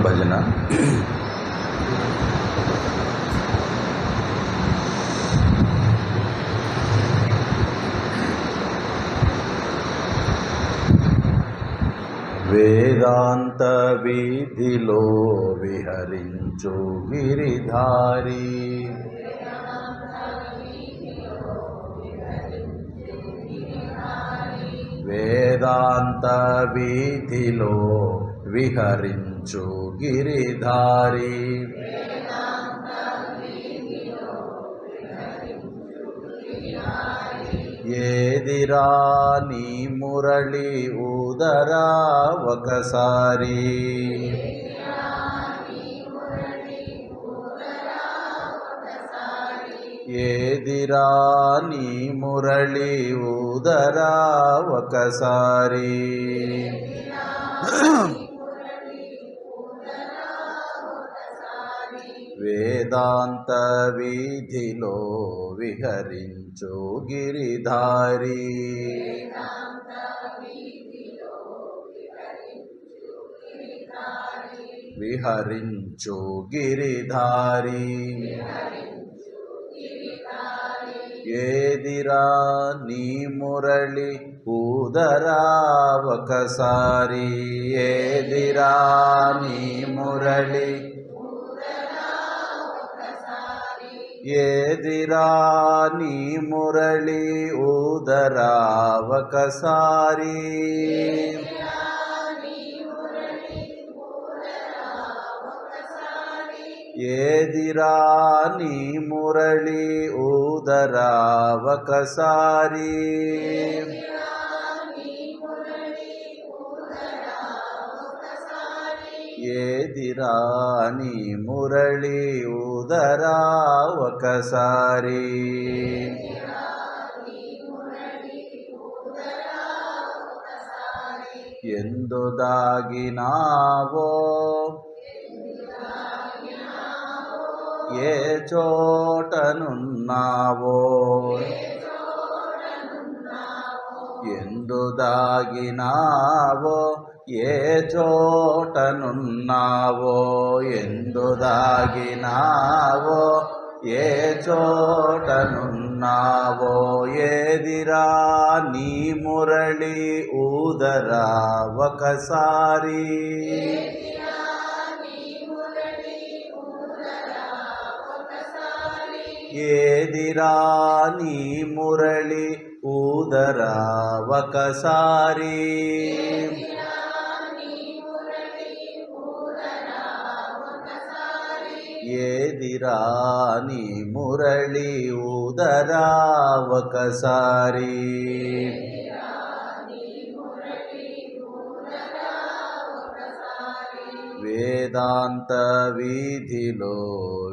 భజన. వేదాంత వీధిలో విహరించు గిరిధారి, వేదాంత వీధిలో విహరించు గిరిధారి, ఏదిరా నీ మురళి ఊదరా ఒకసారి, ఏదిరా నీ మురళి ఊదరా ఒకసారి, వేదాంత వీధిలో విహరించు గిరిధారి, విహరించు గిరిధారి, ఏదిరా నీ మురళి ఊదరా ఒకసారి, ఏదిరా నీ మురళి, ఏదిరా నీ మురళి ఊదరా ఒకసారి, ఏదిరా నీ మురళి ఊదరా ఒకసారి, ఏదిరా నీ మురళి ఊదరా ఒకసారి, ఎందు దాగినావో ఏ చోటనున్నావో, ఎందు దాగినావో ఏ చోటనున్నావో, ఎందు దాగినావో ఏ చోటనున్నావో, ఏదిరా నీ మురళి ఊదరా ఒకసారి, ఏదిరా నీ మురళి ఊదరా ఒకసారి, ఏదిరా నీ మురళి ఊదరా ఒకసారి, వేదాంత వీధిలో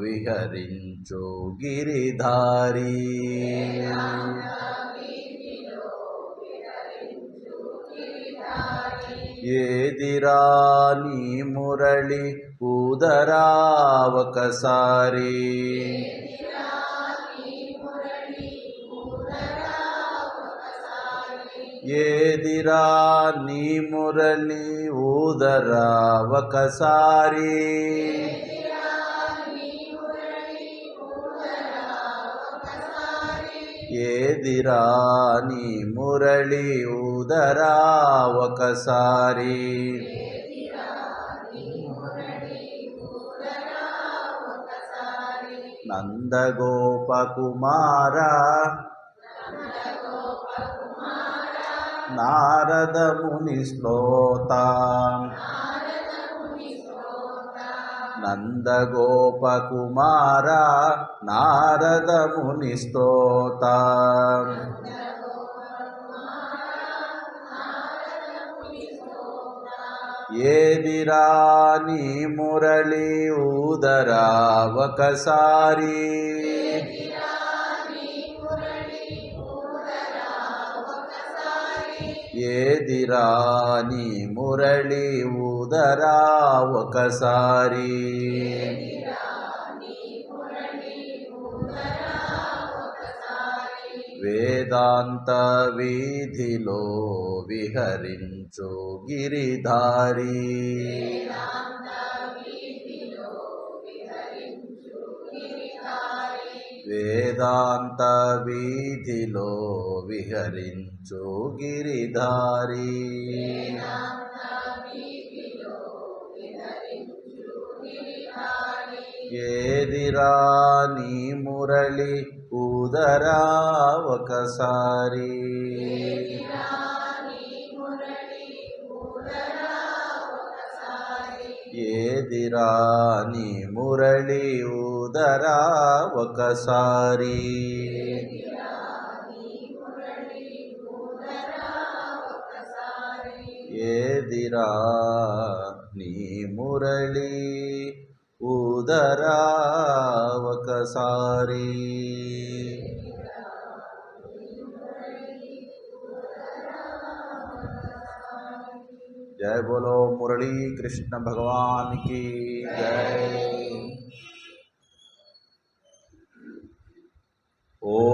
విహరించు గిరిధారి, ఏదిరా నీ మురళి ఊదరా ఒకసారి, ఏదిరా నీ మురళి ఊదరా ఒకసారి, ఏదిరా నీ మురళి ఊదరా ఒకసారి, నందగోపకుమారా నారద ముని శ్లోత, నందగోపకుమారా నారద ముని స్తోత, ఏదిరా నీ మురళి ఊదరా ఒకసారి, ఏదిరా నీ మురళి ఊదరా ఒకసారి, వేదాంత వీధిలో విహరించు గిరిధారి, వేదాంత వీధిలో విహరించు గిరిధారి ఏదిరా నీ మురళి ఊదరా ఒకసారి ఏదిరా నీ మురళి ఊదరా ఒకసారి ఏదిరా నీ మురళి ఊదరా ఒకసారి. जय बोलो मुरली कृष्ण भगवान की जय. ओ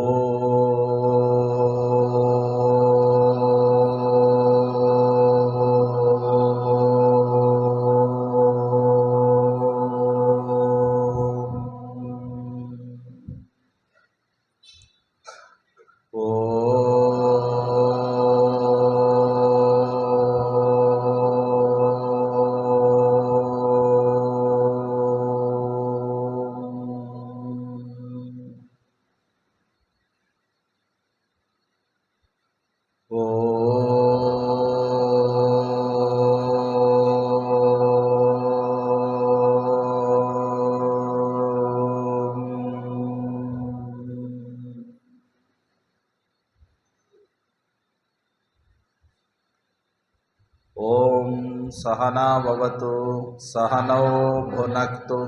ओम सहना भवतु सहनौ भुनक्तु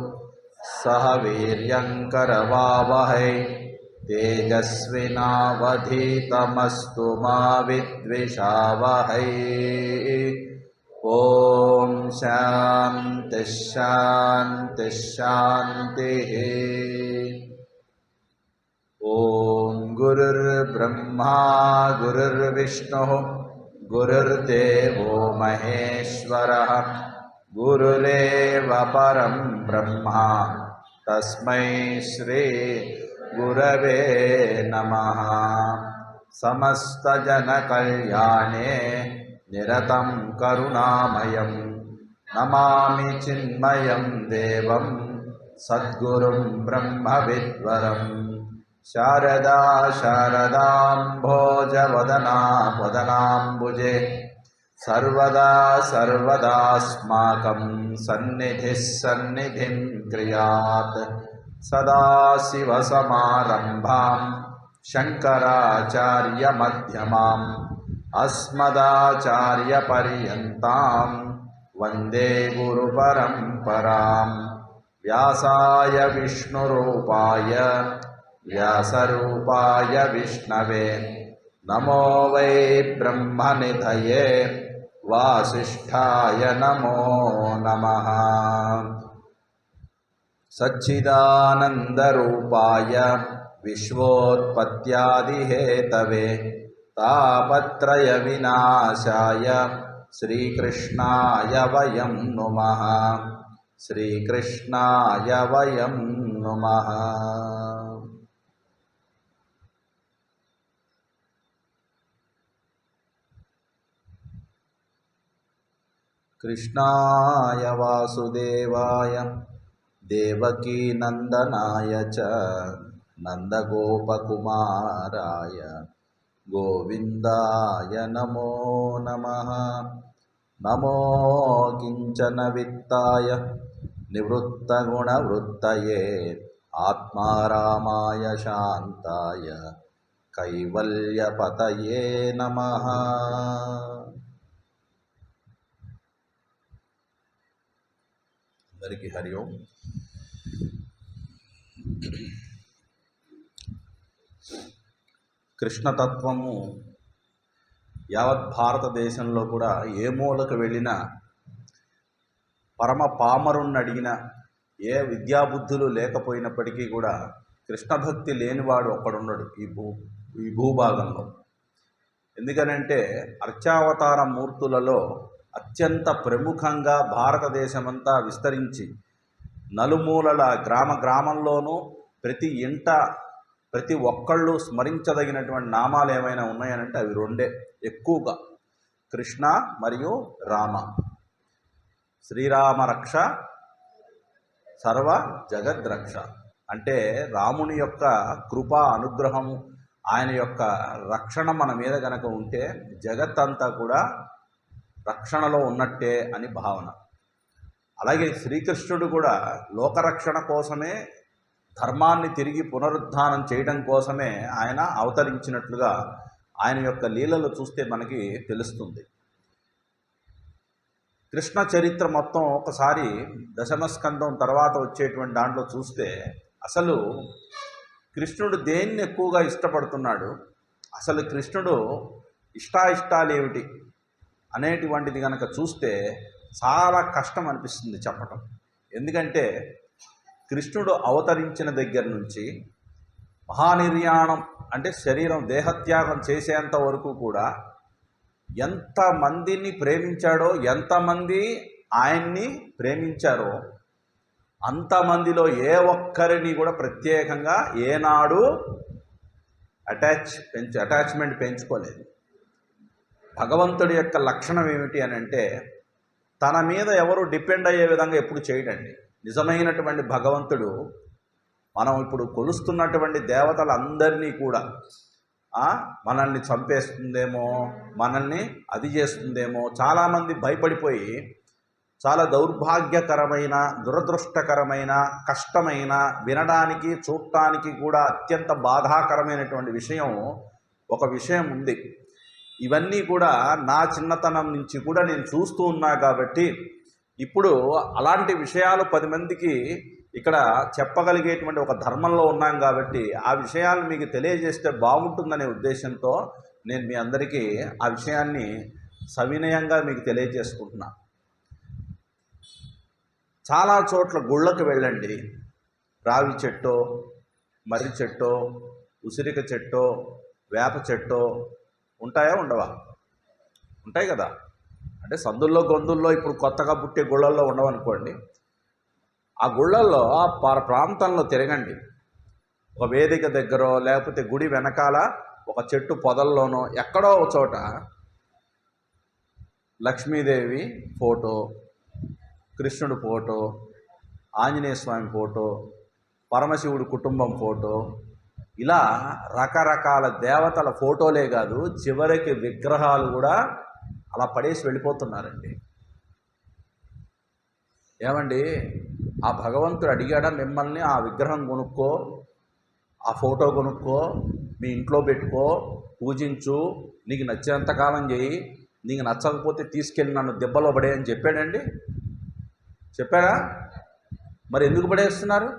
सह वीर्यंकरवावहै तेजस्विनावधीतमस्तु मा विद्विषावहै. ओम शांति शांति शांतिः. ओम गुरुर्ब्रह्मा गुरुर्विष्णुः गुरुर्देवो महेश्वरः गुरुरेव परं ब्रह्मा तस्मै श्री गुरवे नमः. समस्तजनकल्याणे निरतं करुणामयं नमामि चिन्मयं देवं सद्गुरुं ब्रह्मविद्वरं. शारदा शारदाम्भोजवदना वदनाम्बुजे सर्वदा सर्वदास्माकं सन्निधिः सन्निधिं क्रियात्. सदाशिवसमारम्भां शङ्कराचार्यमध्यमाम् अस्मदाचार्यपर्यन्तां वन्दे गुरुपरम्पराम्. व्यासाय विष्णुरूपाय व्यासरूपाय विष्णवे नमो वै ब्रह्मनिधये वासिष्ठाय नमो नमः. सच्चिदानन्दरूपाय विश्वोत्पत्त्यादिहेतवे तापत्रयविनाशाय श्रीकृष्णाय वयं नुमः. श्रीकृष्णाय वयं नुमः. कृष्णाय वासुदेवाय देवकीनन्दनाय च नन्दगोपकुमाराय गोविन्दाय नमो नमः. नमो किञ्चनवित्ताय निवृत्तगुणवृत्तये आत्मारामाय शान्ताय कैवल्यपतये नमः. అందరికీ హరి ఓం. కృష్ణతత్వము యావత్ భారతదేశంలో కూడా ఏ మూలకు వెళ్ళినా పరమ పామరుణ్ణి అడిగినా ఏ విద్యాబుద్ధులు లేకపోయినప్పటికీ కూడా కృష్ణభక్తి లేనివాడు ఒక్కడున్నాడు ఈ భూభాగంలో. ఎందుకనంటే అర్చావతార మూర్తులలో అత్యంత ప్రముఖంగా భారతదేశమంతా విస్తరించి నలుమూలల గ్రామంలోనూ ప్రతి ఇంట ప్రతి ఒక్కళ్ళు స్మరించదగినటువంటి నామాలు ఏమైనా ఉన్నాయనంటే అవి రెండే ఎక్కువగా, కృష్ణ మరియు రామ. శ్రీరామ రక్ష, సర్వ జగద్రక్ష. అంటే రాముని యొక్క కృప, అనుగ్రహము, ఆయన యొక్క రక్షణ మన మీద గనక ఉంటే జగత్తంతా కూడా రక్షణలో ఉన్నట్టే అని భావన. అలాగే శ్రీకృష్ణుడు కూడా లోకరక్షణ కోసమే, ధర్మాన్ని తిరిగి పునరుద్ధానం చేయడం కోసమే ఆయన అవతరించినట్లుగా ఆయన యొక్క లీలలు చూస్తే మనకి తెలుస్తుంది. కృష్ణ చరిత్ర మొత్తం ఒకసారి దశమస్కందం తర్వాత వచ్చేటువంటి దాంట్లో చూస్తే అసలు కృష్ణుడు దేన్ని ఎక్కువగా ఇష్టపడుతున్నాడు, అసలు కృష్ణుడు ఇష్టాయిష్టాలు ఏమిటి అనేటువంటిది కనుక చూస్తే చాలా కష్టం అనిపిస్తుంది చెప్పటం. ఎందుకంటే కృష్ణుడు అవతరించిన దగ్గర నుంచి మహానిర్యాణం అంటే శరీరం దేహత్యాగం చేసేంత వరకు కూడా ఎంతమందిని ప్రేమించాడో, ఎంతమంది ఆయన్ని ప్రేమించారో అంతమందిలో ఏ ఒక్కరిని కూడా ప్రత్యేకంగా ఏనాడు అటాచ్మెంట్ పెంచుకోలేదు. భగవంతుడి యొక్క లక్షణం ఏమిటి అని అంటే తన మీద ఎవరు డిపెండ్ అయ్యే విధంగా ఎప్పుడు చేయడండి. నిజమైనటువంటి భగవంతుడు మనం ఇప్పుడు కొలుస్తున్నటువంటి దేవతలందరినీ కూడా మనల్ని చంపేస్తుందేమో, మనల్ని అది చేస్తుందేమో, చాలామంది భయపడిపోయి చాలా దౌర్భాగ్యకరమైన, దురదృష్టకరమైన, కష్టమైన, వినడానికి చూడటానికి కూడా అత్యంత బాధాకరమైనటువంటి ఒక విషయం ఉంది. ఇవన్నీ కూడా నా చిన్నతనం నుంచి కూడా నేను చూస్తూ ఉన్నా కాబట్టి ఇప్పుడు అలాంటి విషయాలు 10 మందికి ఇక్కడ చెప్పగలిగేటువంటి ఒక ధర్మంలో ఉన్నాం కాబట్టి ఆ విషయాలు మీకు తెలియజేస్తే బాగుంటుందనే ఉద్దేశంతో నేను మీ అందరికీ ఆ విషయాన్ని సవినయంగా మీకు తెలియజేసుకుంటున్నా. చాలా చోట్ల గుళ్ళకు వెళ్ళండి, రావి చెట్టో, మర్రి చెట్టో, ఉసిరిక చెట్టో, వేప చెట్టో ఉంటాయా, ఉండవా? ఉంటాయి కదా. అంటే సందుల్లో గొంతుల్లో ఇప్పుడు కొత్తగా పుట్టే గుళ్ళల్లో ఉండవనుకోండి. ఆ గుళ్ళల్లో ఆ ప్రాంతంలో తిరగండి. ఒక వేదిక దగ్గర లేకపోతే గుడి వెనకాల ఒక చెట్టు పొదల్లోనో ఎక్కడో ఒక చోట లక్ష్మీదేవి ఫోటో, కృష్ణుడు ఫోటో, ఆంజనేయ స్వామి ఫోటో, పరమశివుడి కుటుంబం ఫోటో, ఇలా రకరకాల దేవతల ఫోటోలే కాదు చివరికి విగ్రహాలు కూడా అలా పడేసి వెళ్ళిపోతున్నారండి. ఏమండి, ఆ భగవంతుడు అడిగాడా మిమ్మల్ని ఆ విగ్రహం కొనుక్కో, ఆ ఫోటో కొనుక్కో, మీ ఇంట్లో పెట్టుకో, పూజించు, నీకు నచ్చినంతకాలం చేయి, నీకు నచ్చకపోతే తీసుకెళ్ళి నన్ను దెబ్బలో పడే అని చెప్పాడండి? చెప్పాడా? మరి ఎందుకు పడేస్తున్నారు?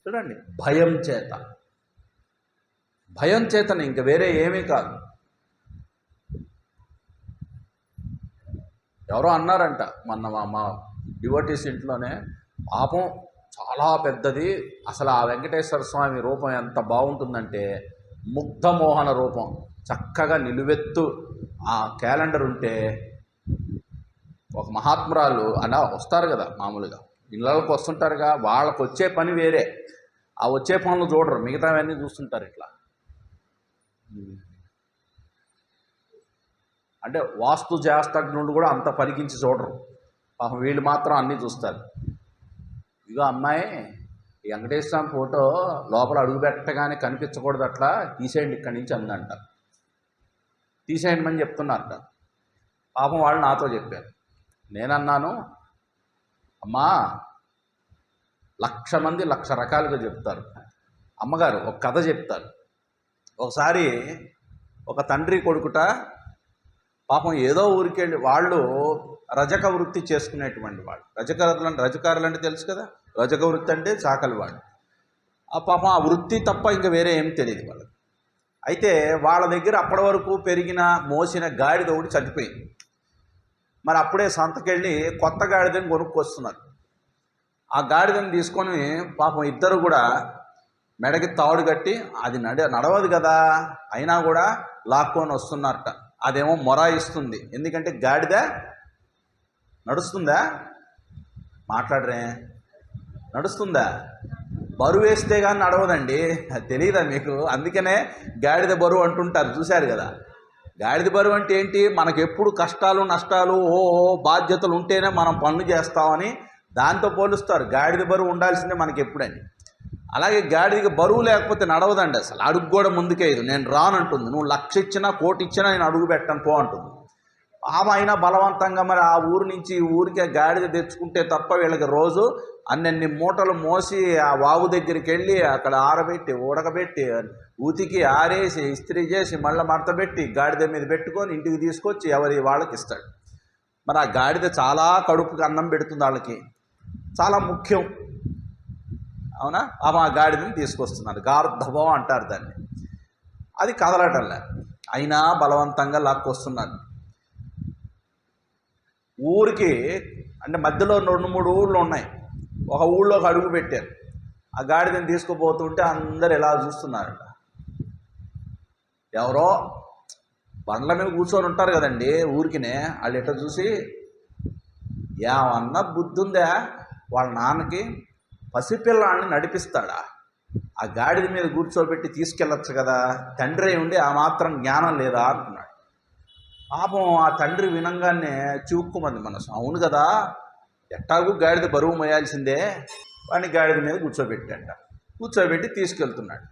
చూడండి, భయం చేత. భయం చేతనే, ఇంక వేరే ఏమీ కాదు. ఎవరో అన్నారంట మొన్న మా డివోటీస్ ఇంట్లోనే, పాపం చాలా పెద్దది, అసలు ఆ వెంకటేశ్వర స్వామి రూపం ఎంత బాగుంటుందంటే ముగ్ధమోహన రూపం, చక్కగా నిలువెత్తు ఆ క్యాలెండర్ ఉంటే ఒక మహాత్మురాలు అలా వస్తారు కదా, మామూలుగా ఇళ్ళకి వస్తుంటారుగా, వాళ్ళకు వచ్చే పని వేరే, ఆ వచ్చే పనులు చూడరు, మిగతావన్నీ చూస్తుంటారు ఇట్లా. అంటే వాస్తు శాస్త్రజ్ఞులు కూడా అంత పరికించి చూడరు, పాపం వీళ్ళు మాత్రం అన్నీ చూస్తారు. ఇగో అమ్మాయి, ఈ వెంకటేశ్వర స్వామి ఫోటో లోపల అడుగు పెట్టగానే కనిపించకూడదు, అట్లా తీసేయండి ఇక్కడి నుంచి అందంట. తీసేయండి అని చెప్తున్నారట. పాపం వాళ్ళు నాతో చెప్పారు. నేనన్నాను, అమ్మా 1,00,000 మంది 1,00,000 రకాలుగా చెప్తారు. అమ్మగారు ఒక కథ చెప్తారు. ఒకసారి ఒక తండ్రి కొడుకుట పాపం ఏదో ఊరికెళ్ళి, వాళ్ళు రజక వృత్తి చేసుకునేటువంటి వాళ్ళు, రజకారులు అంటే తెలుసు కదా, రజక వృత్తి అంటే చాకలి వాళ్ళు. ఆ పాపం ఆ వృత్తి తప్ప ఇంకా వేరే ఏం తెలియదు వాళ్ళకి. అయితే వాళ్ళ దగ్గర అప్పటి వరకు పెరిగిన మోసిన గాడిద ఒకటి చనిపోయింది. మరి అప్పుడే సంతకెళ్ళి కొత్త గాడిదని కొనుక్కొస్తున్నారు. ఆ గాడిదని తీసుకొని పాపం ఇద్దరు కూడా మెడకి తాడు కట్టి, అది నడవదు కదా, అయినా కూడా లాక్కొని వస్తున్నారట. అదేమో మొరాయిస్తుంది, ఎందుకంటే గాడిద నడుస్తుందా? మాట్లాడరే, నడుస్తుందా? బరువు వేస్తే కానీ నడవదండి, అది తెలియదా మీకు? అందుకనే గాడిద బరువు అంటుంటారు, చూశారు కదా. గాడిద బరువు అంటే ఏంటి? మనకెప్పుడు కష్టాలు నష్టాలు బాధ్యతలు ఉంటేనే మనం పనులు చేస్తామని దాంతో పోలుస్తారు. గాడిద బరువు ఉండాల్సిందే మనకి ఎప్పుడని. అలాగే గాడిదకి బరువు లేకపోతే నడవదండి, అసలు అడుగు కూడా ముందుకేయదు. నేను రానంటుంది. నువ్వు 1,00,000 ఇచ్చినా 1,00,000 ఇచ్చినా నేను అడుగు పెట్టను పో అంటుంది. ఆమె అయినా బలవంతంగా మరి ఆ ఊరు నుంచి ఈ ఊరికే గాడిద తెచ్చుకుంటే తప్ప వీళ్ళకి రోజు అన్నెన్ని మూటలు మోసి ఆ వాగు దగ్గరికి వెళ్ళి అక్కడ ఆరబెట్టి ఉడకబెట్టి ఉతికి ఆరేసి ఇస్త్రీ చేసి మళ్ళీ మడతబెట్టి గాడిద మీద పెట్టుకొని ఇంటికి తీసుకొచ్చి ఎవరి వాళ్ళకి ఇస్తాడు. మరి ఆ గాడిద చాలా కడుపుకి అన్నం పెడుతుంది, వాళ్ళకి చాలా ముఖ్యం. అవునా? ఆ గాడిదని తీసుకొస్తున్నారు, గార్ధవం అంటారు దాన్ని. అది కదలటంలే, అయినా బలవంతంగా లాక్కొస్తున్నారు. ఊరికి అంటే మధ్యలో 2-3 ఊళ్ళు ఉన్నాయి. ఒక ఊళ్ళోకి అడుగు పెట్టారు. ఆ గాడిదని తీసుకుపోతుంటే అందరు ఎలా చూస్తున్నారట. ఎవరో బండ్ల మీద కూర్చొని ఉంటారు కదండి ఊరికినే, వాళ్ళు ఎట్లా చూసి, ఏమన్నా బుద్ధి ఉందా వాళ్ళ నాన్నకి? పసిపిల్లాన్ని నడిపిస్తాడా? ఆ గాడిద మీద కూర్చోబెట్టి తీసుకెళ్ళచ్చు కదా, తండ్రి ఉండి ఆ మాత్రం జ్ఞానం లేదా అంటున్నాడు. పాపం ఆ తండ్రి వినంగానే చివుక్కుమంది మనసు. అవును కదా, ఎట్టాగు గాడిద బరువు మోయాల్సిందే. వాడిని గాడిద మీద కూర్చోబెట్టి తీసుకెళ్తున్నాడు.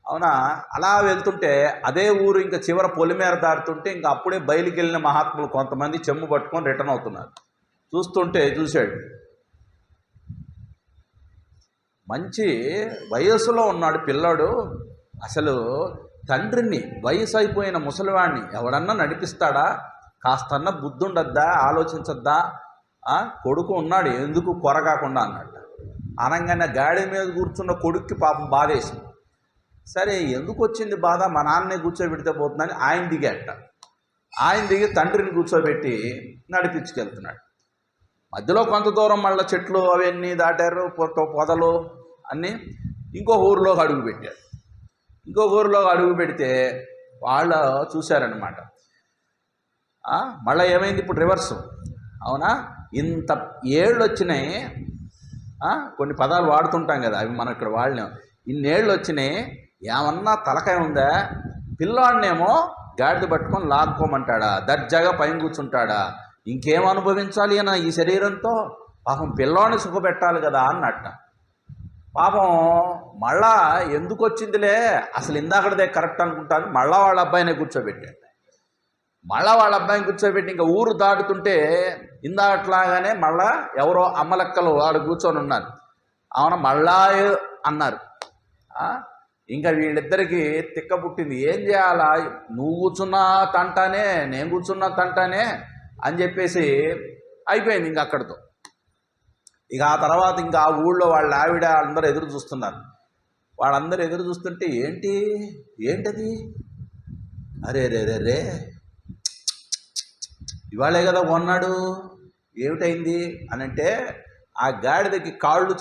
అవునా? అలా వెళ్తుంటే అదే ఊరు ఇంకా చివర పొలిమేర దాటుతుంటే ఇంకా అప్పుడే బయలుకెళ్ళిన మహాత్ములు కొంతమంది చెమ్ము పట్టుకొని రిటర్న్ అవుతున్నారు. చూస్తుంటే చూశాడు, మంచి వయస్సులో ఉన్నాడు పిల్లాడు. అసలు తండ్రిని, వయసు అయిపోయిన ముసలివాడిని ఎవడన్నా నడిపిస్తాడా? కాస్తన్న బుద్ధి ఉండద్దా, ఆలోచించద్దా? కొడుకు ఉన్నాడు, ఎందుకు కొరగాకుండా అన్నట్టు. అనగానే గాడి మీద కూర్చున్న కొడుక్కి పాపం బాధేసింది. సరే ఎందుకు వచ్చింది బాధ, మా నాన్నే కూర్చోబెడితే పోతుందని ఆయన దిగేట. ఆయన దిగి తండ్రిని కూర్చోబెట్టి నడిపించుకెళ్తున్నాడు. మధ్యలో కొంత దూరం మళ్ళీ చెట్లు అవన్నీ దాటారు, పొదలు అన్నీ. ఇంకో ఊరిలోకి అడుగు పెట్టారు. ఇంకో ఊరిలోకి అడుగు పెడితే వాళ్ళు చూశారనమాట. మళ్ళీ ఏమైంది ఇప్పుడు రివర్సు. అవునా? ఇంత ఏళ్ళు వచ్చినాయి, కొన్ని పదాలు వాడుతుంటాం కదా, అవి మనం ఇక్కడ వాడినాం. ఇన్నేళ్ళు వచ్చినాయి, ఏమన్నా తలకాయ ఉందా? పిల్లాడినేమో గాడిద పట్టుకొని లాక్కోమంటాడా, దర్జాగా పైన కూర్చుంటాడా? ఇంకేం అనుభవించాలి అన్న ఈ శరీరంతో? పాపం పిల్లాడిని సుఖపెట్టాలి కదా అన్నట్ట. పాపం మళ్ళా ఎందుకు వచ్చిందిలే, అసలు ఇందాకదే కరెక్ట్ అనుకుంటాను. మళ్ళా వాళ్ళ అబ్బాయినే కూర్చోబెట్టాడు. మళ్ళా వాళ్ళ అబ్బాయిని కూర్చోబెట్టి ఇంకా ఊరు దాటుతుంటే ఇందాకట్లాగానే మళ్ళా ఎవరో అమ్మలెక్కలు వాడు కూర్చొని ఉన్నారు. అవును మళ్ళా అన్నారు. ఇంకా వీళ్ళిద్దరికి తిక్క పుట్టింది. ఏం చేయాలా, నువ్వు కూర్చున్నా తంటానే, నేను కూర్చున్నా తంటానే అని చెప్పేసి అయిపోయింది ఇంక అక్కడితో. ఇక ఆ తర్వాత ఇంకా ఆ ఊళ్ళో వాళ్ళ ఆవిడ అందరూ ఎదురు చూస్తున్నారు. వాళ్ళందరూ ఎదురు చూస్తుంటే ఏంటది, అరే రే రే రే ఇవాళే కదా కొన్నాడు, ఏమిటైంది అని అంటే ఆ గాడిదకి కాళ్ళు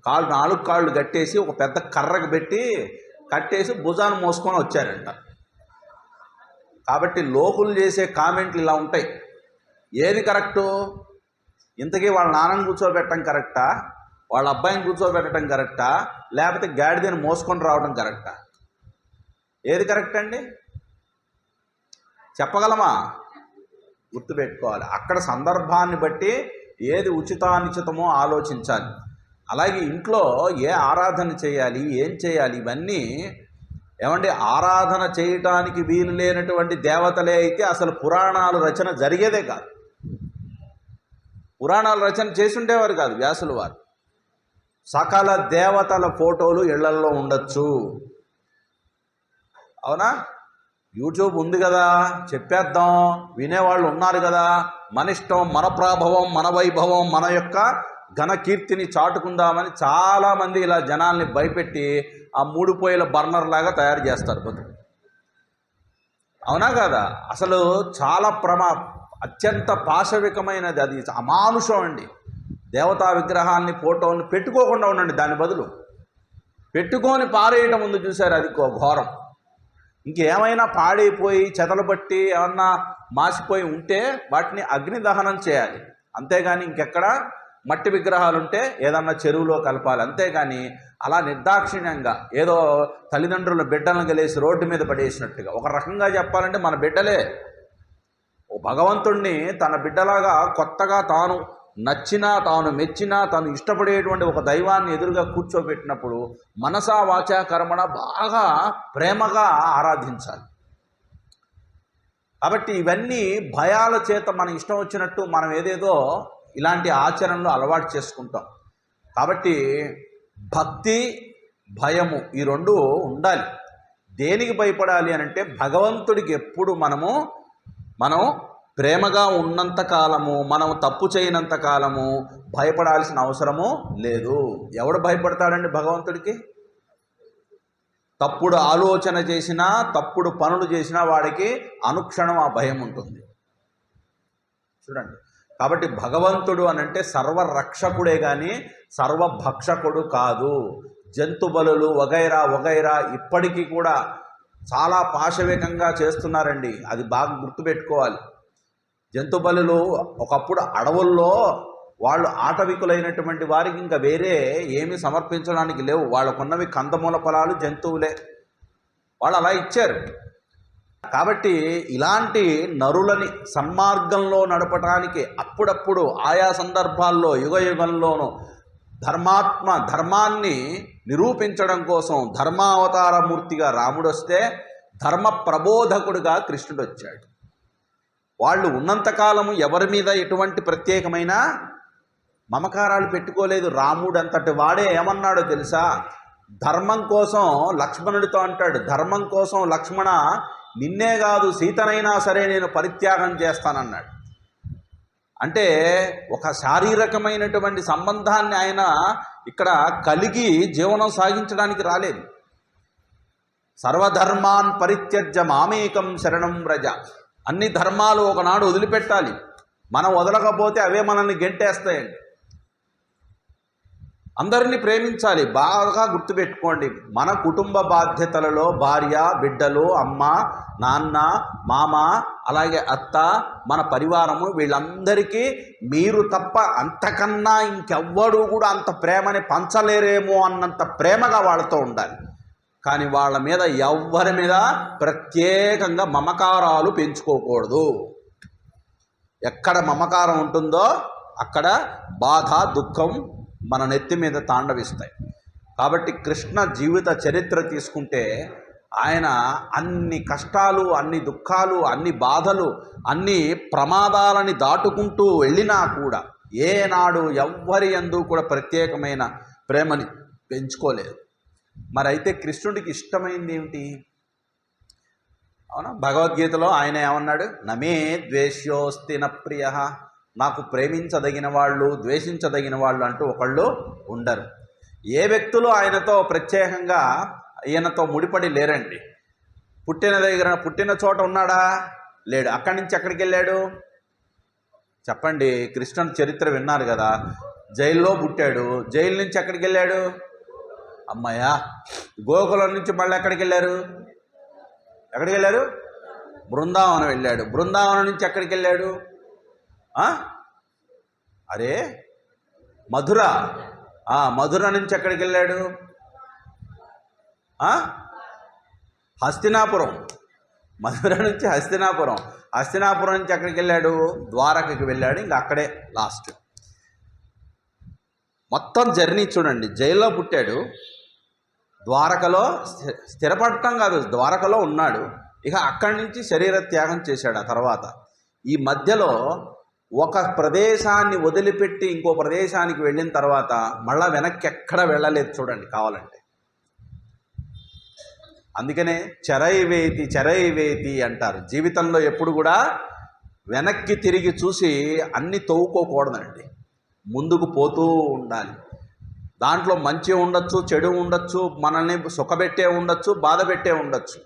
4 కాళ్ళు కట్టేసి ఒక పెద్ద కర్రకు పెట్టి కట్టేసి భుజాన్ని మోసుకొని వచ్చారంట. కాబట్టి లోకులు చేసే కామెంట్లు ఇలా ఉంటాయి. ఏది కరెక్టు? ఇంతకీ వాళ్ళ నాన్నని కూర్చోబెట్టడం కరెక్టా, వాళ్ళ అబ్బాయిని కూర్చోబెట్టడం కరెక్టా, లేకపోతే గాడిదని మోసుకొని రావడం కరెక్టా? ఏది కరెక్ట్ అండి? చెప్పగలమా? గుర్తుపెట్టుకోవాలి. అక్కడ సందర్భాన్ని బట్టి ఏది ఉచితానుచితమో ఆలోచించాలి. అలాగే ఇంట్లో ఏ ఆరాధన చేయాలి, ఏం చేయాలి, ఇవన్నీ ఏమంటే ఆరాధన చేయటానికి వీలు లేనటువంటి దేవతలే అయితే అసలు పురాణాలు రచన జరిగేదే కాదు. పురాణాలు రచన చేసి ఉండేవారు కాదు వ్యాసుల వారు. సకల దేవతల ఫోటోలు ఇళ్లల్లో ఉండొచ్చు. అవునా? యూట్యూబ్ ఉంది కదా, చెప్పేద్దాం, వినేవాళ్ళు ఉన్నారు కదా, మన ఇష్టం, మన ప్రాభవం, మన వైభవం, మన యొక్క ఘనకీర్తిని చాటుకుందామని చాలామంది ఇలా జనాల్ని భయపెట్టి ఆ 3 పొయ్యిల బర్నర్ లాగా తయారు చేస్తారు బతుకు. అవునా కదా? అసలు చాలా అత్యంత పాశవికమైనది అది, అమానుషం అండి. దేవతా విగ్రహాన్ని ఫోటోని పెట్టుకోకుండా ఉండండి, దాని బదులు పెట్టుకొని పారేయటం ముందు చూశారు, అది ఘోరం. ఇంకేమైనా పాడైపోయి చెదలు బట్టి ఏమన్నా మాసిపోయి ఉంటే వాటిని అగ్ని దహనం చేయాలి. అంతేగాని ఇంకెక్కడ మట్టి విగ్రహాలు ఉంటే ఏదన్నా చెరువులో కలపాలి. అంతేగాని అలా నిర్దాక్షిణ్యంగా ఏదో తల్లిదండ్రుల బిడ్డలను గెలేసి రోడ్డు మీద పడేసినట్టుగా. ఒక రకంగా చెప్పాలంటే మన బిడ్డలే. ఓ భగవంతుణ్ణి తన బిడ్డలాగా కొత్తగా తాను నచ్చినా, తాను మెచ్చినా, తాను ఇష్టపడేటువంటి ఒక దైవాన్ని ఎదురుగా కూర్చోబెట్టినప్పుడు మనసా వాచా కర్మణ బాగా ప్రేమగా ఆరాధించాలి. కాబట్టి ఇవన్నీ భయాల చేత మన ఇష్టం వచ్చినట్టు మనం ఏదేదో ఇలాంటి ఆచరణలు అలవాటు చేసుకుంటాం. కాబట్టి భక్తి, భయము ఈ రెండు ఉండాలి. దేనికి భయపడాలి అని అంటే భగవంతుడికి ఎప్పుడు మనం ప్రేమగా ఉన్నంత కాలము, మనం తప్పు చేయనంత కాలము భయపడాల్సిన అవసరము లేదు. ఎవడు భయపడతాడండి భగవంతుడికి? తప్పుడు ఆలోచన చేసినా, తప్పుడు పనులు చేసినా వాడికి అనుక్షణం ఆ భయం ఉంటుంది. చూడండి, కాబట్టి భగవంతుడు అనంటే సర్వరక్షకుడే కానీ సర్వభక్షకుడు కాదు. జంతు బలులు వగైరా వగైరా ఇప్పటికీ కూడా చాలా పాశవికంగా చేస్తున్నారండి. అది బాగా గుర్తుపెట్టుకోవాలి. జంతు బలులు ఒకప్పుడు అడవుల్లో వాళ్ళు ఆటవికులైనటువంటి వారికి ఇంకా వేరే ఏమీ సమర్పించడానికి లేవు. వాళ్ళకున్నవి కందమూల ఫలాలు, జంతువులే. వాళ్ళు అలా ఇచ్చారు. కాబట్టి ఇలాంటి నరులని సన్మార్గంలో నడపడానికి అప్పుడప్పుడు ఆయా సందర్భాల్లో యుగయుగంలోనూ ధర్మాన్ని నిరూపించడం కోసం ధర్మావతారమూర్తిగా రాముడు వస్తే ధర్మ ప్రబోధకుడిగా కృష్ణుడు వచ్చాడు. వాళ్ళు ఉన్నంతకాలము ఎవరి మీద ఎటువంటి ప్రత్యేకమైన మమకారాలు పెట్టుకోలేదు. రాముడు అంతటి వాడే ఏమన్నాడో తెలుసా? ధర్మం కోసం లక్ష్మణుడితో అంటాడు, ధర్మం కోసం లక్ష్మణ నిన్నే కాదు సీతనైనా సరే నేను పరిత్యాగం చేస్తానన్నాడు. అంటే ఒక శారీరకమైనటువంటి సంబంధాన్ని ఆయన ఇక్కడ కలిగి జీవనం సాగించడానికి రాలేదు. సర్వధర్మాన్ పరిత్యజ్య మామేకం శరణం వ్రజ. అన్ని ధర్మాలు ఒకనాడు వదిలిపెట్టాలి. మనం వదలకపోతే అవే మనల్ని గెంటేస్తాయండి. అందరినీ ప్రేమించాలి. బాగా గుర్తుపెట్టుకోండి, మన కుటుంబ బాధ్యతలలో భార్య, బిడ్డలు, అమ్మ, నాన్న, మామ, అలాగే అత్త, మన పరివారము, వీళ్ళందరికీ మీరు తప్ప అంతకన్నా ఇంకెవ్వడూ కూడా అంత ప్రేమని పంచలేరేమో అన్నంత ప్రేమగా వాళ్ళతో ఉండాలి. కానీ వాళ్ళ మీద ఎవ్వరి మీద ప్రత్యేకంగా మమకారాలు పెంచుకోకూడదు. ఎక్కడ మమకారం ఉంటుందో అక్కడ బాధ, దుఃఖం మన నెత్తి మీద తాండవిస్తాయి. కాబట్టి కృష్ణ జీవిత చరిత్ర తీసుకుంటే ఆయన అన్ని కష్టాలు, అన్ని దుఃఖాలు, అన్ని బాధలు, అన్ని ప్రమాదాలని దాటుకుంటూ వెళ్ళినా కూడా ఏనాడు ఎవ్వరి యందు కూడా ప్రత్యేకమైన ప్రేమని పెంచుకోలేదు. మరి అయితే కృష్ణుడికి ఇష్టమైంది ఏమిటి? అవునా, భగవద్గీతలో ఆయన ఏమన్నాడు? నమే ద్వేష్యోస్తి న ప్రియ. నాకు ప్రేమించదగిన వాళ్ళు, ద్వేషించదగిన వాళ్ళు అంటూ ఒకళ్ళు ఉండరు. ఏ వ్యక్తులు ఆయనతో ప్రత్యేకంగా ఈయనతో ముడిపడి లేరండి. పుట్టిన చోట ఉన్నాడా? లేడు. అక్కడి నుంచి ఎక్కడికి వెళ్ళాడు చెప్పండి? కృష్ణుని చరిత్ర విన్నారు కదా. జైల్లో పుట్టాడు. జైలు నుంచి ఎక్కడికి వెళ్ళాడు? అమ్మయ్య. గోకులం నుంచి మళ్ళీ ఎక్కడికి వెళ్ళారు? బృందావనం వెళ్ళాడు. బృందావనం నుంచి ఎక్కడికి వెళ్ళాడు? అరే మధుర. మధుర నుంచి ఎక్కడికి వెళ్ళాడు? హస్తినాపురం. మధుర నుంచి హస్తినాపురం. హస్తినాపురం నుంచి ఎక్కడికి వెళ్ళాడు? ద్వారకకి వెళ్ళాడు. ఇంకా అక్కడే లాస్ట్. మొత్తం జర్నీ చూడండి. జైల్లో పుట్టాడు, ద్వారకలో స్థిరపడటం కాదు, ద్వారకలో ఉన్నాడు. ఇక అక్కడి నుంచి శరీర త్యాగం చేశాడు. ఆ తర్వాత ఈ మధ్యలో ఒక ప్రదేశాన్ని వదిలిపెట్టి ఇంకో ప్రదేశానికి వెళ్ళిన తర్వాత మళ్ళా వెనక్కి ఎక్కడ వెళ్ళలేదు. చూడండి కావాలంటే. అందుకనే చరైవేతి అంటారు. జీవితంలో ఎప్పుడు కూడా వెనక్కి తిరిగి చూసి అన్ని తవ్వుకోకూడదండి. ముందుకు పోతూ ఉండాలి. దాంట్లో మంచి ఉండొచ్చు, చెడు ఉండొచ్చు, మనల్ని సుఖపెట్టే ఉండొచ్చు, బాధ పెట్టే ఉండొచ్చు.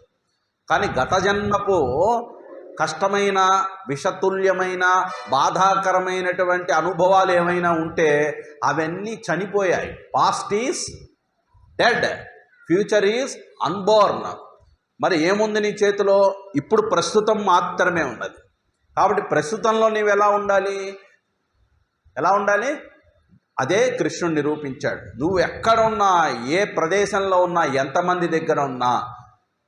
కానీ గత జన్మపు కష్టమైన, విషతుల్యమైన, బాధాకరమైనటువంటి అనుభవాలు ఏమైనా ఉంటే అవన్నీ చనిపోయాయి. Past is dead, future is unborn. మరి ఏముంది నీ చేతిలో? ఇప్పుడు ప్రస్తుతం మాత్రమే ఉన్నది. కాబట్టి ప్రస్తుతంలో నీవు ఎలా ఉండాలి? అదే కృష్ణుడు నిరూపించాడు. నువ్వు ఎక్కడున్నా, ఏ ప్రదేశంలో ఉన్నా, ఎంతమంది దగ్గర ఉన్నా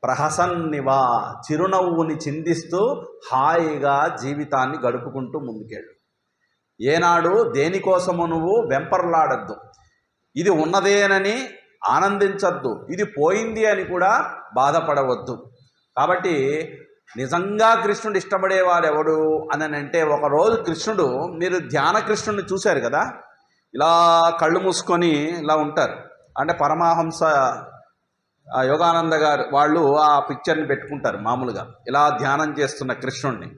ప్రహసన్నివా, చిరునవ్వుని చిందిస్తూ హాయిగా జీవితాన్ని గడుపుకుంటూ ముందుకెళ్ళు. ఏనాడు దేనికోసము నువ్వు వెంపర్లాడద్దు. ఇది ఉన్నదేనని ఆనందించద్దు, ఇది పోయింది అని కూడా బాధపడవద్దు. కాబట్టి నిజంగా కృష్ణుడు ఇష్టపడేవాడు ఎవడు అని అంటే, ఒకరోజు కృష్ణుడు, మీరు ధ్యాన కృష్ణుడిని చూశారు కదా, ఇలా కళ్ళు మూసుకొని ఇలా ఉంటారు. అంటే పరమహంస యోగానంద గారు వాళ్ళు ఆ పిక్చర్ని పెట్టుకుంటారు మామూలుగా, ఇలా ధ్యానం చేస్తున్న కృష్ణుడిని.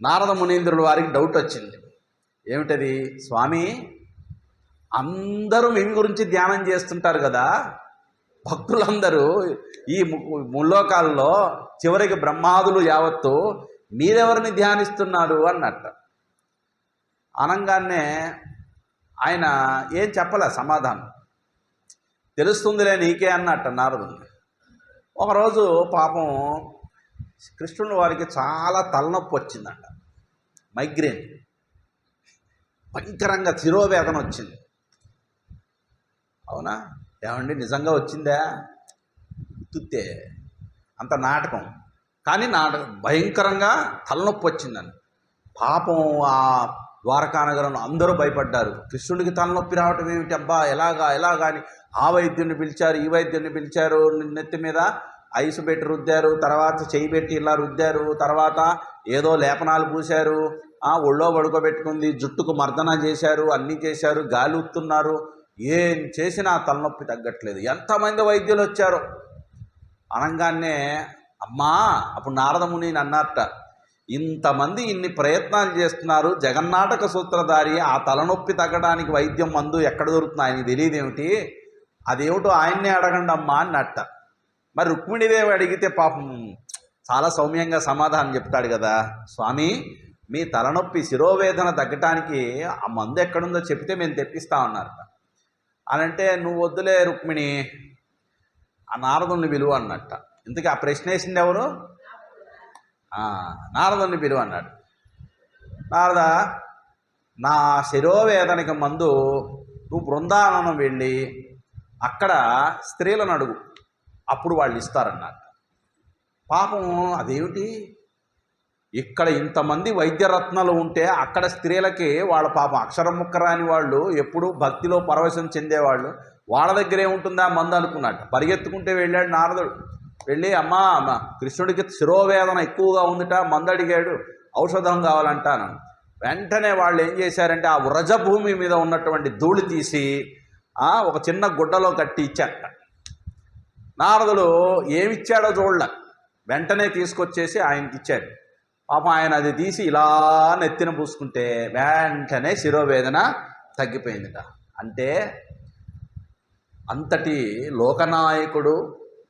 నారద మునీంద్రుల వారికి డౌట్ వచ్చింది. ఏమిటది? స్వామి, అందరూ మీ గురించి ధ్యానం చేస్తుంటారు కదా, భక్తులందరూ ఈ ముల్లోకాల్లో, చివరికి బ్రహ్మాదులు యావత్తు మీరెవరిని ధ్యానిస్తున్నారు అన్నట్ట. అనంగానే ఆయన ఏం చెప్పలే సమాధానం. తెలుస్తుందిలే నీకే అన్నట్ట నారదుడు. ఒకరోజు పాపం కృష్ణుని వారికి చాలా తలనొప్పి వచ్చిందంట, మైగ్రేన్, భయంకరంగా శిరోవేదన వచ్చింది. అవునా? ఏమండి నిజంగా వచ్చిందా? తుత్తే, అంత నాటకం. కానీ భయంకరంగా తలనొప్పి వచ్చిందని పాపం ఆ ద్వారకానగరంలో అందరూ భయపడ్డారు. కృష్ణుడికి తలనొప్పి రావటం ఏమిటి అబ్బా, ఎలాగా అని ఆ వైద్యుడిని పిలిచారు, ఈ వైద్యుడిని పిలిచారు. నెత్తి మీద ఐసు పెట్టి రుద్దారు, తర్వాత చేయి పెట్టి ఇలా రుద్దారు, తర్వాత ఏదో లేపనాలు పూశారు, ఒళ్ళో పడుకోబెట్టుకుంది, జుట్టుకు మర్దన చేశారు, అన్నీ చేశారు, గాలి ఉత్తున్నారు. ఏం చేసినా తలనొప్పి తగ్గట్లేదు. ఎంతమంది వైద్యులు వచ్చారు. అనగానే అమ్మా, అప్పుడు నారదముని అన్నట్ట, ఇంతమంది ఇన్ని ప్రయత్నాలు చేస్తున్నారు, జగన్నాటక సూత్రధారి ఆ తలనొప్పి తగ్గడానికి వైద్యం మందు ఎక్కడ దొరుకుతుంది ఆయనకి తెలియదేమిటి, అదేమిటో ఆయన్నే అడగండి అమ్మా అన్నట్ట. మరి రుక్మిణీదేవి అడిగితే పాపం చాలా సౌమ్యంగా సమాధానం చెప్తాడు కదా, స్వామి మీ తలనొప్పి శిరోవేదన తగ్గటానికి ఆ మందు ఎక్కడుందో చెప్తే మేము తెప్పిస్తా ఉన్నారట. అనంటే నువ్వు వద్దులే రుక్మిణి, ఆ నారదుని విలువ అన్నట్ట. ఇంతకీ ఆ ప్రశ్న వేసింది ఎవరు? నారదుని పిలువ అన్నాడు. నారద, నా శిరోవేదనకి మందు నువ్వు బృందావనం వెళ్ళి అక్కడ స్త్రీలను అడుగు, అప్పుడు వాళ్ళు ఇస్తారన్నట్టు. పాపం అదేమిటి, ఇక్కడ ఇంతమంది వైద్యరత్నాలు ఉంటే అక్కడ స్త్రీలకి వాళ్ళ పాపం అక్షరం ముక్కరాని వాళ్ళు, ఎప్పుడు భక్తిలో పరవశం చెందేవాళ్ళు, వాళ్ళ దగ్గర ఏముంటుందా మందు అనుకున్నట్టు. పరిగెత్తుకుంటే వెళ్ళాడు నారదుడు. వెళ్ళి అమ్మా కృష్ణుడికి శిరోవేదన ఎక్కువగా ఉందిట, మందు అడిగాడు, ఔషధం కావాలంటాను. వెంటనే వాళ్ళు ఏం చేశారంటే ఆ వ్రజభూమి మీద ఉన్నటువంటి ధూళి తీసి ఒక చిన్న గుడ్డలో కట్టి ఇచ్చాట. నారదుడు ఏమిచ్చాడో చూడలే, వెంటనే తీసుకొచ్చేసి ఆయనకి ఇచ్చాడు. పాపం ఆయన అది తీసి ఇలా నెత్తిన పూసుకుంటే వెంటనే శిరోవేదన తగ్గిపోయిందిట. అంటే అంతటి లోకనాయకుడు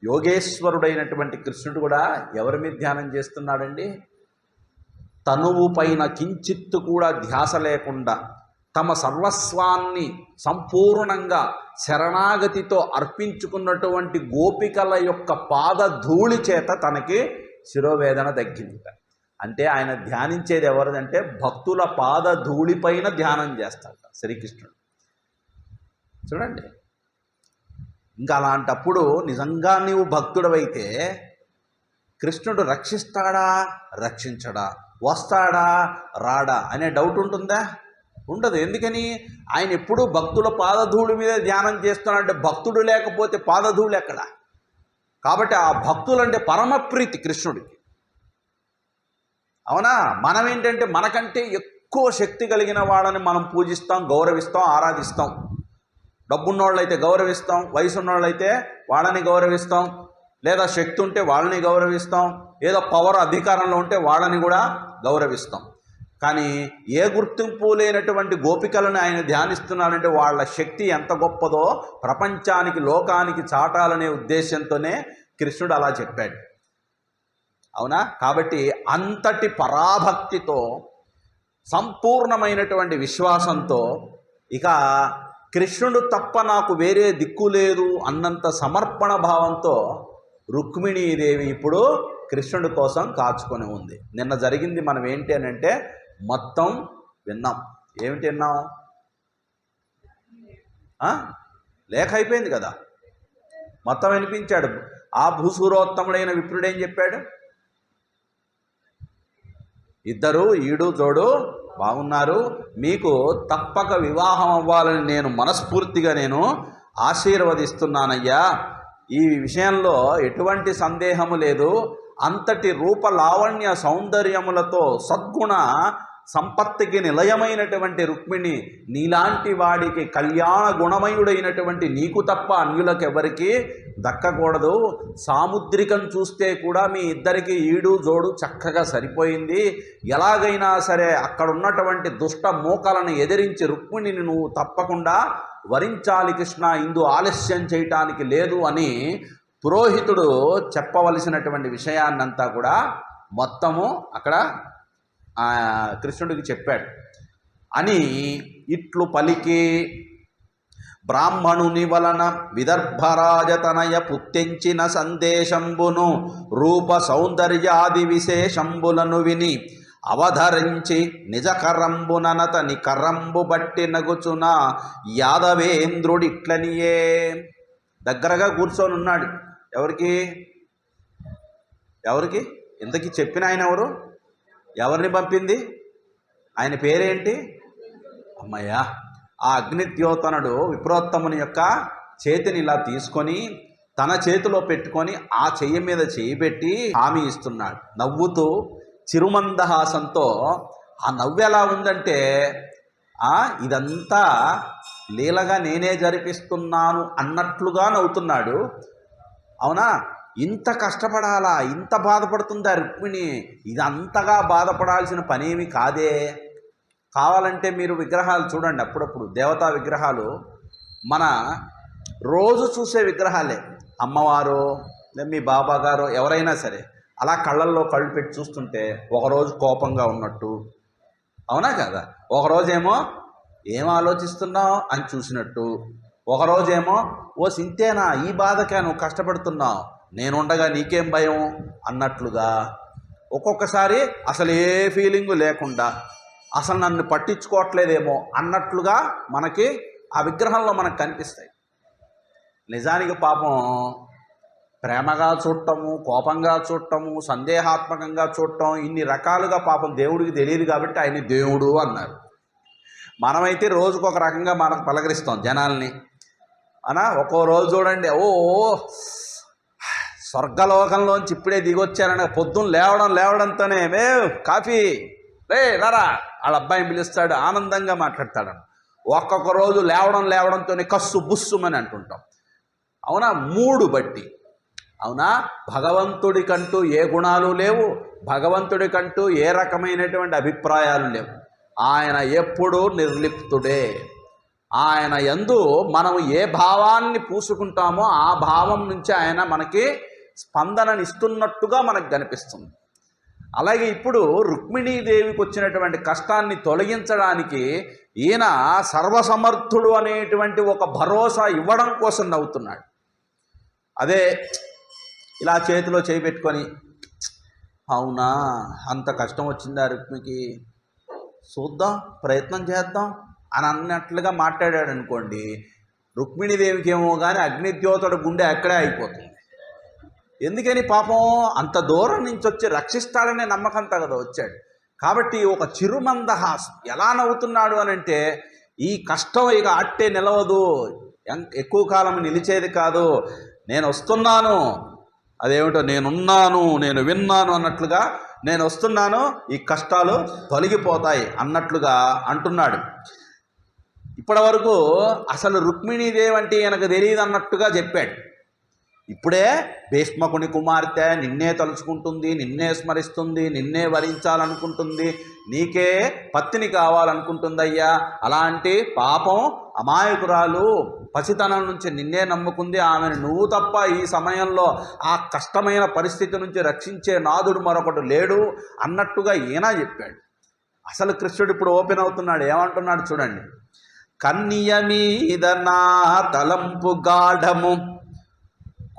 యోగేశ్వరుడైనటువంటి కృష్ణుడు కూడా ఎవరి మీద ధ్యానం చేస్తున్నాడండి? తనువు పైన కించిత్తు కూడా ధ్యాస లేకుండా తమ సర్వస్వాన్ని సంపూర్ణంగా శరణాగతితో అర్పించుకున్నటువంటి గోపికల యొక్క పాదధూళి చేత తనకి శిరోవేదన తగ్గింది. అంటే ఆయన ధ్యానించేది ఎవరిదంటే భక్తుల పాదధూళిపైన ధ్యానం చేస్తాడు శ్రీకృష్ణుడు. చూడండి, ఇంకా అలాంటప్పుడు నిజంగా నీవు భక్తుడవైతే కృష్ణుడు రక్షిస్తాడా, రక్షించడా, వస్తాడా, రాడా అనే డౌట్ ఉంటుందా? ఉండదు. ఎందుకని? ఆయన ఎప్పుడూ భక్తుల పాదధూళి మీద ధ్యానం చేస్తున్నాడంటే భక్తుడు లేకపోతే పాదధూళి ఎక్కడ? కాబట్టి ఆ భక్తులంటే పరమప్రీతి కృష్ణుడికి. అవునా? మనం ఏంటంటే మనకంటే ఎక్కువ శక్తి కలిగిన వాళ్ళని మనం పూజిస్తాం, గౌరవిస్తాం, ఆరాధిస్తాం. డబ్బున్నోళ్ళైతే గౌరవిస్తాం, వయసు ఉన్నోళ్ళైతే వాళ్ళని గౌరవిస్తాం, లేదా శక్తి ఉంటే వాళ్ళని గౌరవిస్తాం, ఏదో పవర్ అధికారంలో ఉంటే వాళ్ళని కూడా గౌరవిస్తాం. కానీ ఏ గుర్తింపు లేనటువంటి గోపికలను ఆయన ధ్యానిస్తున్నాడంటే వాళ్ళ శక్తి ఎంత గొప్పదో ప్రపంచానికి, లోకానికి చాటాలనే ఉద్దేశంతోనే కృష్ణుడు అలా చెప్పాడు. అవునా? కాబట్టి అంతటి పరాభక్తితో, సంపూర్ణమైనటువంటి విశ్వాసంతో, ఇక కృష్ణుడు తప్ప నాకు వేరే దిక్కు లేదు అన్నంత సమర్పణ భావంతో రుక్మిణీదేవి ఇప్పుడు కృష్ణుడి కోసం కాచుకొని ఉంది. నిన్న జరిగింది మనం ఏంటి అని అంటే మొత్తం విన్నాం. ఏమిటి విన్నాం? లేఖ అయిపోయింది కదా, మొత్తం వినిపించాడు. ఆ భూసూరోత్తముడైన విప్రుడు ఏం చెప్పాడు? ఇద్దరు ఈడు జోడు బాగున్నారు, మీకు తప్పక వివాహం అవ్వాలని నేను మనస్ఫూర్తిగా ఆశీర్వదిస్తున్నానయ్యా. ఈ విషయంలో ఎటువంటి సందేహము లేదు. అంతటి రూప లావణ్య సౌందర్యములతో సద్గుణ సంపత్తికి నిలయమైనటువంటి రుక్మిణి నీలాంటి వాడికి కళ్యాణ గుణమయుడైనటువంటి నీకు తప్ప అన్యులకెవరికి దక్కకూడదు. సాముద్రికం చూస్తే కూడా మీ ఇద్దరికి ఈడు జోడు చక్కగా సరిపోయింది. ఎలాగైనా సరే అక్కడ ఉన్నటువంటి దుష్ట మూకలను ఎదిరించి రుక్మిణిని నువ్వు తప్పకుండా వరించాలి కృష్ణ, ఇందు ఆలస్యం చేయటానికి లేదు అని పురోహితుడు చెప్పవలసినటువంటి విషయాన్నంతా కూడా మొత్తము అక్కడ కృష్ణుడికి చెప్పాడు. అని ఇట్లు పలికి బ్రాహ్మణుని వలన విదర్భరాజతనయ పుత్తించిన సందేశంబును రూప సౌందర్యాది విశేషంబులను విని అవధరించి నిజ కరంబుననతని కరంబు బట్టి నగుచున యాదవేంద్రుడిట్లనియే. దగ్గరగా కూర్చొని ఉన్నాడు. ఎవరికి ఇంతకీ చెప్పిన ఆయన ఎవరు? ఎవరిని పంపింది? ఆయన పేరేంటి? అమ్మయ్య. ఆ అగ్నిద్యోతనుడు విప్రోత్తముని యొక్క చేతిని ఇలా తీసుకొని తన చేతిలో పెట్టుకొని ఆ చెయ్యి మీద చేయి పెట్టి హామీ ఇస్తున్నాడు నవ్వుతూ చిరుమందహాసంతో. ఆ నవ్వు ఎలా ఉందంటే ఇదంతా లీలగా నేనే జరిపిస్తున్నాను అన్నట్లుగా నవ్వుతున్నాడు. అవునా, ఇంత కష్టపడాలా, ఇంత బాధపడుతుందా రుక్మిణి? ఇది అంతగా బాధపడాల్సిన పనేమి కాదే. కావాలంటే మీరు విగ్రహాలు చూడండి, అప్పుడప్పుడు దేవతా విగ్రహాలు మన రోజు చూసే విగ్రహాలే. అమ్మవారు, మీ బాబా గారు, ఎవరైనా సరే అలా కళ్ళల్లో కళ్ళు పెట్టి చూస్తుంటే ఒకరోజు కోపంగా ఉన్నట్టు, అవునా కదా, ఒకరోజేమో ఏం ఆలోచిస్తున్నావు అని చూసినట్టు, ఒకరోజేమో ఓ సింతేనా, ఈ బాధకే నువ్వు కష్టపడుతున్నావు, నేనుండగా నీకేం భయం అన్నట్లుగా, ఒక్కొక్కసారి అసలు ఏ ఫీలింగు లేకుండా అసలు నన్ను పట్టించుకోవట్లేదేమో అన్నట్లుగా మనకి ఆ విగ్రహంలో మనకు కనిపిస్తాయి. నిజానికి పాపం ప్రేమగా చూడటము, కోపంగా చూడటము, సందేహాత్మకంగా చూడటం, ఇన్ని రకాలుగా పాపం దేవుడికి తెలియదు కాబట్టి ఆయన దేవుడు అన్నారు. మనమైతే రోజుకు ఒక రకంగా మనకు పలకరిస్తాం జనాల్ని. ఒక్కో రోజు చూడండి, స్వర్గలోకంలోంచి ఇప్పుడే దిగొచ్చారని పొద్దున్న లేవడంతోనే కాఫీ రారా వాళ్ళ అబ్బాయిని పిలుస్తాడు, ఆనందంగా మాట్లాడతాడు. ఒక్కొక్క రోజు లేవడంతోనే కస్సు బుస్సుమని అంటుంటాం. అవునా, మూడు బట్టి. అవునా, భగవంతుడికంటూ ఏ గుణాలు లేవు, భగవంతుడికంటూ ఏ రకమైనటువంటి అభిప్రాయాలు లేవు. ఆయన ఎప్పుడూ నిర్లిప్తుడే. ఆయన యందు మనం ఏ భావాన్ని పూసుకుంటామో ఆ భావం నుంచి ఆయన మనకి స్పందననిస్తున్నట్టుగా మనకు కనిపిస్తుంది. అలాగే ఇప్పుడు రుక్మిణీదేవికి వచ్చినటువంటి కష్టాన్ని తొలగించడానికి ఈయన సర్వసమర్థుడు అనేటువంటి ఒక భరోసా ఇవ్వడం కోసం నవ్వుతున్నాడు. అదే ఇలా చేతిలో చేపెట్టుకొని, అవునా అంత కష్టం వచ్చిందా రుక్మికి, చూద్దాం ప్రయత్నం చేద్దాం అని అన్నట్లుగా మాట్లాడాడు అనుకోండి, రుక్మిణీదేవికి ఏమో కానీ అగ్నిద్యోతుడు గుండె అక్కడే అయిపోతుంది. ఎందుకని పాపం అంత దూరం నుంచి వచ్చి రక్షిస్తాడనే నమ్మకంతో కదా వచ్చాడు. కాబట్టి ఒక చిరుమందహాసం ఎలా నవ్వుతున్నాడు అని అంటే, ఈ కష్టం ఇక అట్టే నిలవదు, ఎక్కువ కాలం నిలిచేది కాదు, నేను వస్తున్నాను, అదేమిటో నేనున్నాను, నేను విన్నాను అన్నట్లుగా, నేను వస్తున్నాను, ఈ కష్టాలు తొలగిపోతాయి అన్నట్లుగా అంటున్నాడు. ఇప్పటి వరకు అసలు రుక్మిణీదేవి అంటే ఈయనకు తెలియదు అన్నట్టుగా చెప్పాడు. ఇప్పుడే భీష్మకుని కుమార్తె నిన్నే తలుచుకుంటుంది, నిన్నే స్మరిస్తుంది, నిన్నే వరించాలనుకుంటుంది, నీకే పత్తిని కావాలనుకుంటుందయ్యా. అలాంటి పాపం అమాయకురాలు పసితనం నుంచి నిన్నే నమ్ముకుంది, ఆమెను నువ్వు తప్ప ఈ సమయంలో ఆ కష్టమైన పరిస్థితి నుంచి రక్షించే నాదుడు మరొకడు లేడు అన్నట్టుగా ఈయన చెప్పాడు. అసలు కృష్ణుడు ఇప్పుడు ఓపెన్ అవుతున్నాడు. ఏమంటున్నాడు చూడండి. కన్నియ మీద నా తలంపు గాఢము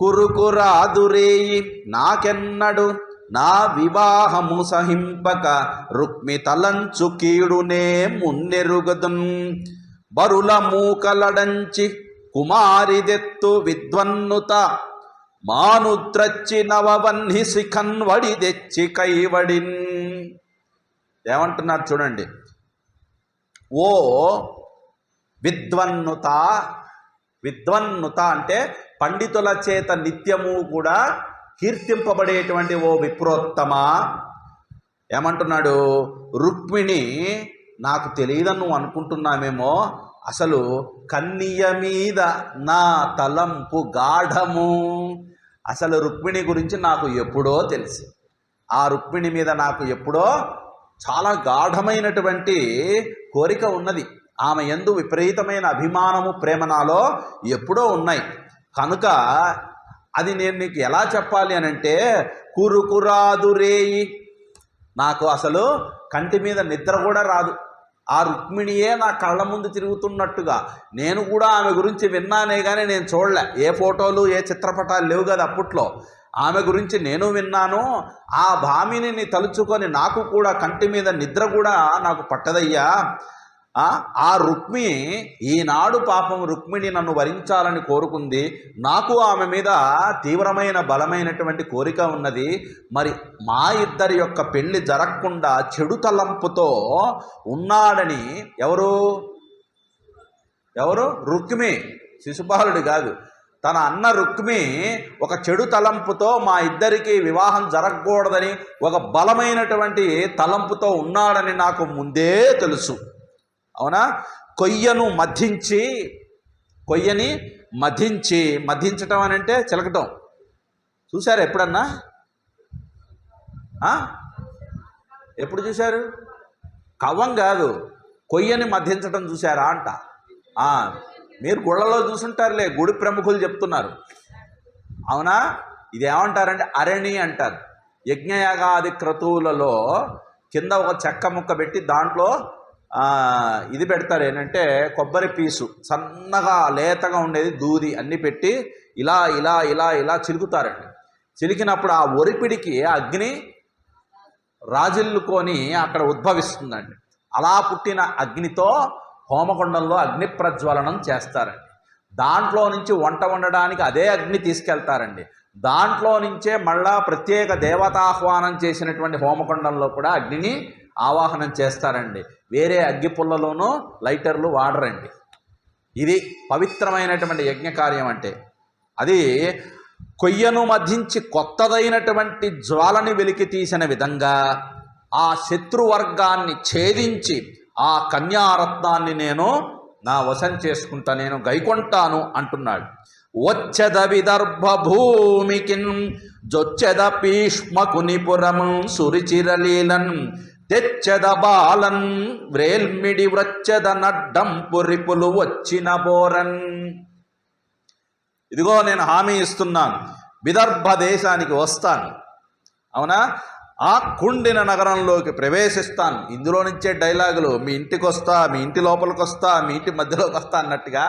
కురుకురాదురేయి నాకెన్నడు నా వివాహము సహింపక రుక్మి తలంచు కీడునే మున్నెరుగదున్ బరుల మూకలడంచి కుమారిదెత్తు విద్వన్నుత మానుద్రచ్చి నవవన్హి శిఖన్ వడి తెచ్చి కైవడిన్. ఏమంటున్నారు చూడండి. ఓ విద్వన్నుత, విద్వన్నుత అంటే పండితుల చేత నిత్యము కూడా కీర్తింపబడేటువంటి ఓ విప్రోత్తమ, ఏమంటున్నాడు, రుక్మిణి నాకు తెలియదని నువ్వు అనుకుంటున్నామేమో, అసలు కన్నియ మీద నా తలంపు గాఢము. అసలు రుక్మిణి గురించి నాకు ఎప్పుడో తెలుసు. ఆ రుక్మిణి మీద నాకు ఎప్పుడో చాలా గాఢమైనటువంటి కోరిక ఉన్నది. ఆమె యందు విపరీతమైన అభిమానము, ప్రేమ నాలో ఎప్పుడో ఉన్నాయి. కనుక అది నేను నీకు ఎలా చెప్పాలి అని అంటే, కురుకురాదు రేయి, నాకు అసలు కంటి మీద నిద్ర కూడా రాదు. ఆ రుక్మిణియే నా కళ్ళ ముందు తిరుగుతున్నట్టుగా నేను కూడా ఆమె గురించి విన్నానే కానీ నేను చూడలే. ఏ ఫోటోలు ఏ చిత్రపటాలు లేవు కదా అప్పట్లో. ఆమె గురించి నేను విన్నాను. ఆ భామిని తలుచుకొని నాకు కూడా కంటి మీద నిద్ర కూడా నాకు పట్టదయ్యా. ఆ రుక్మి ఈనాడు పాపం రుక్మిణి నన్ను వరించాలని కోరుకుంది. నాకు ఆమె మీద తీవ్రమైన బలమైనటువంటి కోరిక ఉన్నది. మరి మా ఇద్దరి యొక్క పెళ్లి జరగకుండా చెడు తలంపుతో ఉన్నాడని ఎవరు రుక్మి, శిశుపాలుడు కాదు, తన అన్న రుక్మి ఒక చెడు తలంపుతో మా ఇద్దరికి వివాహం జరగకూడదని ఒక బలమైనటువంటి తలంపుతో ఉన్నాడని నాకు ముందే తెలుసు. అవునా? కొయ్యని మధించటం అని అంటే చిలకటం. చూశారు ఎప్పుడన్నా? ఎప్పుడు చూశారు? కవ్వం కాదు, కొయ్యని మధించటం చూశారా అంట. మీరు గుళ్ళలో చూసుంటారులే, గుడి ప్రముఖులు చెప్తున్నారు. అవునా? ఇది ఏమంటారంటే అరణి అంటారు. యజ్ఞయాగాది క్రతువులలో కింద ఒక చెక్క ముక్క పెట్టి దాంట్లో ఇది పెడతారు, ఏంటంటే కొబ్బరి పీసు సన్నగా లేతగా ఉండేది, దూది అన్నీ పెట్టి ఇలా ఇలా ఇలా ఇలా చిలుకుతారండి. చిలికినప్పుడు ఆ ఒరిపిడికి అగ్ని రాజిల్లుకొని అక్కడ ఉద్భవిస్తుందండి. అలా పుట్టిన అగ్నితో హోమకుండంలో అగ్ని ప్రజ్వలనం చేస్తారండి. దాంట్లో నుంచి వంట వండడానికి అదే అగ్ని తీసుకెళ్తారండి. దాంట్లో నుంచే మళ్ళా ప్రత్యేక దేవతాహ్వానం చేసినటువంటి హోమకుండంలో కూడా అగ్నిని ఆవాహనం చేస్తారండి. వేరే అగ్గి పుల్లలోనూ లైటర్లు వాడరండి. ఇది పవిత్రమైనటువంటి యజ్ఞకార్యం అంటే. అది కొయ్యను మధించి కొత్తదైనటువంటి జ్వాలని వెలికి తీసిన విధంగా ఆ శత్రువర్గాన్ని ఛేదించి ఆ కన్యారత్నాన్ని నేను నా వశం చేసుకుంటా, నేను గైకొంటాను అంటున్నాడు. వచ్చెద విదర్భ భూమికిన్ జొచ్చెద పీష్మకునిపురము సురిచిరలీలన్ తెచ్చెద బాలన్ వ్రేల్మిడి వ్రచ్చెద నడ్డం పురిపులు వచ్చిన బోరన్. ఇదిగో నేను హామీ ఇస్తున్నాను, విదర్భ దేశానికి వస్తాను. అవునా? ఆ కుండిన నగరంలోకి ప్రవేశిస్తాను. ఇందులో నుంచే డైలాగులు, మీ ఇంటికి వస్తా, మీ ఇంటి లోపలికి వస్తా, మీ ఇంటి మధ్యలోకి వస్తా అన్నట్టుగా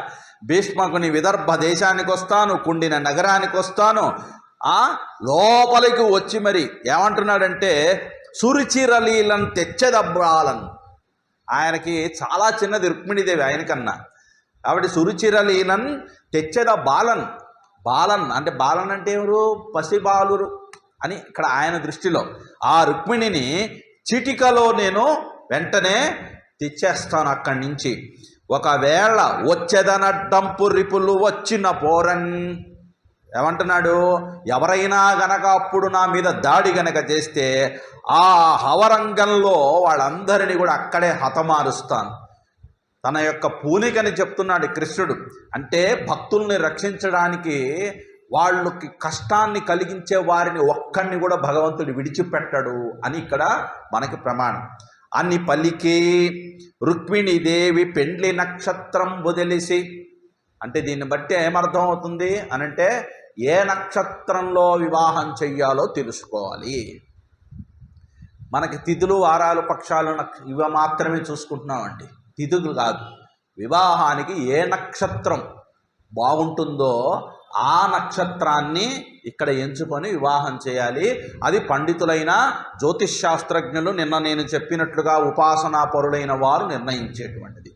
భీష్మకుని విదర్భ దేశానికి వస్తాను, కుండిన నగరానికి వస్తాను. లోపలికి వచ్చి మరి ఏమంటున్నాడంటే సురుచిరలీలను తెచ్చెదబ్రాలను. ఆయనకి చాలా చిన్నది రుక్మిణీదేవి ఆయనకన్నా. కాబట్టి సురుచిరలీలను తెచ్చెద బాలన్. బాలన్ అంటే బాలన్ అంటే ఎవరు? పసిబాలురు అని ఇక్కడ ఆయన దృష్టిలో. ఆ రుక్మిణిని చిటికలో నేను వెంటనే తెచ్చేస్తాను అక్కడి నుంచి. ఒకవేళ వచ్చేదనడ్డంపు రిపులు వచ్చిన పోరన్. ఏమంటున్నాడు? ఎవరైనా గనక అప్పుడు నా మీద దాడి గనక చేస్తే ఆ హవరంగంలో వాళ్ళందరినీ కూడా అక్కడే హతమారుస్తాను. తన యొక్క పూలికని చెప్తున్నాడు కృష్ణుడు. అంటే భక్తుల్ని రక్షించడానికి వాళ్ళకి కష్టాన్ని కలిగించే వారిని ఒక్కడిని కూడా భగవంతుడు విడిచిపెట్టడు అని ఇక్కడ మనకి ప్రమాణం. అని పలికి రుక్మిణీదేవి పెండ్లి నక్షత్రం వదిలిసి. అంటే దీన్ని బట్టి ఏమర్థం అవుతుంది అనంటే ఏ నక్షత్రంలో వివాహం చెయ్యాలో తెలుసుకోవాలి. మనకి తిథులు, వారాలు, పక్షాలు ఇవి మాత్రమే చూసుకుంటున్నామండి. తిథులు కాదు, వివాహానికి ఏ నక్షత్రం బాగుంటుందో ఆ నక్షత్రాన్ని ఇక్కడ ఎంచుకొని వివాహం చేయాలి. అది పండితులైన జ్యోతిష్ శాస్త్రజ్ఞులు నిన్న నేను చెప్పినట్లుగా ఉపాసనా పరులైన వారు నిర్ణయించేటువంటిది.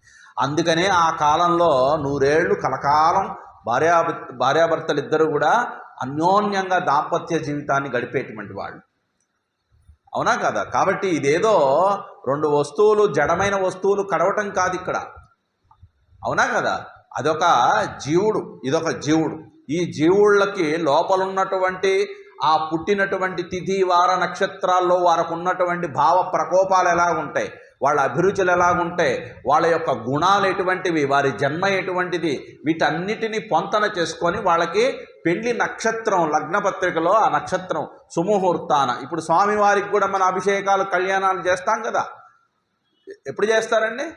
అందుకనే ఆ కాలంలో 100 ఏళ్ళు కలకాలం భార్యాభర్తలు ఇద్దరు కూడా అన్యోన్యంగా దాంపత్య జీవితాన్ని గడిపేటువంటి వాళ్ళు. అవునా కదా? కాబట్టి ఇదేదో 2 వస్తువులు, జడమైన వస్తువులు కడవటం కాదు ఇక్కడ. అవునా కదా? అదొక జీవుడు, ఇదొక జీవుడు. ఈ జీవుళ్ళకి లోపలున్నటువంటి ఆ పుట్టినటువంటి తిథి వార నక్షత్రాల్లో వారికి ఉన్నటువంటి భావ ప్రకోపాలు ఎలాగుంటాయి, వాళ్ళ అభిరుచులు ఎలాగుంటాయి, వాళ్ళ యొక్క గుణాలు ఎటువంటివి, వారి జన్మ ఎటువంటిది, వీటన్నిటినీ పొంతన చేసుకొని వాళ్ళకి పెళ్లి నక్షత్రం లగ్నపత్రికలో ఆ నక్షత్రం సుముహూర్తాన. ఇప్పుడు స్వామివారికి కూడా మన అభిషేకాలు కళ్యాణాలు చేస్తాం కదా. ఎప్పుడు చేస్తారండి?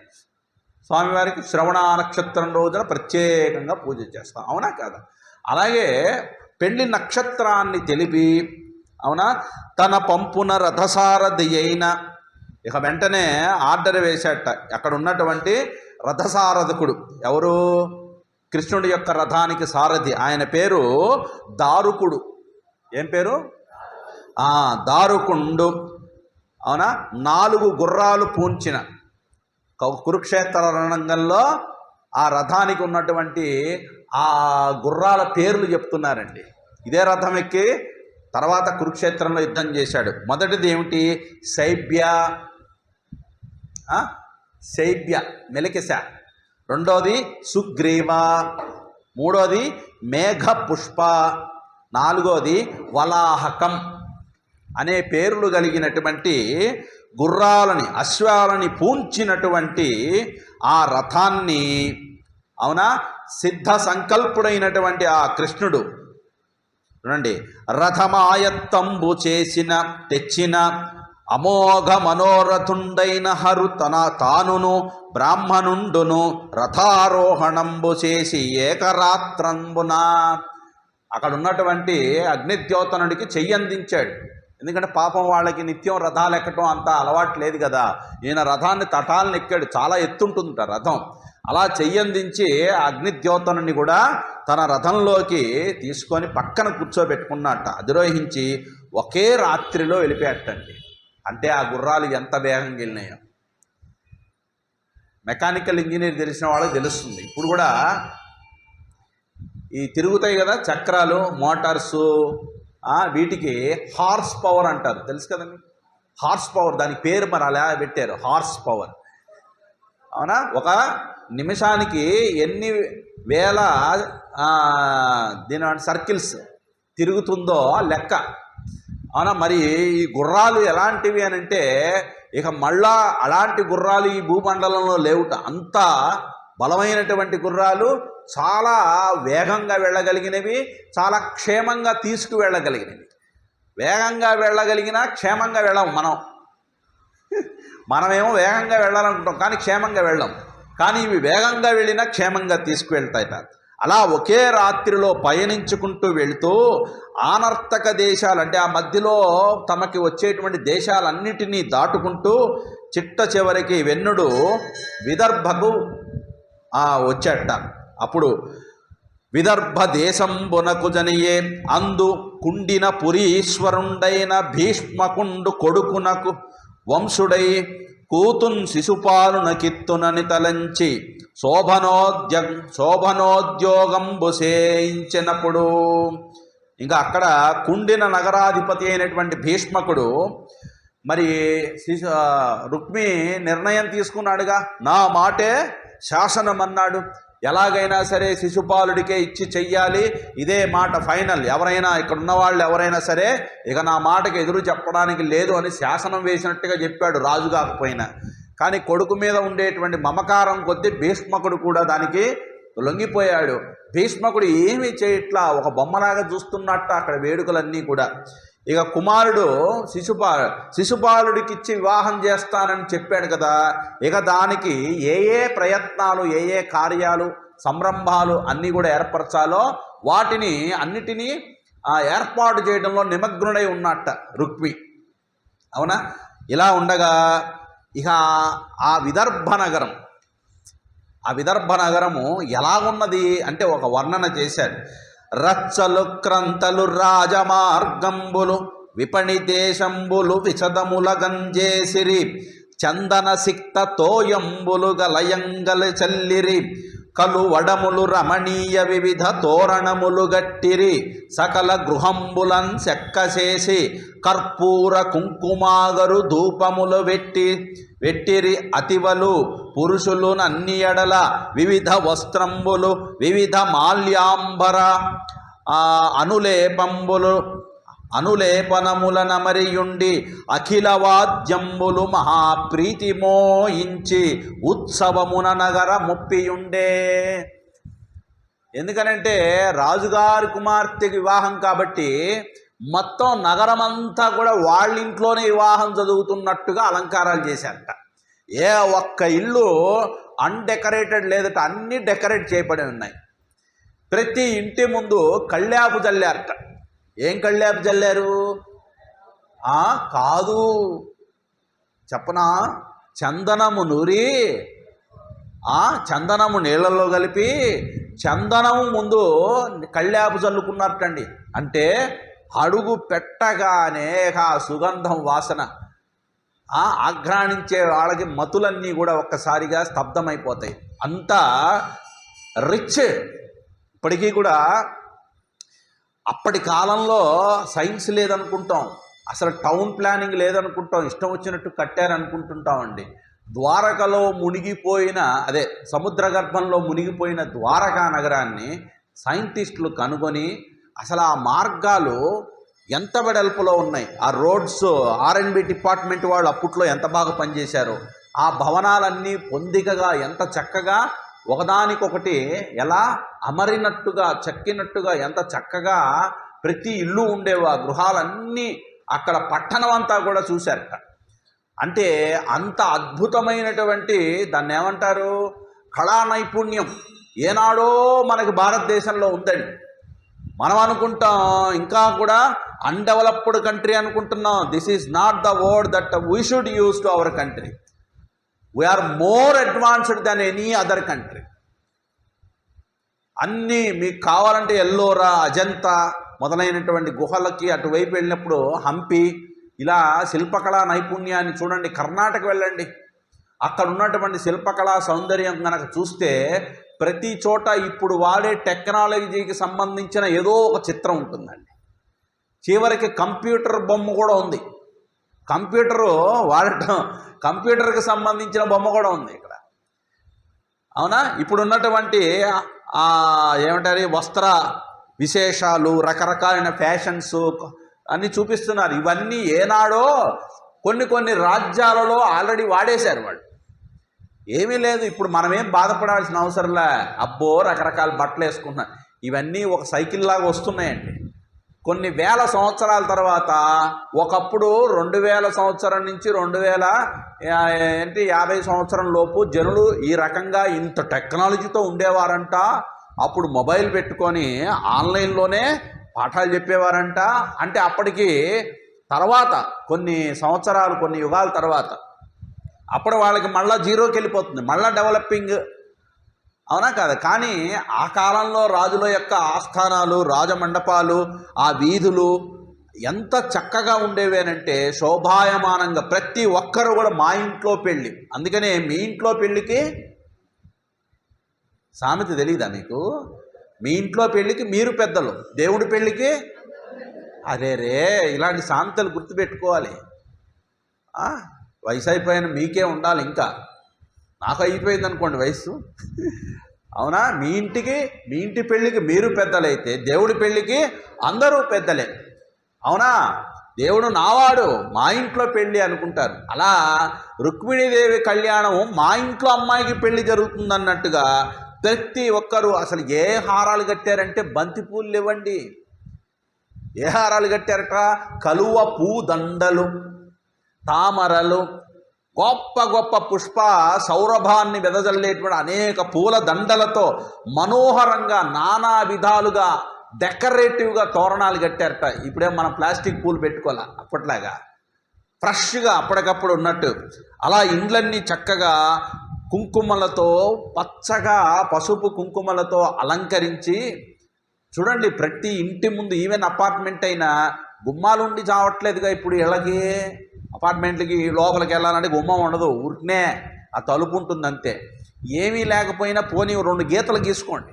స్వామివారికి శ్రవణ నక్షత్రం రోజున ప్రత్యేకంగా పూజ చేస్తాం. అవునా కదా? అలాగే పెళ్లి నక్షత్రాన్ని తెలిపి, అవునా, తన పంపున రథసారథి అయిన, ఇక వెంటనే ఆర్డర్ వేసేట అక్కడ ఉన్నటువంటి రథసారథకుడు ఎవరు? కృష్ణుడి యొక్క రథానికి సారథి. ఆయన పేరు దారుకుడు. ఏం పేరు? దారుకుండు. అవునా? 4 గుర్రాలు పూంచిన కురుక్షేత్ర రణంగంలో ఆ రథానికి ఉన్నటువంటి ఆ గుర్రాల పేర్లు చెప్తున్నారండి. ఇదే రథం ఎక్కి తర్వాత కురుక్షేత్రంలో యుద్ధం చేశాడు. మొదటిది ఏమిటి? శైబ్య మెలికెశ. రెండోది సుగ్రీవ. మూడోది మేఘ పుష్ప. నాలుగోది వలాహకం అనే పేర్లు కలిగినటువంటి గుర్రాలని, అశ్వాలని పూంచినటువంటి ఆ రథాన్ని, అవునా, సిద్ధ సంకల్పుడైనటువంటి ఆ కృష్ణుడు చూడండి, రథమాయత్తంబు తెచ్చిన అమోఘ మనోరథుండైన హరు తానును బ్రాహ్మణుండును రథారోహణంబు చేసి ఏకరాత్రంబున. అక్కడ ఉన్నటువంటి అగ్నిద్యోతనుడికి చెయ్యందించాడు. ఎందుకంటే పాపం వాళ్ళకి నిత్యం రథాలు ఎక్కటం అంత అలవాటు లేదు కదా. ఈయన రథాన్ని తటాలను ఎక్కాడు, చాలా ఎత్తుంటుందట రథం. అలా చెయ్యందించి అగ్నిద్యోతనుని కూడా తన రథంలోకి తీసుకొని పక్కన కూర్చోబెట్టుకున్నట్ట. అధిరోహించి ఒకే రాత్రిలో వెళ్ళిపోయాటండి. అంటే ఆ గుర్రాలు ఎంత వేగంగా వెళ్ళినాయో మెకానికల్ ఇంజనీర్ తెలిసిన వాళ్ళకి తెలుస్తుంది. ఇప్పుడు కూడా ఈ తిరుగుతాయి కదా చక్రాలు, మోటార్సు, వీటికి హార్స్ పవర్ అంటారు. తెలుసు కదండి హార్స్ పవర్. దాని పేరు మరి అలా పెట్టారు, హార్స్ పవర్. అవునా? ఒక నిమిషానికి ఎన్ని వేల దీని సర్కిల్స్ తిరుగుతుందో లెక్క. అవునా? మరి ఈ గుర్రాలు ఎలాంటివి అని అంటే ఇక మళ్ళా అలాంటి గుర్రాలు ఈ భూమండలంలో లేవుట. అంత బలమైనటువంటి గుర్రాలు, చాలా వేగంగా వెళ్ళగలిగినవి, చాలా క్షేమంగా తీసుకువెళ్ళగలిగినవి. వేగంగా వెళ్ళగలిగినా క్షేమంగా వెళ్ళాం మనమేమో వేగంగా వెళ్ళాలనుకుంటాం కానీ క్షేమంగా వెళ్ళాం. కానీ ఇవి వేగంగా వెళ్ళినా క్షేమంగా తీసుకువెళ్తాయట. అలా ఒకే రాత్రిలో పయనించుకుంటూ వెళుతూ ఆనర్తక దేశాలు, అంటే ఆ మధ్యలో తమకి వచ్చేటువంటి దేశాలన్నిటినీ దాటుకుంటూ చిట్ట చివరికి వెన్నుడు విదర్భకు వచ్చేట. అప్పుడు విదర్భ దేశంబునకు జనియే అందు కుండిన పురీశ్వరుండైన భీష్మకుండు కొడుకునకు వంశుడై కూతున్ శిశుపాలునకిత్తునని తలంచి శోభనోద్యోగంబు చేయించినప్పుడు, ఇంకా అక్కడ కుండిన నగరాధిపతి అయినటువంటి భీష్మకుడు మరి రుక్మి నిర్ణయం తీసుకున్నాడుగా. నా మాటే శాసనం అన్నాడు. ఎలాగైనా సరే శిశుపాలుడికే ఇచ్చి చెయ్యాలి, ఇదే మాట ఫైనల్. ఎవరైనా ఇక్కడ ఉన్న వాళ్ళు ఎవరైనా సరే ఇక నా మాటకి ఎదురు చెప్పడానికి లేదు అని శాసనం వేసినట్టుగా చెప్పాడు, రాజు కాకపోయినా. కానీ కొడుకు మీద ఉండేటువంటి మమకారం కొద్దీ భీష్మకుడు కూడా దానికి లొంగిపోయాడు. భీష్మకుడు ఏమీ చేయట్లా, ఒక బొమ్మలాగా చూస్తున్నట్ట అక్కడ వేడుకలన్నీ కూడా. ఇక కుమారుడు శిశుపాలుడికిచ్చి వివాహం చేస్తానని చెప్పాడు కదా. ఇక దానికి ఏ ప్రయత్నాలు, ఏ కార్యాలు, సంరంభాలు అన్నీ కూడా ఏర్పరచాలో వాటిని అన్నిటినీ ఏర్పాటు చేయడంలో నిమగ్నుడై ఉన్నట్ట రుక్మి. అవునా? ఇలా ఉండగా ఇక ఆ విదర్భ నగరం, ఆ విదర్భ నగరము ఎలా ఉన్నది అంటే ఒక వర్ణన చేశాడు. రచ్చలు క్రంతలు రాజమార్గంబులు విపణి దేశంబులు విశదముల గంజేసిరి చందన సిక్త తోయంబులు గలయంగల చల్లిరి కలు వడములు రమణీయ వివిధ తోరణములు గట్టిరి సకల గృహంబులన్ చెక్కచేసి కర్పూర కుంకుమాగరు ధూపములు వెట్టిరి అతివలు పురుషులు నన్ని ఎడల వివిధ వస్త్రంబులు వివిధ మాల్యాంబర అనులేపనముల నమరియుండి అఖిల వాద్యంబులు మహాప్రీతి మోయించి ఉత్సవమున నగర ముప్పియుండే. ఎందుకనంటే రాజుగారి కుమార్తెకి వివాహం కాబట్టి మొత్తం నగరమంతా కూడా వాళ్ళ ఇంట్లోనే వివాహం జరుగుతున్నట్టుగా అలంకారాలు చేశారట. ఏ ఒక్క ఇల్లు అన్డెకరేటెడ్ లేదట, అన్నీ డెకరేట్ చేయబడి ఉన్నాయి. ప్రతి ఇంటి ముందు కళ్యాపు చల్లారట. ఏం కళ్యాపు చల్లారు? కాదు చెప్పనా, చందనము నూరి చందనము నీళ్ళల్లో కలిపి చందనము ముందు కళ్యాపు చల్లుకున్నారటండి. అంటే అడుగు పెట్టగానే ఆ సుగంధం వాసన ఆఘ్రాణించే వాళ్ళకి మతులన్నీ కూడా ఒక్కసారిగా స్తబ్దమైపోతాయి. అంత రిచ్. ఇప్పటికీ కూడా అప్పటి కాలంలో సైన్స్ లేదనుకుంటాం, అసలు టౌన్ ప్లానింగ్ లేదనుకుంటాం, ఇష్టం వచ్చినట్టు కట్టారనుకుంటుంటామండి. ద్వారకలో మునిగిపోయిన సముద్ర గర్భంలో మునిగిపోయిన ద్వారకా నగరాన్ని సైంటిస్టులు కనుగొని అసలు ఆ మార్గాలు ఎంత వెడల్పులో ఉన్నాయి, ఆ రోడ్స్ R&B డిపార్ట్మెంట్ వాళ్ళు అప్పట్లో ఎంత బాగా పనిచేశారో, ఆ భవనాలన్నీ పొందికగా ఎంత చక్కగా ఒకదానికొకటి ఎలా అమరినట్టుగా చెక్కినట్టుగా ఎంత చక్కగా ప్రతి ఇల్లు ఉండేవో, ఆ గృహాలన్నీ అక్కడ పట్టణం అంతా కూడా చూశారట. అంటే అంత అద్భుతమైనటువంటి దాన్ని ఏమంటారు, కళా నైపుణ్యం ఏనాడో మనకి భారతదేశంలో ఉందండి. మనం అనుకుంటాం ఇంకా కూడా అన్డెవలప్డ్ కంట్రీ అనుకుంటున్నాం. This is not the word that we should use to our country. We are more advanced than any other country. అన్నీ మీకు కావాలంటే ఎల్లోరా, అజంతా మొదలైనటువంటి గుహలకి అటువైపు వెళ్ళినప్పుడు హంపి, ఇలా శిల్పకళా నైపుణ్యాన్ని చూడండి. కర్ణాటక వెళ్ళండి, అక్కడ ఉన్నటువంటి శిల్పకళా సౌందర్యం కనుక చూస్తే ప్రతి చోట ఇప్పుడు వాడే టెక్నాలజీకి సంబంధించిన ఏదో ఒక చిత్రం ఉంటుందండి. చివరికి కంప్యూటర్ బొమ్మ కూడా ఉంది. కంప్యూటరు వాడటం, కంప్యూటర్కి సంబంధించిన బొమ్మ కూడా ఉంది ఇక్కడ. అవునా? ఇప్పుడు ఉన్నటువంటి ఏమంటారు వస్త్ర విశేషాలు, రకరకాలైన ఫ్యాషన్స్ అన్నీ చూపిస్తున్నారు. ఇవన్నీ ఏనాడో కొన్ని రాజ్యాలలో ఆల్రెడీ వాడేశారు వాళ్ళు. ఏమీ లేదు, ఇప్పుడు మనమేం బాధపడాల్సిన అవసరంలే. అబ్బో రకరకాల బట్టలు వేసుకుంటున్నారు, ఇవన్నీ ఒక సైకిల్ లాగా వస్తున్నాయండి. కొన్ని వేల సంవత్సరాల తర్వాత, ఒకప్పుడు 2000 సంవత్సరం నుంచి 2050 సంవత్సరం లోపు జనులు ఈ రకంగా ఇంత టెక్నాలజీతో ఉండేవారంట. అప్పుడు మొబైల్ పెట్టుకొని ఆన్లైన్లోనే పాఠాలు చెప్పేవారంట. అంటే అప్పటికి తర్వాత కొన్ని సంవత్సరాలు, కొన్ని యుగాల తర్వాత అప్పుడు వాళ్ళకి మళ్ళీ జీరోకి వెళ్ళిపోతుంది, మళ్ళీ డెవలపింగ్. అవునా కాదా? కానీ ఆ కాలంలో రాజుల యొక్క ఆస్థానాలు, రాజమండపాలు, ఆ వీధులు ఎంత చక్కగా ఉండేవేనంటే శోభాయమానంగా. ప్రతి ఒక్కరు కూడా మా ఇంట్లో పెళ్ళి. అందుకనే మీ ఇంట్లో పెళ్ళికి సామెత తెలీదా మీకు? మీ ఇంట్లో పెళ్ళికి మీరు పెద్దలు, దేవుడి పెళ్ళికి అరేరే. ఇలాంటి సామెతలు గుర్తుపెట్టుకోవాలి. వయసు అయిపోయిన మీకే ఉండాలి. ఇంకా నాకు అయిపోయింది అనుకోండి వయసు. అవునా? మీ ఇంటి పెళ్ళికి మీరు పెద్దలైతే దేవుడి పెళ్ళికి అందరూ పెద్దలే. అవునా? దేవుడు నావాడు, మా ఇంట్లో పెళ్ళి అనుకుంటారు. అలా రుక్మిణీదేవి కళ్యాణం మా ఇంట్లో అమ్మాయికి పెళ్ళి జరుగుతుందన్నట్టుగా ప్రతి ఒక్కరూ అసలు ఏ హారాలు కట్టారంటే బంతిపూలు ఇవ్వండి. ఏ హారాలు కట్టారట? కలువ పూ దండలు, తామరలు, గొప్ప గొప్ప పుష్ప సౌరభాన్ని వెదజల్లేటువంటి అనేక పూల దండలతో మనోహరంగా నానా విధాలుగా డెకరేటివ్గా తోరణాలు కట్టారట. ఇప్పుడే మనం ప్లాస్టిక్ పూలు పెట్టుకోవాలా, అప్పట్లాగా ఫ్రెష్గా అప్పటికప్పుడు ఉన్నట్టు అలా ఇండ్లన్నీ చక్కగా కుంకుమలతో పచ్చగా పసుపు కుంకుమలతో అలంకరించి చూడండి, ప్రతి ఇంటి ముందు ఈవెన్ అపార్ట్మెంట్ అయినా గుమ్మాలుండి చావట్లేదుగా ఇప్పుడు. ఇళ్ళకి అపార్ట్మెంట్లకి లోపలికి వెళ్ళాలంటే గుమ్మం ఉండదు, ఊరికనే ఆ తలుపు ఉంటుంది అంతే. ఏమీ లేకపోయినా పోనీ 2 గీతలు గీసుకోండి.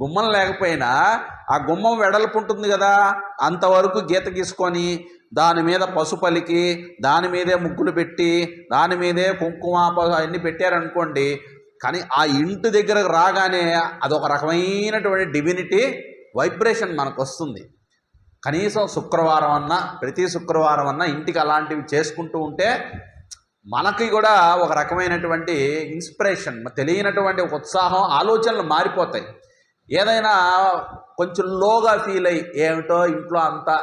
గుమ్మం లేకపోయినా ఆ గుమ్మం వెడల్పు ఉంటుంది కదా, అంతవరకు గీత గీసుకొని దాని మీద పసుపలికి దాని మీదే ముగ్గులు పెట్టి దాని మీదే కుంకుమ అన్నీ పెట్టారనుకోండి, కానీ ఆ ఇంటి దగ్గరకు రాగానే అదొక రకమైనటువంటి డివినిటీ వైబ్రేషన్ మనకు వస్తుంది. కనీసం శుక్రవారం అన్నా, ప్రతి శుక్రవారం అన్నా ఇంటికి అలాంటివి చేసుకుంటూ ఉంటే మనకి కూడా ఒక రకమైనటువంటి ఇన్స్పిరేషన్, తెలియనటువంటి ఒక ఉత్సాహం, ఆలోచనలు మారిపోతాయి. ఏదైనా కొంచెం లోగా ఫీల్ అయ్యి ఏమిటో ఇంట్లో అంతా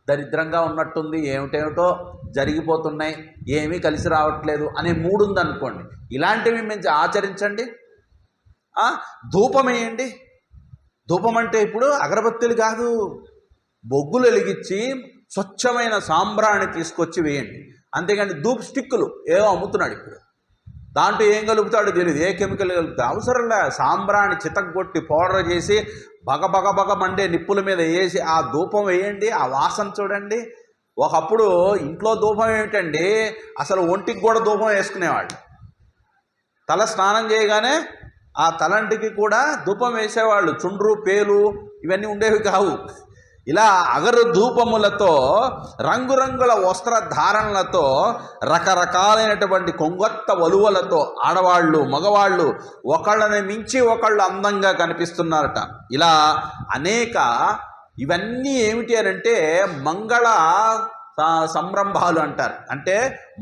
దరిద్రంగా ఉన్నట్టుంది, ఏమిటేమిటో జరిగిపోతున్నాయి, ఏమీ కలిసి రావట్లేదు అనే మూడు ఉందనుకోండి, ఇలాంటివి మేము ఆచరించండి. ధూపం వేయండి. ధూపం అంటే ఇప్పుడు అగరబత్తులు కాదు, బొగ్గులు వెలిగించి స్వచ్ఛమైన సాంబ్రాణి తీసుకొచ్చి వేయండి. అంతేగాని ధూప్ స్టిక్కులు ఏవో అమ్ముతున్నాడు ఇప్పుడు, దాంట్లో ఏం కలుపుతాడో తెలియదు, ఏ కెమికల్ కలుపుతాడు, అవసరంలే. సాంబ్రాణి చితగ్గొట్టి పౌడర్ చేసి బగ మండే నిప్పుల మీద వేసి ఆ ధూపం వేయండి. ఆ వాసన చూడండి. ఒకప్పుడు ఇంట్లో ధూపం ఏమిటండి, అసలు ఒంటికి కూడా ధూపం వేసుకునేవాళ్ళు. తల స్నానం చేయగానే ఆ తలంటికి కూడా ధూపం వేసేవాళ్ళు. చుండ్రు పేలు ఇవన్నీ ఉండేవి కావు. ఇలా అగరు ధూపములతో, రంగురంగుల వస్త్రధారణలతో, రకరకాలైనటువంటి కొంగొత్త వలువలతో ఆడవాళ్ళు మగవాళ్ళు ఒకళ్ళని మించి ఒకళ్ళు అందంగా కనిపిస్తున్నారట. ఇలా అనేక ఇవన్నీ ఏమిటి అనంటే మంగళ సంరంభాలు అంటారు. అంటే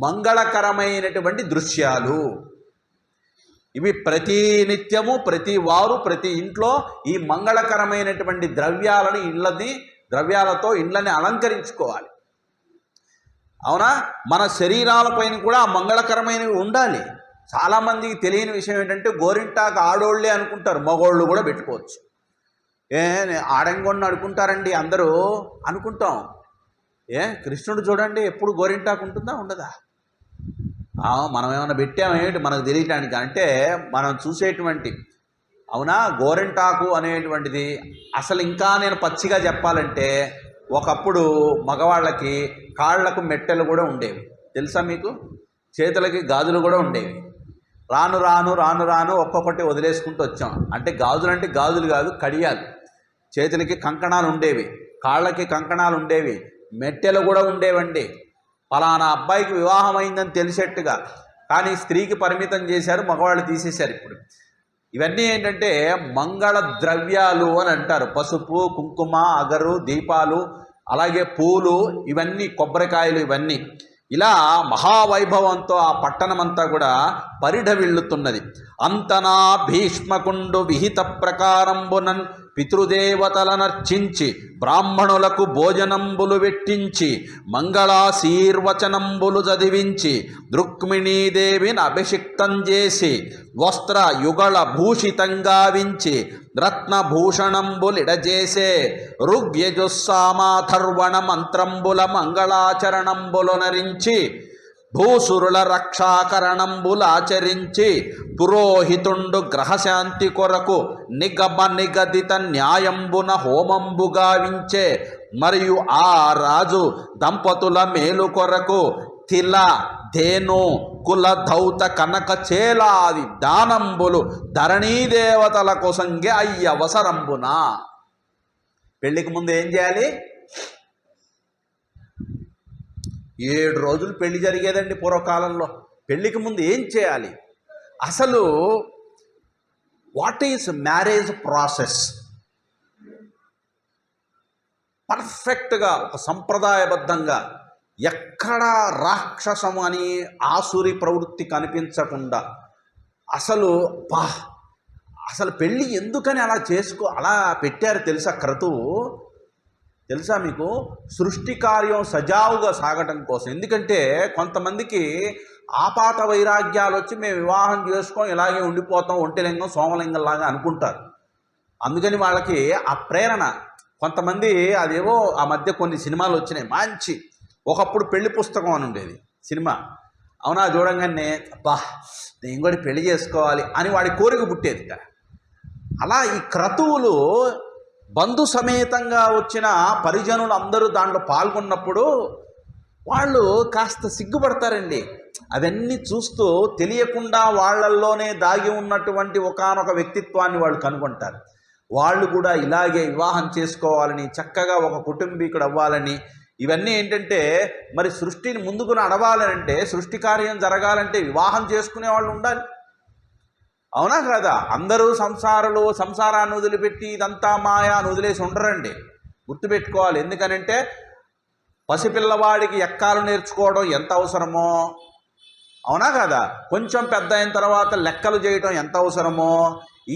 మంగళకరమైనటువంటి దృశ్యాలు ఇవి. ప్రతి నిత్యము ప్రతి వారు ప్రతి ఇంట్లో ఈ మంగళకరమైనటువంటి ద్రవ్యాలతో ఇళ్ళని అలంకరించుకోవాలి. అవునా? మన శరీరాలపైన కూడా మంగళకరమైనవి ఉండాలి. చాలామందికి తెలియని విషయం ఏంటంటే గోరింటాకు ఆడోళ్ళే అనుకుంటారు, మగోళ్ళు కూడా పెట్టుకోవచ్చు. ఆడంగొండ అనుకుంటారండి అందరూ, అనుకుంటాం. కృష్ణుడు చూడండి ఎప్పుడు గోరింటాకు ఉంటుందా ఉండదా? మనం ఏమైనా పెట్టామేమిటి మనకు తెలియటానికి? అంటే మనం చూసేటువంటి, అవునా, గోరింటాకు అనేటువంటిది అసలు ఇంకా నేను పచ్చిగా చెప్పాలంటే ఒకప్పుడు మగవాళ్ళకి కాళ్లకు మెట్టెలు కూడా ఉండేవి, తెలుసా మీకు? చేతులకి గాజులు కూడా ఉండేవి. రాను రాను రాను రాను ఒక్కొక్కటి వదిలేసుకుంటూ వచ్చాం. అంటే గాజులు అంటే గాజులు కాదు, కడియాలు. చేతులకి కంకణాలు ఉండేవి, కాళ్ళకి కంకణాలు ఉండేవి, మెట్టెలు కూడా ఉండేవండి. ఫలానా అబ్బాయికి వివాహం అయిందని తెలిసేట్టుగా. కానీ స్త్రీకి పరిమితం చేశారు, మగవాళ్ళు తీసేశారు ఇప్పుడు. ఇవన్నీ ఏంటంటే మంగళ ద్రవ్యాలు అని అంటారు. పసుపు, కుంకుమ, అగరు, దీపాలు, అలాగే పూలు, ఇవన్నీ కొబ్బరికాయలు, ఇవన్నీ ఇలా మహావైభవంతో ఆ పట్టణమంతా కూడా పరిఢవిల్లుతున్నది. అంతనా భీష్మకుండు విహిత ప్రకారంబునన్ పితృదేవతలనర్చించి బ్రాహ్మణులకు భోజనంబులు వెట్టించి మంగళాశీర్వచనంబులు చదివించి రుక్మిణీదేవిని అభిషిక్తం చేసి వస్త్ర యుగళ భూషితంగావించి రత్నభూషణంబులిడజేసే ఋగ్యజుస్సామాథర్వణ మంత్రంబుల మంగళాచరణంబులు నరించి భూసురుల రక్షాకరణంబులాచరించి పురోహితుండు గ్రహశాంతి కొరకు నిగదిత న్యాయంబున హోమంబు గావించే మరియు ఆ రాజు దంపతుల మేలు కొరకు తిల ధేను కుల ధౌత కనక చేలాది దానంబులు ధరణీదేవతల కోసంగే అయ్యవసరంబున. పెళ్లికి ముందు ఏం చేయాలి? 7 రోజులు పెళ్లి జరిగేదండి పూర్వకాలంలో. పెళ్లికి ముందు ఏం చేయాలి? అసలు వాట్ ఈజ్ మ్యారేజ్ ప్రాసెస్? పర్ఫెక్ట్గా ఒక సంప్రదాయబద్ధంగా ఎక్కడా రాక్షసము అని ఆసురి ప్రవృత్తి కనిపించకుండా అసలు పెళ్ళి ఎందుకని అలా పెట్టారు తెలుసా? క్రతువు తెలుసా మీకు? సృష్టి కార్యం సజావుగా సాగటం కోసం. ఎందుకంటే కొంతమందికి ఆపాత వైరాగ్యాలు వచ్చి మేము వివాహం చేసుకొని ఇలాగే ఉండిపోతాం, ఒంటిలింగం సోమలింగంలాగా అనుకుంటారు. అందుకని వాళ్ళకి ఆ ప్రేరణ. కొంతమంది అదేవో ఆ మధ్య కొన్ని సినిమాలు వచ్చినాయి మంచి, ఒకప్పుడు పెళ్లి పుస్తకం అని ఉండేది సినిమా. అవునా, చూడంగానే అబ్బా నేను కూడా పెళ్లి చేసుకోవాలి అని వాడి కోరిక పుట్టేది. అలా ఈ క్రతువులు బంధు సమేతంగా వచ్చిన పరిజనులు అందరూ దాంట్లో పాల్గొన్నప్పుడు వాళ్ళు కాస్త సిగ్గుపడతారండి. అవన్నీ చూస్తూ తెలియకుండా వాళ్ళల్లోనే దాగి ఉన్నటువంటి ఒకానొక వ్యక్తిత్వాన్ని వాళ్ళు కనుగొంటారు. వాళ్ళు కూడా ఇలాగే వివాహం చేసుకోవాలని, చక్కగా ఒక కుటుంబీకుడు అవ్వాలని, ఇవన్నీ ఏంటంటే మరి సృష్టిని ముందుకు నడవాలంటే, సృష్టి కార్యం జరగాలంటే వివాహం చేసుకునే వాళ్ళు ఉండాలి. అవునా కాదా? అందరూ సంసారాన్ని వదిలిపెట్టి ఇదంతా మాయా అని వదిలేసి ఉండరండి. గుర్తుపెట్టుకోవాలి. ఎందుకనంటే పసిపిల్లవాడికి ఎక్కాలు నేర్చుకోవడం ఎంత అవసరమో, అవునా కదా, కొంచెం పెద్ద అయిన తర్వాత లెక్కలు చేయటం ఎంత అవసరమో,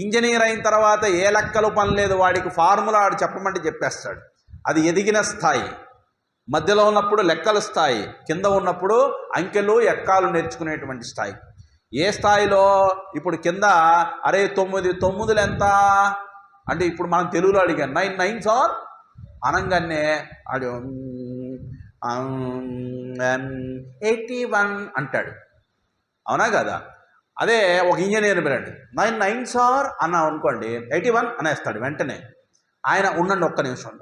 ఇంజనీర్ అయిన తర్వాత ఏ లెక్కలు పని లేదు, వాడికి ఫార్ములా ఆడు చెప్పమంటే చెప్పేస్తాడు. అది ఎదిగిన స్థాయి. మధ్యలో ఉన్నప్పుడు లెక్కల స్థాయి, కింద ఉన్నప్పుడు అంకెలు ఎక్కాలు నేర్చుకునేటువంటి స్థాయి. ఏ స్థాయిలో ఇప్పుడు కింద అరే 9 ఎంత అంటే ఇప్పుడు మనం తెలుగులో అడిగాను 9 9s ఆర్ అనగానే ఆడు 81 అంటాడు. అవునా కదా? అదే ఒక ఇంజనీర్ పిల్లండి 9 9s ఆర్ అన్నాం అనుకోండి 81 అనేస్తాడు వెంటనే. ఆయన ఉండండి ఒక్క నిమిషం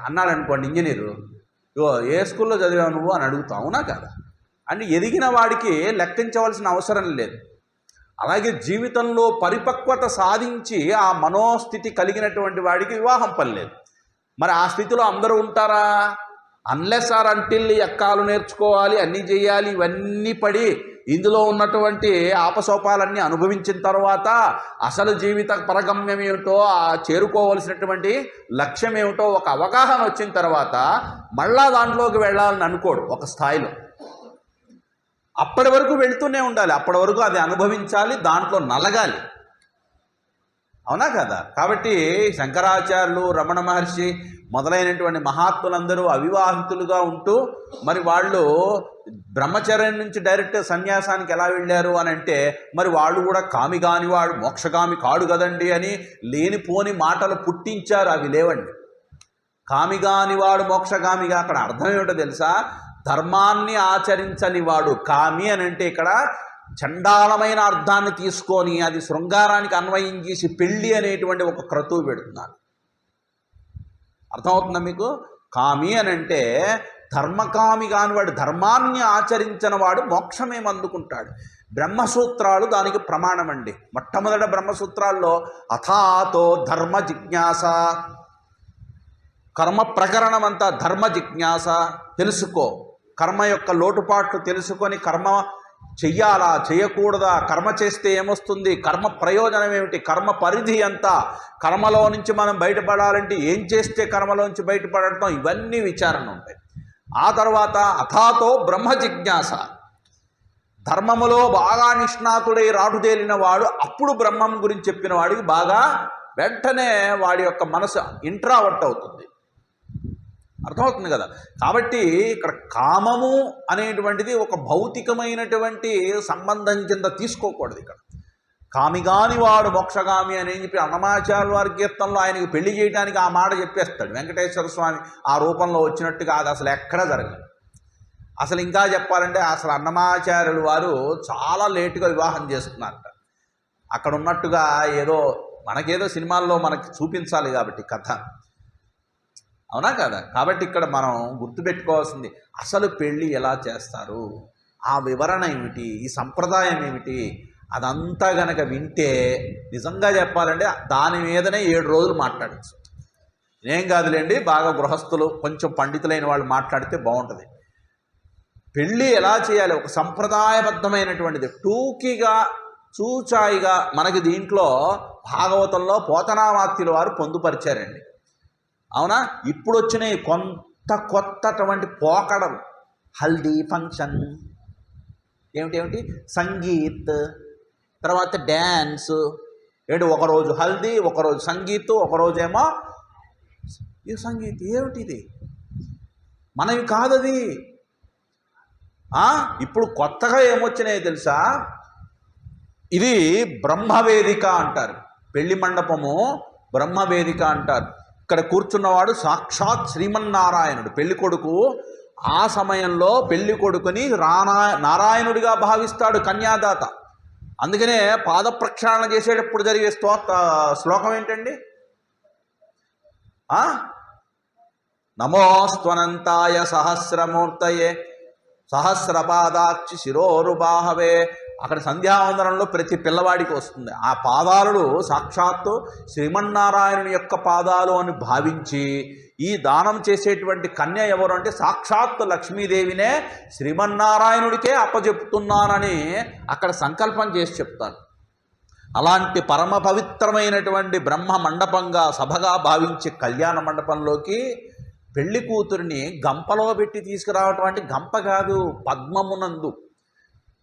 అన్నాడు అనుకోండి ఇంజనీరు, ఏ స్కూల్లో చదివావు నువ్వు అని అడుగుతావు. అవునా కదా? అంటే ఎదిగిన వాడికి లెక్కించవలసిన అవసరం లేదు. అలాగే జీవితంలో పరిపక్వత సాధించి ఆ మనోస్థితి కలిగినటువంటి వాడికి వివాహం పనిలేదు. మరి ఆ స్థితిలో అందరూ ఉంటారా? అన్లెస్ ఆర్ అంటిల్ ఎక్కాలు నేర్చుకోవాలి, అన్నీ చేయాలి, ఇవన్నీ పడి ఇందులో ఉన్నటువంటి ఆపసోపాలన్నీ అనుభవించిన తర్వాత అసలు జీవిత పరగమ్యం ఏమిటో, ఆ చేరుకోవలసినటువంటి లక్ష్యం ఏమిటో ఒక అవగాహన వచ్చిన తర్వాత మళ్ళా దాంట్లోకి వెళ్ళాలని అనుకోడు ఒక స్థాయిలో. అప్పటి వరకు వెళుతూనే ఉండాలి, అప్పటి వరకు అది అనుభవించాలి, దాంట్లో నలగాలి. అవునా కదా? కాబట్టి శంకరాచార్యులు, రమణ మహర్షి మొదలైనటువంటి మహాత్ములందరూ అవివాహితులుగా ఉంటూ మరి వాళ్ళు బ్రహ్మచర్యం నుంచి డైరెక్ట్ సన్యాసానికి ఎలా వెళ్ళారు అని అంటే, మరి వాళ్ళు కూడా కామి కానివాడు మోక్షగామి కాడు కదండి అని లేనిపోని మాటలు పుట్టించారు. అవి లేవండి. కామి కానివాడు మోక్షగామిగా అక్కడ అర్థం ఏమిటో తెలుసా? ధర్మాన్ని ఆచరించని వాడు కామి అని అంటే ఇక్కడ చండాలమైన అర్థాన్ని తీసుకొని అది శృంగారానికి అన్వయం చేసి పెళ్ళి అనేటువంటి ఒక క్రతువు పెడుతున్నారు. అర్థమవుతుందా మీకు? కామి అని అంటే ధర్మకామి కానివాడు, ధర్మాన్ని ఆచరించిన వాడు మోక్షమే అందుకుంటాడు. బ్రహ్మసూత్రాలు దానికి ప్రమాణం అండి. మొట్టమొదట బ్రహ్మసూత్రాల్లో అథాతో ధర్మ జిజ్ఞాస, కర్మ ప్రకరణం అంతా ధర్మ జిజ్ఞాస. తెలుసుకో, కర్మ యొక్క లోటుపాట్లు తెలుసుకొని కర్మ చెయ్యాలా చేయకూడదా, కర్మ చేస్తే ఏమొస్తుంది, కర్మ ప్రయోజనం ఏమిటి, కర్మ పరిధి ఎంత, కర్మలో నుంచి మనం బయటపడాలంటే ఏం చేస్తే కర్మలోంచి బయటపడటం, ఇవన్నీ విచారణ ఉంటాయి. ఆ తర్వాత అథాతో బ్రహ్మ జిజ్ఞాస, ధర్మములో బాగా నిష్ణాతుడై రాటుదేలిన వాడు అప్పుడు బ్రహ్మం గురించి చెప్పిన వాడికి బాగా వెంటనే వాడి యొక్క మనసు ఇంట్రావర్ట్ అవుతుంది. అర్థమవుతుంది కదా? కాబట్టి ఇక్కడ కామము అనేటువంటిది ఒక భౌతికమైనటువంటి సంబంధం కింద తీసుకోకూడదు. ఇక్కడ కామిగాని వాడు మోక్షగామి అని చెప్పి అన్నమాచార్య వారి కీర్తనలో ఆయనకి పెళ్లి చేయడానికి ఆ మాట చెప్పేస్తాడు. వెంకటేశ్వర స్వామి ఆ రూపంలో వచ్చినట్టుగా అది అసలు ఎక్కడా జరగదు. అసలు ఇంకా చెప్పాలంటే అసలు అన్నమాచార్యులు వారు చాలా లేటుగా వివాహం చేసుకున్నారట. అక్కడ ఉన్నట్టుగా ఏదో మనకేదో సినిమాల్లో మనకి చూపించాలి కాబట్టి కథ. అవునా కదా? కాబట్టి ఇక్కడ మనం గుర్తుపెట్టుకోవాల్సింది అసలు పెళ్ళి ఎలా చేస్తారు, ఆ వివరణ ఏమిటి, ఈ సంప్రదాయం ఏమిటి, అదంతా గనక వింటే నిజంగా చెప్పాలంటే దాని మీదనే 7 రోజులు మాట్లాడచ్చు. ఏం కాదులేండి, బాగా గృహస్థులు కొంచెం పండితులైన వాళ్ళు మాట్లాడితే బాగుంటుంది. పెళ్ళి ఎలా చేయాలి ఒక సంప్రదాయబద్ధమైనటువంటిది టూకీగా చూచాయిగా మనకి దీంట్లో భాగవతంలో పోతనామాత్యుల వారు పొందుపరిచారండి. అవునా? ఇప్పుడు వచ్చినాయి కొత్తటువంటి పోకడలు. హల్దీ ఫంక్షన్ ఏమిటి సంగీత్, తర్వాత డ్యాన్స్, ఒకరోజు హల్దీ, ఒకరోజు సంగీత్, ఒకరోజేమో ఈ సంగీత్. ఏమిటిది? మనవి కాదది. ఇప్పుడు కొత్తగా ఏమొచ్చినాయో తెలుసా? ఇది బ్రహ్మవేదిక అంటారు. పెళ్లి మండపము బ్రహ్మవేదిక అంటారు. ఇక్కడ కూర్చున్నవాడు సాక్షాత్ శ్రీమన్నారాయణుడు. పెళ్లి కొడుకు ఆ సమయంలో పెళ్లి కొడుకుని నారాయణుడిగా భావిస్తాడు కన్యాదాత. అందుకనే పాద ప్రక్షాళన చేసేటప్పుడు జరిగే శ్లోకం ఏంటండి? నమోస్త్వనంతాయ సహస్రమూర్తయే సహస్రపాదాక్షి శిరోరుబాహవే. అక్కడ సంధ్యావందనంలో ప్రతి పిల్లవాడికి వస్తుంది. ఆ పాదాలు సాక్షాత్తు శ్రీమన్నారాయణుని యొక్క పాదాలు అని భావించి ఈ దానం చేసేటువంటి కన్య ఎవరు అంటే సాక్షాత్తు లక్ష్మీదేవినే శ్రీమన్నారాయణుడికే అప్పచెప్తున్నానని అక్కడ సంకల్పం చేసి చెప్తారు. అలాంటి పరమ పవిత్రమైనటువంటి బ్రహ్మ మండపంగా సభగా భావించే కళ్యాణ మండపంలోకి పెళ్లి కూతురిని గంపలో పెట్టి తీసుకురావటం అంటే గంప కాదు, పద్మమునందు.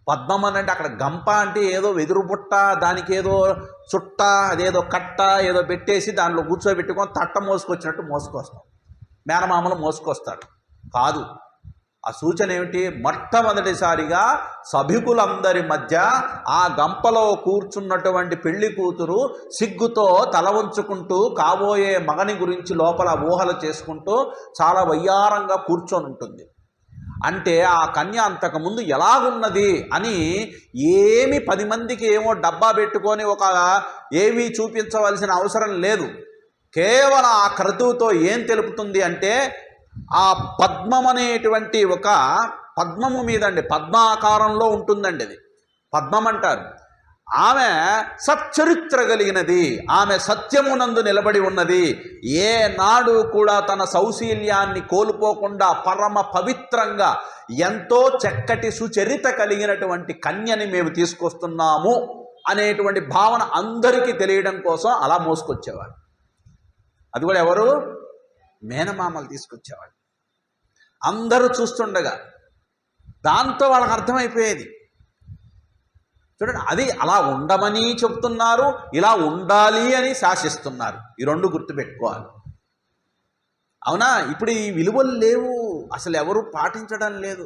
పద్మం అని అంటే అక్కడ గంప అంటే ఏదో వెదురు బుట్ట, దానికి ఏదో చుట్ట, అదేదో కట్ట ఏదో పెట్టేసి దానిలో కూర్చోబెట్టుకొని తట్ట మోసుకొచ్చినట్టు మోసుకొస్తాం. మేనమామలు మోసుకొస్తాడు కాదు. ఆ సూచన ఏమిటి? మొట్టమొదటిసారిగా సభికులందరి మధ్య ఆ గంపలో కూర్చున్నటువంటి పెళ్లి కూతురు సిగ్గుతో తల ఉంచుకుంటూ కాబోయే మగని గురించి లోపల ఊహలు చేసుకుంటూ చాలా వయ్యారంగా కూర్చొని ఉంటుంది. అంటే ఆ కన్య అంతకుముందు ఎలాగున్నది అని ఏమి 10 మందికి ఏమో డబ్బా పెట్టుకొని ఒక ఏమీ చూపించవలసిన అవసరం లేదు. కేవలం ఆ క్రతువుతో ఏం తెలుపుతుంది అంటే ఆ పద్మం అనేటువంటి ఒక పద్మము మీదండి, పద్మాకారంలో ఉంటుందండి అది పద్మం అంటారు. ఆమె సచ్చరిత్ర కలిగినది, ఆమె సత్యమునందు నిలబడి ఉన్నది. ఏ నాడు కూడా తన సౌశీల్యాన్ని కోల్పోకుండా పరమ పవిత్రంగా ఎంతో చక్కటి సుచరిత కలిగినటువంటి కన్యని మేము తీసుకొస్తున్నాము అనేటువంటి భావన అందరికీ తెలియడం కోసం అలా మోసుకొచ్చేవారు. అది కూడా ఎవరు? మేనమామలు తీసుకొచ్చేవాడు. అందరూ చూస్తుండగా దాంతో వాళ్ళకి అర్థమైపోయేది. చూడండి, అది అలా ఉండమని చెప్తున్నారు, ఇలా ఉండాలి అని శాసిస్తున్నారు. ఈ రెండు గుర్తుపెట్టుకోవాలి. అవునా? ఇప్పుడు ఈ విలువలు లేవు, అసలు ఎవరు పాటించడం లేదు.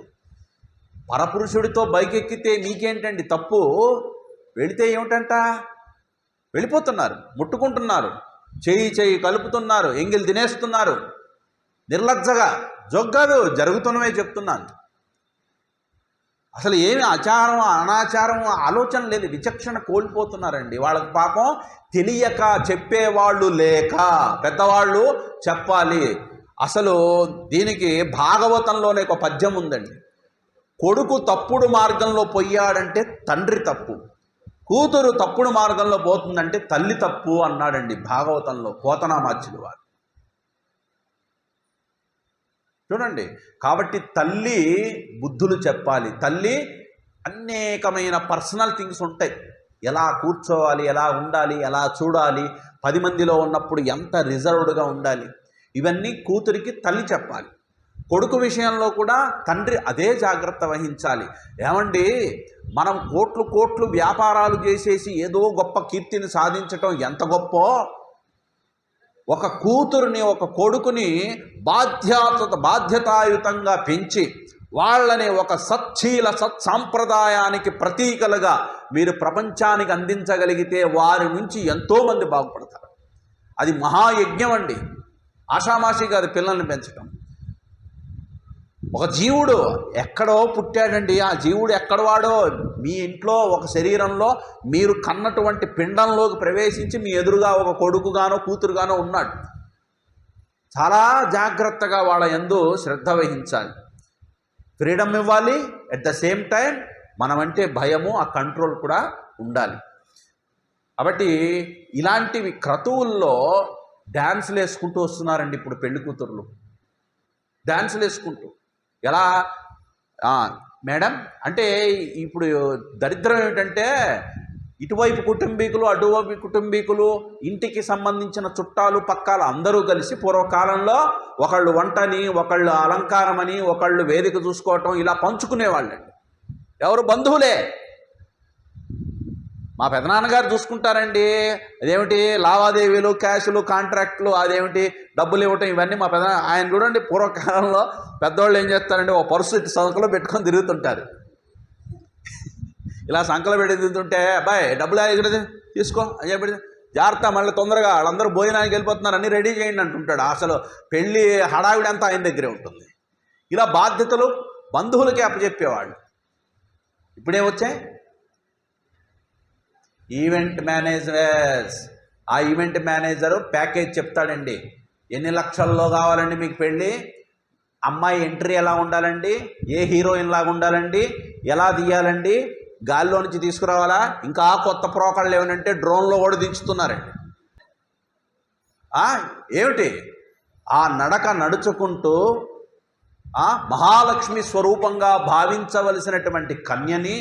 పరపురుషుడితో బైక్ ఎక్కితే మీకేంటండి తప్పు? వెళితే ఏమిటంట? వెళ్ళిపోతున్నారు, ముట్టుకుంటున్నారు, చేయి కలుపుతున్నారు, ఎంగిల్ తినేస్తున్నారు. నిర్లజ్జగా జొగ్గాదు, జరుగుతున్నవే చెప్తున్నాను. అసలు ఏమి ఆచారం అనాచారం ఆలోచన లేదు, విచక్షణ కోల్పోతున్నారండి. వాళ్ళకి పాపం తెలియక, చెప్పేవాళ్ళు లేక, పెద్దవాళ్ళు చెప్పాలి. అసలు దీనికి భాగవతంలోనే ఒక పద్యం ఉందండి. కొడుకు తప్పుడు మార్గంలో పోయాడంటే తండ్రి తప్పు, కూతురు తప్పుడు మార్గంలో పోతుందంటే తల్లి తప్పు అన్నాడండి భాగవతంలో పోతనామాచ్యులు వారు. చూడండి, కాబట్టి తల్లి బుద్ధులు చెప్పాలి. తల్లి అనేకమైన పర్సనల్ థింగ్స్ ఉంటాయి. ఎలా కూర్చోవాలి, ఎలా ఉండాలి, ఎలా చూడాలి, 10 మందిలో ఉన్నప్పుడు ఎంత రిజర్వ్డ్గా ఉండాలి, ఇవన్నీ కూతురికి తల్లి చెప్పాలి. కొడుకు విషయంలో కూడా తండ్రి అదే జాగ్రత్త వహించాలి. ఏమండి, మనం కోట్లు వ్యాపారాలు చేసేసి ఏదో గొప్ప కీర్తిని సాధించటం ఎంత గొప్పో, ఒక కూతురుని, ఒక కొడుకుని బాధ్యతాయుతంగా పెంచి వాళ్ళని ఒక సచ్చీల సత్సాంప్రదాయానికి ప్రతీకలుగా మీరు ప్రపంచానికి అందించగలిగితే వారి నుంచి ఎంతోమంది బాగుపడతారు. అది మహాయజ్ఞం అండి. ఆషామాషి కాదు పిల్లల్ని పెంచడం. ఒక జీవుడు ఎక్కడో పుట్టాడండి. ఆ జీవుడు ఎక్కడవాడో మీ ఇంట్లో ఒక శరీరంలో మీరు కన్నటువంటి పిండంలోకి ప్రవేశించి మీ ఎదురుగా ఒక కొడుకుగానో కూతురుగానో ఉన్నాడు. చాలా జాగ్రత్తగా వాళ్ళ యందు శ్రద్ధ వహించాలి, ఫ్రీడమ్ ఇవ్వాలి. అట్ ద సేమ్ టైం మనమంటే భయము, ఆ కంట్రోల్ కూడా ఉండాలి. కాబట్టి ఇలాంటివి క్రతువుల్లో డ్యాన్సులు వేసుకుంటూ వస్తున్నారండి ఇప్పుడు పెళ్లి కూతుర్లు. డ్యాన్సులు వేసుకుంటూ ఎలా మేడం అంటే ఇప్పుడు దరిద్రం ఏమిటంటే ఇటువైపు కుటుంబీకులు, అటువైపు కుటుంబీకులు, ఇంటికి సంబంధించిన చుట్టాలు పక్కాలు అందరూ కలిసి పూర్వకాలంలో ఒకళ్ళు వంటని, ఒకళ్ళు అలంకారమని, ఒకళ్ళు వేదిక చూసుకోవటం ఇలా పంచుకునేవాళ్ళండి. ఎవరు? బంధువులే. మా పెదనాన్నగారు చూసుకుంటారండి. అదేమిటి లావాదేవీలు, క్యాషులు, కాంట్రాక్టులు, అదేమిటి డబ్బులు ఇవ్వటం, ఇవన్నీ మా ఆయన చూడండి. పూర్వకాలంలో పెద్దవాళ్ళు ఏం చేస్తారంటే ఓ పర్సు సంకలో పెట్టుకొని తిరుగుతుంటారు. ఇలా సంకలో పెట్టి తిరుగుతుంటే అబ్బాయి డబ్బులు ఇక్కడ తీసుకో అని చెప్పి జాగ్రత్త, మళ్ళీ తొందరగా వాళ్ళందరూ భోజనానికి వెళ్ళిపోతున్నారు, అన్నీ రెడీ చేయండి అంటుంటాడు. అసలు పెళ్ళి హడావిడి అంతా ఆయన దగ్గరే ఉంటుంది. ఇలా బాధ్యతలు బంధువులకి అప్పచెప్పేవాళ్ళు. ఇప్పుడే వచ్చాయి ఈవెంట్ మేనేజర్స్. ఆ ఈవెంట్ మేనేజరు ప్యాకేజ్ చెప్తాడండి. ఎన్ని లక్షల్లో కావాలండి మీకు పెళ్ళి, అమ్మాయి ఎంట్రీ ఎలా ఉండాలండి, ఏ హీరోయిన్ లాగా ఉండాలండి, ఎలా తీయాలండి, గాల్లో నుంచి తీసుకురావాలా, ఇంకా కొత్త ప్రోకళ్ళు ఏమనంటే డ్రోన్లో కూడా దించుతున్నారండి. ఏమిటి ఆ నడక నడుచుకుంటూ మహాలక్ష్మి స్వరూపంగా భావించవలసినటువంటి కన్యని,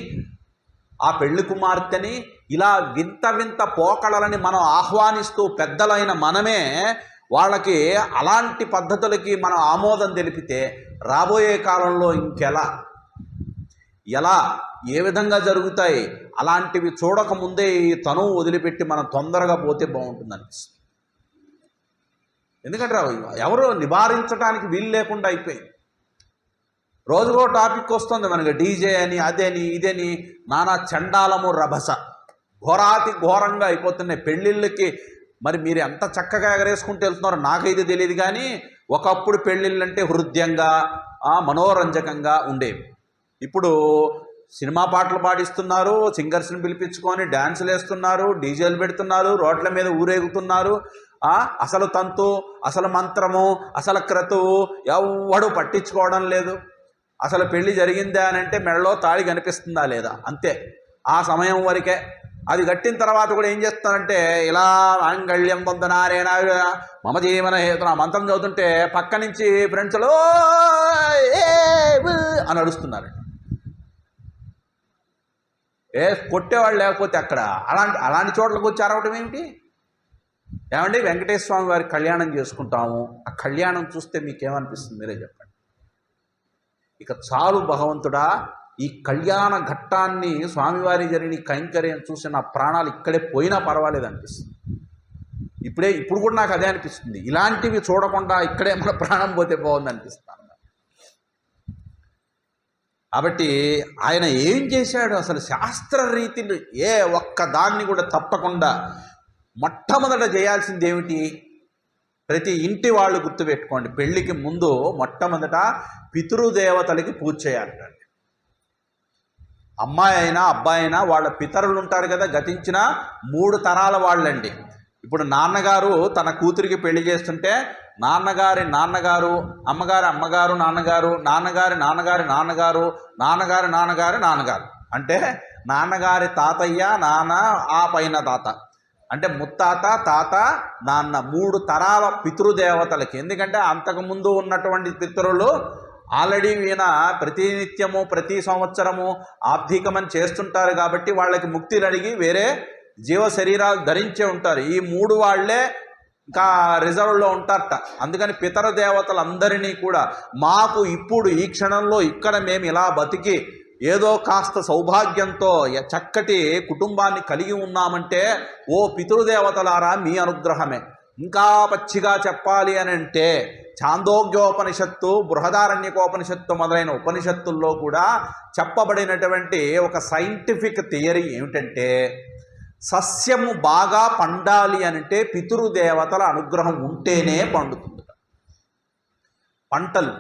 ఆ పెళ్లి కుమార్తెని ఇలా వింత వింత పోకడలని మనం ఆహ్వానిస్తూ పెద్దలైన మనమే వాళ్ళకి అలాంటి పద్ధతులకి మనం ఆమోదం తెలిపితే రాబోయే కాలంలో ఎలా ఏ విధంగా జరుగుతాయి అలాంటివి చూడకముందే ఈ తనువు వదిలిపెట్టి మనం తొందరగా పోతే బాగుంటుంది అనిపిస్తుంది. ఎందుకంటే ఎవరు నివారించడానికి వీలు లేకుండా అయిపోయింది. రోజుకో టాపిక్ వస్తుంది మనకి, డీజే అని అదని ఇదని నానా చండాలము రభస ఘోరాతి ఘోరంగా అయిపోతున్నాయి పెళ్ళిళ్ళకి. మరి మీరు ఎంత చక్కగా ఎగరేసుకుంటూ వెళ్తున్నారో నాకైతే తెలియదు, కానీ ఒకప్పుడు పెళ్ళిళ్ళంటే హృదయంగా మనోరంజకంగా ఉండేవి. ఇప్పుడు సినిమా పాటలు పాడిస్తున్నారు, సింగర్స్ని పిలిపించుకొని డ్యాన్సులు వేస్తున్నారు, డీజేలు పెడుతున్నారు, రోడ్ల మీద ఊరేగుతున్నారు. అసలు తంతు, అసలు మంత్రము, అసలు క్రతువు ఎవ్వడు పట్టించుకోవడం లేదు. అసలు పెళ్లి జరిగిందా అని అంటే మెడలో తాళి కనిపిస్తుందా లేదా, అంతే. ఆ సమయం వరకే. అది కట్టిన తర్వాత కూడా ఏం చేస్తానంటే ఇలా మాంగళ్యం పొందనారేనా మమ జీవన హేతున మంత్రం చదువుతుంటే పక్క నుంచి ఫ్రెండ్స్లో అని అడుస్తున్నారు. కొట్టేవాళ్ళు లేకపోతే అక్కడ అలాంటి చోట్లకు వచ్చి అరవటం ఏమిటి? ఏమండి, వెంకటేశ్వర స్వామి వారి కళ్యాణం చేసుకుంటాము, ఆ కళ్యాణం చూస్తే మీకేమనిపిస్తుంది మీరే చెప్పండి. ఇక చాలు భగవంతుడా, ఈ కళ్యాణ ఘట్టాన్ని స్వామివారి జరిగిన కైంకర్యం చూసి నా ప్రాణాలు ఇక్కడే పోయినా పర్వాలేదు అనిపిస్తుంది. ఇప్పుడు కూడా నాకు అదే అనిపిస్తుంది. ఇలాంటివి చూడకుండా ఇక్కడే మన ప్రాణం పోతే బాగుంది అనిపిస్తాను. కాబట్టి ఆయన ఏం చేశాడు, అసలు శాస్త్ర రీతిని ఏ ఒక్క దాన్ని కూడా తప్పకుండా మొట్టమొదట చేయాల్సింది ఏమిటి? ప్రతి ఇంటి వాళ్ళు గుర్తుపెట్టుకోండి, పెళ్ళికి ముందు మొట్టమొదట పితృదేవతలకి పూజ చేయాలండి. అమ్మాయి అయినా అబ్బాయి అయినా వాళ్ళ పితరులు ఉంటారు కదా, గతించిన 3 తరాల వాళ్ళండి. ఇప్పుడు నాన్నగారు తన కూతురికి పెళ్లి చేస్తుంటే నాన్నగారి నాన్నగారు, అమ్మగారి అమ్మగారు, నాన్నగారు, నాన్నగారి నాన్నగారి నాన్నగారు, నాన్నగారి నాన్నగారి నాన్నగారు, అంటే నాన్నగారి తాతయ్య, నాన్న, ఆ పైన తాత, అంటే ముత్తాత, తాత, నాన్న, 3 తరాల పితృదేవతలకి. ఎందుకంటే అంతకుముందు ఉన్నటువంటి పితరులు ఆల్రెడీ ఈయన ప్రతినిత్యము ప్రతి సంవత్సరము ఆబ్ధికమని చేస్తుంటారు కాబట్టి వాళ్ళకి ముక్తిని అడిగి వేరే జీవ శరీరాలు ధరించే ఉంటారు. ఈ 3 వాళ్ళే ఇంకా రిజర్వ్లో ఉంటారట. అందుకని పితర దేవతలందరినీ కూడా మాకు ఇప్పుడు ఈ క్షణంలో ఇక్కడ మేము ఇలా బతికి ఏదో కాస్త సౌభాగ్యంతో చక్కటి కుటుంబాన్ని కలిగి ఉన్నామంటే ఓ పితృదేవతలారా మీ అనుగ్రహమే. ఇంకా పచ్చిగా చెప్పాలి అని అంటే ఛాందోగ్యోపనిషత్తు, బృహదారణ్యకోపనిషత్తు మొదలైన ఉపనిషత్తుల్లో కూడా చెప్పబడినటువంటి ఒక సైంటిఫిక్ థియరీ ఏమిటంటే సస్యము బాగా పండాలి అంటే పితృదేవతల అనుగ్రహం ఉంటేనే పండుతుంది. పంటలు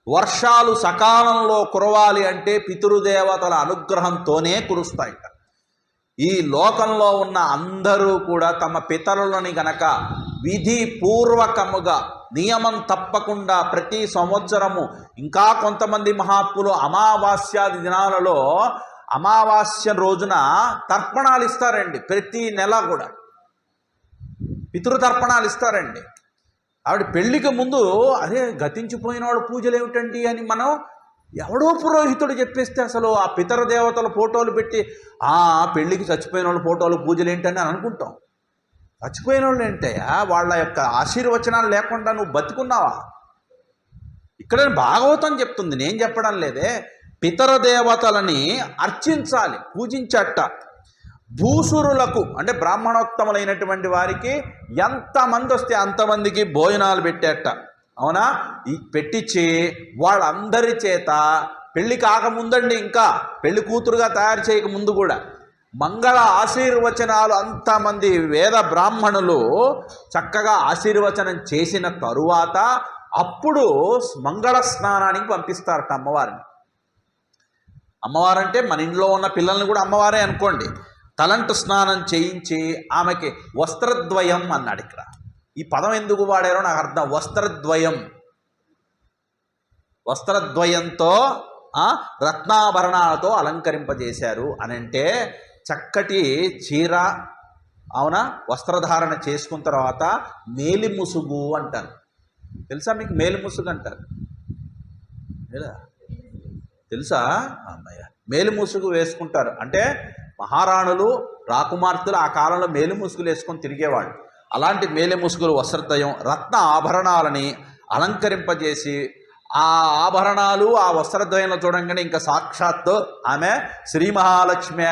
వర్షాలు సకాలంలో కురవాలి అంటే పితృదేవతల అనుగ్రహంతోనే కురుస్తాయిట. ఈ లోకంలో ఉన్న అందరూ కూడా తమ పితరులని గనక విధిపూర్వకముగా నియమం తప్పకుండా ప్రతి సంవత్సరము, ఇంకా కొంతమంది మహాత్ములు అమావాస్యాది దినాలలో అమావాస్య రోజున తర్పణాలు ఇస్తారండి. ప్రతి నెల కూడా పితృతర్పణాలు ఇస్తారండి. ఆవిడ పెళ్లికి ముందు అరే గతించిపోయిన వాడు పూజలు ఏమిటండి అని మనం ఎవడో పురోహితుడు చెప్పేస్తే అసలు ఆ పితర దేవతల ఫోటోలు పెట్టి పెళ్ళికి చచ్చిపోయిన వాళ్ళ ఫోటోలు పూజలు ఏంటని అనుకుంటాం. చచ్చిపోయిన వాళ్ళు ఏంటయ్యా, వాళ్ళ యొక్క ఆశీర్వచనాలు లేకుండా నువ్వు బతికున్నావా? ఇక్కడ భాగవతం చెప్తుంది, నేను చెప్పడం లేదే. పితర దేవతలని అర్చించాలి, పూజించట. భూసురులకు అంటే బ్రాహ్మణోత్తములైనటువంటి వారికి ఎంతమంది వస్తే అంతమందికి భోజనాలు పెట్టేట. అవునా? పెట్టించి వాళ్ళందరి చేత పెళ్లి కాకముందండి, ఇంకా పెళ్లి కూతురుగా తయారు చేయకముందు కూడా మంగళ ఆశీర్వచనాలు అంతమంది వేద బ్రాహ్మణులు చక్కగా ఆశీర్వచనం చేసిన తరువాత అప్పుడు మంగళ స్నానానికి పంపిస్తారట అమ్మవారిని. అమ్మవారంటే మన ఇంట్లో ఉన్న పిల్లల్ని కూడా అమ్మవారే అనుకోండి. తలంటు స్నానం చేయించి ఆమెకి వస్త్రద్వయం అన్నాడు. ఇక్కడ ఈ పదం ఎందుకు వాడారో నాకు అర్థం. వస్త్రద్వయంతో రత్నాభరణాలతో అలంకరింపజేశారు అని అంటే చక్కటి చీర, అవునా, వస్త్రధారణ చేసుకున్న తర్వాత మేలి ముసుగు అంటారు. తెలుసా మీకు? మేలి ముసుగు అంటారు తెలుసా? అమ్మయ్య, మేలి ముసుగు వేసుకుంటారు. అంటే మహారాణులు, రాకుమార్తెలు ఆ కాలంలో మేలి ముసుగులు వేసుకొని తిరిగేవాళ్ళు. అలాంటి మేలి ముసుగులు, వస్త్రద్వయం, రత్న ఆభరణాలని అలంకరింపజేసి ఆ ఆభరణాలు ఆ వస్త్రద్వయంలో చూడంగానే ఇంకా సాక్షాత్తు ఆమె శ్రీ మహాలక్ష్మి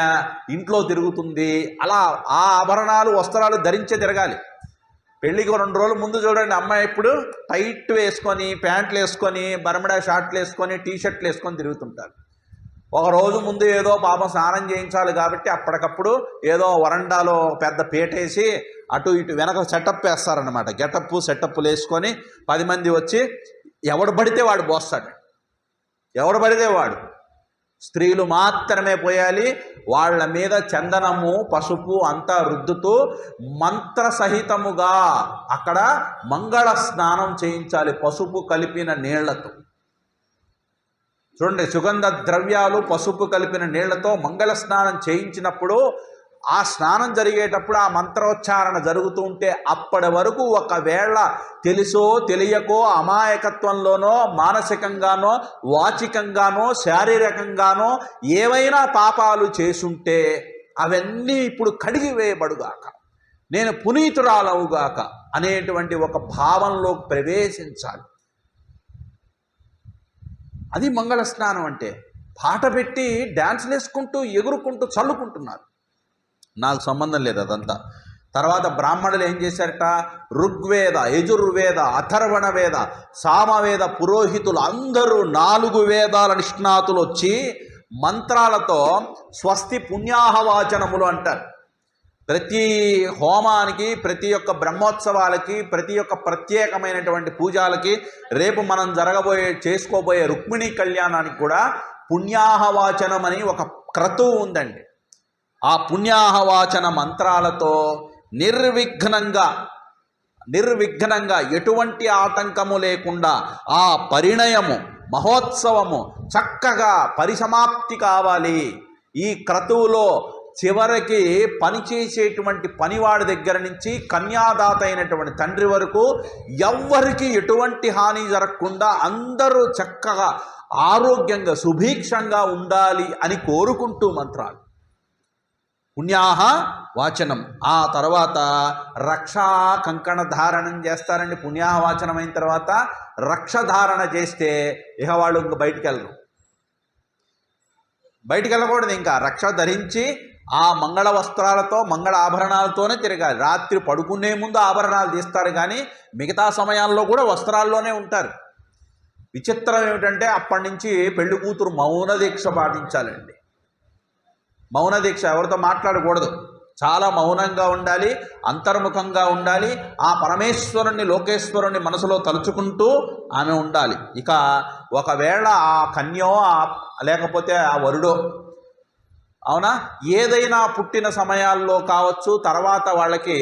ఇంట్లో తిరుగుతుంది. అలా ఆ ఆభరణాలు వస్త్రాలు ధరించే తిరగాలి. పెళ్ళికి 2 రోజుల ముందు చూడండి, అమ్మాయి ఇప్పుడు టైట్ వేసుకొని, ప్యాంట్లు వేసుకొని, బర్మడా షార్ట్లు వేసుకొని, టీషర్ట్లు వేసుకొని తిరుగుతుంటారు. ఒక రోజు ముందు ఏదో పాపం స్నానం చేయించాలి కాబట్టి అప్పటికప్పుడు ఏదో వరండాలో పెద్ద పీటేసి అటు ఇటు వెనక సెటప్ వేస్తారనమాట. గెటప్ సెటప్లు వేసుకొని 10 మంది వచ్చి ఎవడు పడితే వాడు పోస్తాడు. ఎవడు పడితే వాడు. స్త్రీలు మాత్రమే పోయాలి. వాళ్ళ మీద చందనము, పసుపు అంతా రుద్దుతూ మంత్రసహితముగా అక్కడ మంగళ స్నానం చేయించాలి పసుపు కలిపిన నీళ్లతో. చూడండి, సుగంధ ద్రవ్యాలు, పసుపు కలిపిన నీళ్లతో మంగళ స్నానం చేయించినప్పుడు ఆ స్నానం జరిగేటప్పుడు ఆ మంత్రోచ్చారణ జరుగుతూ ఉంటే అప్పటి వరకు ఒకవేళ తెలుసో తెలియకో అమాయకత్వంలోనో మానసికంగానో వాచికంగానో శారీరకంగానో ఏవైనా పాపాలు చేసుంటే అవన్నీ ఇప్పుడు కడిగివేయబడుగాక, నేను పునీతురాలవుగాక అనేటువంటి ఒక భావంలో ప్రవేశించాలి. అది మంగళ స్నానం అంటే. పాట పెట్టి డ్యాన్స్లు వేసుకుంటూ ఎగురుకుంటూ చల్లుకుంటున్నారు. నాకు సంబంధం లేదు అదంతా. తర్వాత బ్రాహ్మణులు ఏం చేశారట? ఋగ్వేద, యజుర్వేద, అథర్వణ వేద, సామవేద పురోహితులు అందరూ 4 వేదాల నిష్ణాతులు వచ్చి మంత్రాలతో స్వస్తి పుణ్యాహవాచనములు అంటారు. ప్రతి హోమానికి, ప్రతి ఒక్క బ్రహ్మోత్సవాలకి, ప్రతి ఒక్క ప్రత్యేకమైనటువంటి పూజలకి, రేపు మనం చేసుకోబోయే రుక్మిణీ కళ్యాణానికి కూడా పుణ్యాహవాచనం అని ఒక క్రతువు ఉందండి. ఆ పుణ్యాహవాచన మంత్రాలతో నిర్విఘ్నంగా ఎటువంటి ఆటంకము లేకుండా ఆ పరిణయము, మహోత్సవము చక్కగా పరిసమాప్తి కావాలి. ఈ క్రతువులో చివరికి పనిచేసేటువంటి పనివాడి దగ్గర నుంచి కన్యాదాత అయినటువంటి తండ్రి వరకు ఎవ్వరికి ఎటువంటి హాని జరగకుండా అందరూ చక్కగా ఆరోగ్యంగా సుభిక్షంగా ఉండాలి అని కోరుకుంటూ మంత్రాలు పుణ్యాహ వాచనం. ఆ తర్వాత రక్షా కంకణ ధారణం చేస్తారండి. పుణ్యాహ వాచనం అయిన తర్వాత రక్ష ధారణ చేస్తే ఇక వాళ్ళు ఇంక బయటికి వెళ్ళకూడదు. ఇంకా రక్ష ధరించి ఆ మంగళ వస్త్రాలతో, మంగళ ఆభరణాలతోనే తిరగాలి. రాత్రి పడుకునే ముందు ఆభరణాలు తీస్తారు కానీ మిగతా సమయాల్లో కూడా వస్త్రాల్లోనే ఉంటారు. విచిత్రం ఏమిటంటే అప్పటి నుంచి పెళ్లి కూతురు మౌన దీక్ష పాటించాలండి. మౌన దీక్ష, ఎవరితో మాట్లాడకూడదు, చాలా మౌనంగా ఉండాలి, అంతర్ముఖంగా ఉండాలి. ఆ పరమేశ్వరుణ్ణి, లోకేశ్వరుణ్ణి మనసులో తలుచుకుంటూ ఆమె ఉండాలి. ఇక ఒకవేళ ఆ కన్యో లేకపోతే ఆ వరుడో, అవునా, ఏదైనా పుట్టిన సమయాల్లో కావచ్చు, తర్వాత వాళ్ళకి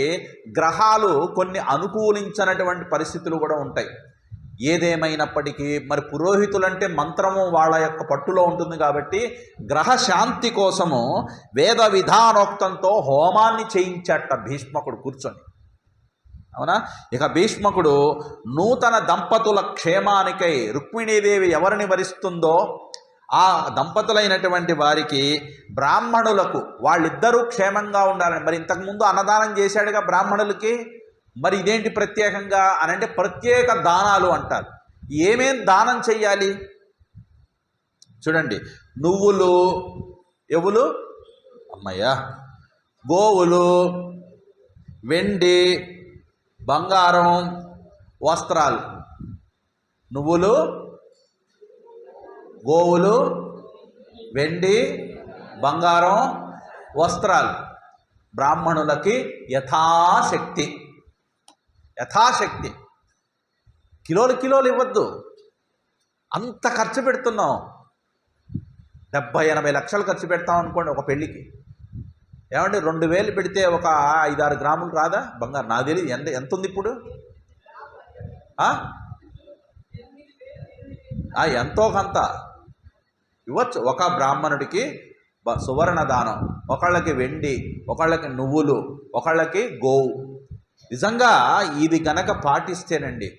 గ్రహాలు కొన్ని అనుకూలించినటువంటి పరిస్థితులు కూడా ఉంటాయి. ఏదేమైనప్పటికీ మరి పురోహితులంటే మంత్రము వాళ్ళ యొక్క పట్టులో ఉంటుంది కాబట్టి గ్రహశాంతి కోసము వేద విధానోక్తంతో హోమాన్ని చేయించట భీష్మకుడు కూర్చొని. అవునా? ఇక భీష్మకుడు నూతన దంపతుల క్షేమానికై రుక్మిణీదేవి ఎవరిని వరిస్తుందో ఆ దంపతులైనటువంటి వారికి, బ్రాహ్మణులకు వాళ్ళిద్దరూ క్షేమంగా ఉండాలని. మరి ఇంతకుముందు అన్నదానం చేశాడుగా బ్రాహ్మణులకి, మరి ఇదేంటి ప్రత్యేకంగా అని అంటే ప్రత్యేక దానాలు అంటారు. ఏమేం దానం చెయ్యాలి చూడండి. నువ్వులు, ఎవలు అమ్మయ్య, గోవులు, వెండి, బంగారం, వస్త్రాలు. నువ్వులు, గోవులు, వెండి, బంగారం, వస్త్రాలు బ్రాహ్మణులకి యథాశక్తి. కిలోలు కిలోలు ఇవ్వద్దు, అంత ఖర్చు పెడుతున్నాం. 70-80 లక్షలు ఖర్చు పెడతాం అనుకోండి ఒక పెళ్ళికి. ఏమంటే 2000 పెడితే ఒక 5-6 గ్రాములు రాదా బంగారు? నాకు తెలియదు ఎంత ఉంది ఇప్పుడు. ఎంతో కొంత ఇవ్వచ్చు. ఒక బ్రాహ్మణుడికి సువర్ణ దానం, ఒకళ్ళకి వెండి, ఒకళ్ళకి నువ్వులు, ఒకళ్ళకి గోవు. నిజంగా ఇది గనక పాటిస్తేనండి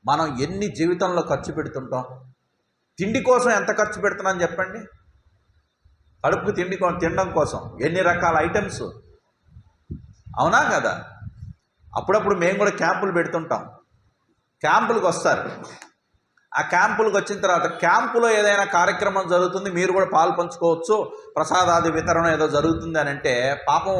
మనం ఎన్ని జీవితంలో ఖర్చు పెడుతుంటాం. తిండి కోసం ఎంత ఖర్చు పెడుతున్నాం చెప్పండి. కడుపుకు తినడం కోసం ఎన్ని రకాల ఐటమ్స్, అవునా కదా? అప్పుడప్పుడు మేము కూడా క్యాంపులు పెడుతుంటాం. క్యాంపులకు వస్తారు. ఆ క్యాంపులకు వచ్చిన తర్వాత క్యాంపులో ఏదైనా కార్యక్రమం జరుగుతుంది, మీరు కూడా పాలు పంచుకోవచ్చు, ప్రసాదాది వితరణ ఏదో జరుగుతుంది అని అంటే పాపం